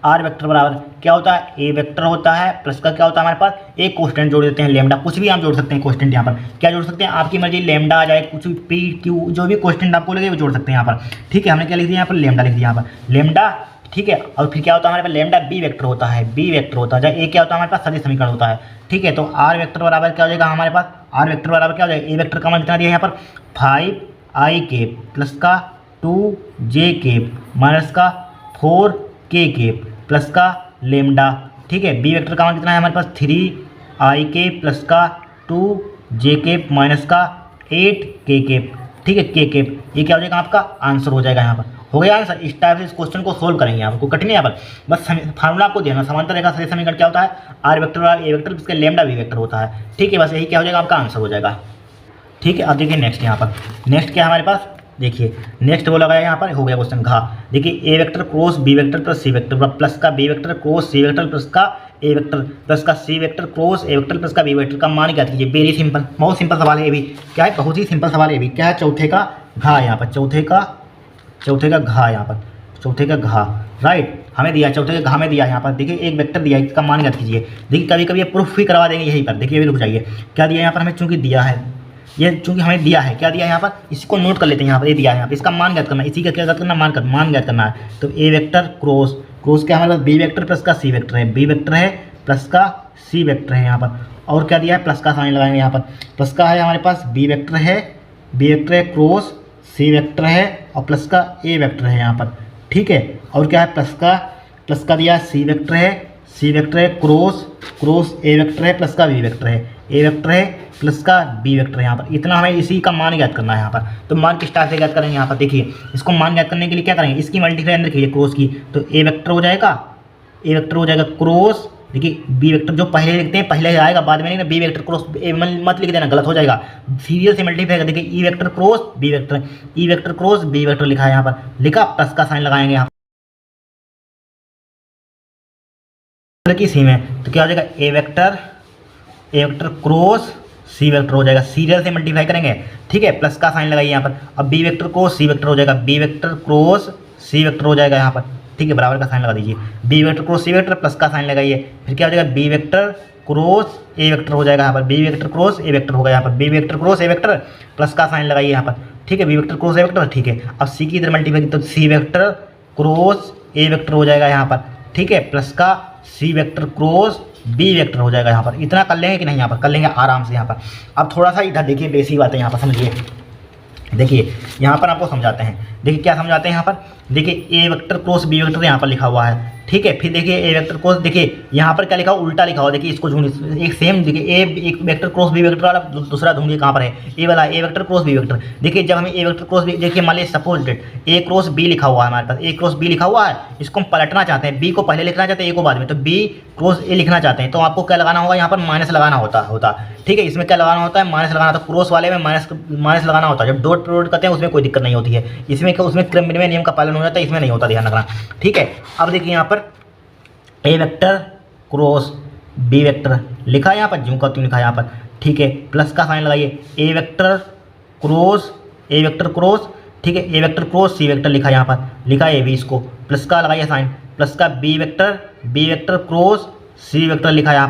आर वेक्टर बराबर क्या होता है? ए वेक्टर होता है, प्लस का क्या होता है हमारे पास? एक कोष्टेंट जोड़ देते हैं, लेमडा। कुछ भी हम जोड़ सकते हैं कोष्टेंट यहाँ पर। क्या जोड़ सकते हैं? आपकी मर्जी, लेमडा आ जाए, कुछ भी, पी क्यू, जो भी कोष्टेंट आपको लगे वो जोड़ सकते हैं यहाँ पर। ठीक है, हमने क्या लिख दिया यहाँ पर? लेमडा लिख दिया यहाँ पर, लेमडा। ठीक है, और फिर क्या होता है हमारे पास? लेमडा बी वेक्टर होता है, ए क्या होता है हमारे पास? सदिश समीकरण होता है। ठीक है, तो आर वेक्टर बराबर क्या हो जाएगा हमारे पास? आर वेक्टर बराबर क्या हो जाएगा? ए वेक्टर का मान कितना दिया यहाँ पर? 5i के प्लस का 2j के माइनस का 4k के प्लस का लेमडा। ठीक है, बी वेक्टर का मान कितना है हमारे पास? 3i के प्लस का 2j के माइनस का 8k के। ठीक है, के ये क्या हो जाएगा? आपका आंसर हो जाएगा यहाँ पर। हो गया आंसर। इस टाइप से इस क्वेश्चन को सोल्व करेंगे। आपको कठिन है यहाँ पर, बस फार्मूला आपको देना। समांतर रेखा सदिश समीकरण क्या होता है? आर वेक्टर और ए वेक्टर, इसके लेमडा बी वेक्टर होता है। ठीक है, बस यही क्या हो जाएगा? आपका आंसर हो जाएगा। ठीक है, अब देखिए नेक्स्ट यहाँ पर। नेक्स्ट क्या है हमारे पास? देखिए नेक्स्ट बोला गया यहाँ पर, हो गया क्वेश्चन घा। देखिए A vector cross B vector plus C vector, plus का B vector cross C vector plus का ए वेक्टर, प्लस का C vector cross A vector plus का बी वेक्टर का मान ज्ञात कीजिए। वेरी सिंपल, बहुत सिंपल सवाल है ये भी। क्या है? बहुत ही सिंपल सवाल है ये भी। क्या है? चौथे का घा यहाँ पर, चौथे का घा यहाँ पर, चौथे का घा। राइट, हमें दिया चौथे के घा में दिया यहाँ पर। देखिए एक वेक्टर दिया है, इसका मान ज्ञात कीजिए। देखिए कभी कभी ये प्रूफ भी करवा देंगे यहीं पर। देखिए अभी रुक जाइए, क्या दिया यहाँ पर हमें? चूंकि दिया है, ये चूंकि हमें दिया है, क्या दिया है यहाँ पर? इसको नोट कर लेते हैं यहाँ पर। ये दिया है यहाँ पर, इसका मान ज्ञात करना है। इसी का क्या ज्ञात करना? मान ज्ञात करना है। तो ए वेक्टर क्रॉस क्या हमारे पास? बी वेक्टर प्लस का सी वेक्टर है, बी वेक्टर है प्लस का सी वेक्टर है यहाँ पर। और क्या दिया है? प्लस का साइन लगाएंगे यहाँ पर। प्लस का है हमारे पास बी वेक्टर है क्रॉस सी वेक्टर है और प्लस का ए वेक्टर है यहाँ पर। ठीक है, और क्या है? प्लस का दिया सी वेक्टर है क्रॉस ए वेक्टर है प्लस का बी वेक्टर है, ए वेक्टर है प्लस का बी वेक्टर है यहाँ पर। इतना हमें इसी का मान ज्ञात करना है यहाँ पर। तो मान किस टाइप से ज्ञात करेंगे यहाँ पर? देखिए इसको मान ज्ञात करने के लिए क्या करेंगे? इसकी मल्टीप्लाई अंदर कीजिए क्रॉस की, तो ए वेक्टर हो जाएगा क्रॉस। देखिए बी वेक्टर जो पहले लिखते हैं पहले आएगा, बाद में नहीं ना। बी वेक्टर क्रॉस मत लिख देना, गलत हो जाएगा। सीरियल से मल्टीप्लाई कर। देखिए E vector cross B vector लिखा है यहाँ पर, लिखा, प्लस का साइन लगाएंगे यहाँ। की सी में, तो क्या हो जाएगा ए वेक्टर क्रॉस सी वेक्टर हो जाएगा, सीरियल से मल्टीप्लाई करेंगे, ठीक है, प्लस का साइन लगाइए यहाँ पर। अब B vector cross C vector हो जाएगा, B vector cross C vector हो जाएगा यहाँ पर, ठीक है, बराबर का साइन लगा दीजिए, B vector cross C vector plus का साइन लगाइए, फिर क्या हो जाएगा B vector cross A vector हो जाएगा यहाँ पर, B vector cross A vector होगा यहाँ पर, B vector cross A vector plus का साइन लगाइए यहाँ पर, ठीक है, B vector cross A vector, ठीक है। अब सी की इधर मल्टीप्लाई तो C vector cross A vector हो जाएगा यहाँ पर, ठीक है, प्लस का C vector cross B vector हो जाएगा यहाँ पर। इतना कर लेंगे कि नहीं, यहाँ पर कर लेंगे आराम से यहाँ पर। अब थोड़ा सा इधर देखिए, बेसिक बात है यहाँ पर समझिए, देखिए यहाँ पर आपको समझाते हैं, देखिए क्या समझाते हैं यहाँ पर, देखिए A vector cross B vector यहाँ पर लिखा हुआ है, ठीक है, फिर देखिए ए वेक्टर क्रॉस, देखिए यहाँ पर क्या लिखा हुआ, उल्टा लिखा हुआ, देखिए इसको ढूंढिए, एक सेम देखिए ए एक वेक्टर क्रॉस बी वेक्टर वाला दूसरा ढूंढिए कहाँ पर है, ए वाला ए वेक्टर क्रॉस बी वेक्टर। देखिए जब हमें ए वेक्टर क्रॉस बी, देखिए मान लीजिए suppose that A cross B लिखा हुआ है हमारे पास, ए क्रॉस बी लिखा हुआ है, इसको हम पलटना चाहते हैं, बी को पहले लिखना चाहते हैं ए को बाद में, तो बी क्रॉस ए लिखना चाहते हैं, तो आपको क्या लगाना होगा यहाँ पर, माइनस लगाना होता, ठीक है, इसमें क्या लगाना होता है, माइनस लगाना होता है, क्रॉस वाले में माइनस लगाना होता है, जब डॉट प्रोडक्ट करते हैं उसमें कोई दिक्कत नहीं होती है, इसमें उसमें क्रमनिर्णय नियम का पालन हो जाता है, इसमें नहीं होता, ध्यान रखना, ठीक है। अब देखिए यहाँ पर ए वेक्टर क्रॉस बी वेक्टर लिखा है यहाँ पर, ज्यों का त्यों लिखा है यहाँ पर, ठीक है, प्लस का साइन लगाइए, ए वेक्टर क्रॉस, ठीक है, ए वेक्टर क्रॉस सी वेक्टर लिखा है यहाँ पर, लिखा है ए भी, इसको प्लस का लगाइए साइन, प्लस का B vector cross C vector लिखा है यहाँ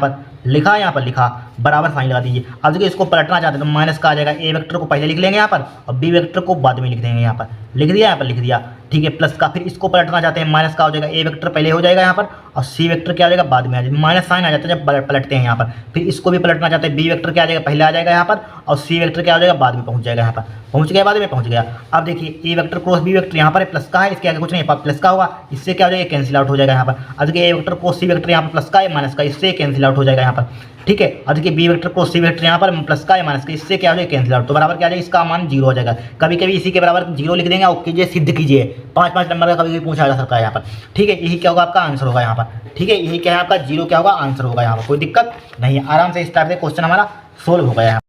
पर, लिखा बराबर साइन लगा दीजिए। अब देखिए इसको पलटना चाहते हैं तो माइनस का आ जाएगा, ए वेक्टर को पहले लिख लेंगे यहाँ पर और बी वेक्टर को बाद में लिख देंगे यहाँ पर, लिख दिया यहाँ पर, लिख दिया, ठीक है, प्लस का, फिर इसको पलटना चाहते हैं, माइनस का हो जाएगा, ए वेक्टर पहले हो जाएगा यहाँ पर और सी वेक्टर क्या आ जाएगा बाद में आ जाएगा, माइनस साइन आ जाता है जब पलटते हैं यहाँ पर। फिर इसको भी पलटना चाहते हैं, बी वेक्टर क्या आ जाएगा पहले आ जाएगा यहाँ पर और सी वेक्टर क्या हो जाएगा बाद में पहुँच जाएगा यहाँ पर, पहुँच गया बाद में पहुँच गया। अब देखिए A vector cross B vector यहाँ पर प्लस का है, इसके आगे कुछ नहीं, प्लस का होगा, इससे क्या हो जाएगा कैंसिल आउट हो जाएगा यहाँ पर। अब देखिए A vector cross C vector यहाँ पर प्लस का है माइनस का, इससे कैंसिल आउट हो जाएगा यहाँ पर, ठीक है। और देखिए B vector cross C vector यहाँ पर प्लस का है माइनस का, इससे क्या हो जाएगा कैंसिल आउट, तो बराबर क्या आ जाएगा, इसका मान 0 हो जाएगा। कभी कभी इसी के बराबर 0 लिख देंगे और कीजिए सिद्ध कीजिए, 5 नंबर का कभी पूछा जा सकता है यहाँ पर, ठीक है, यही क्या होगा आपका आंसर होगा यहाँ पर, ठीक है, यही क्या है आपका 0 क्या होगा आंसर होगा यहाँ पर, कोई दिक्कत नहीं है, आराम से इस टाइप से क्वेश्चन हमारा सोल्व हो गया है।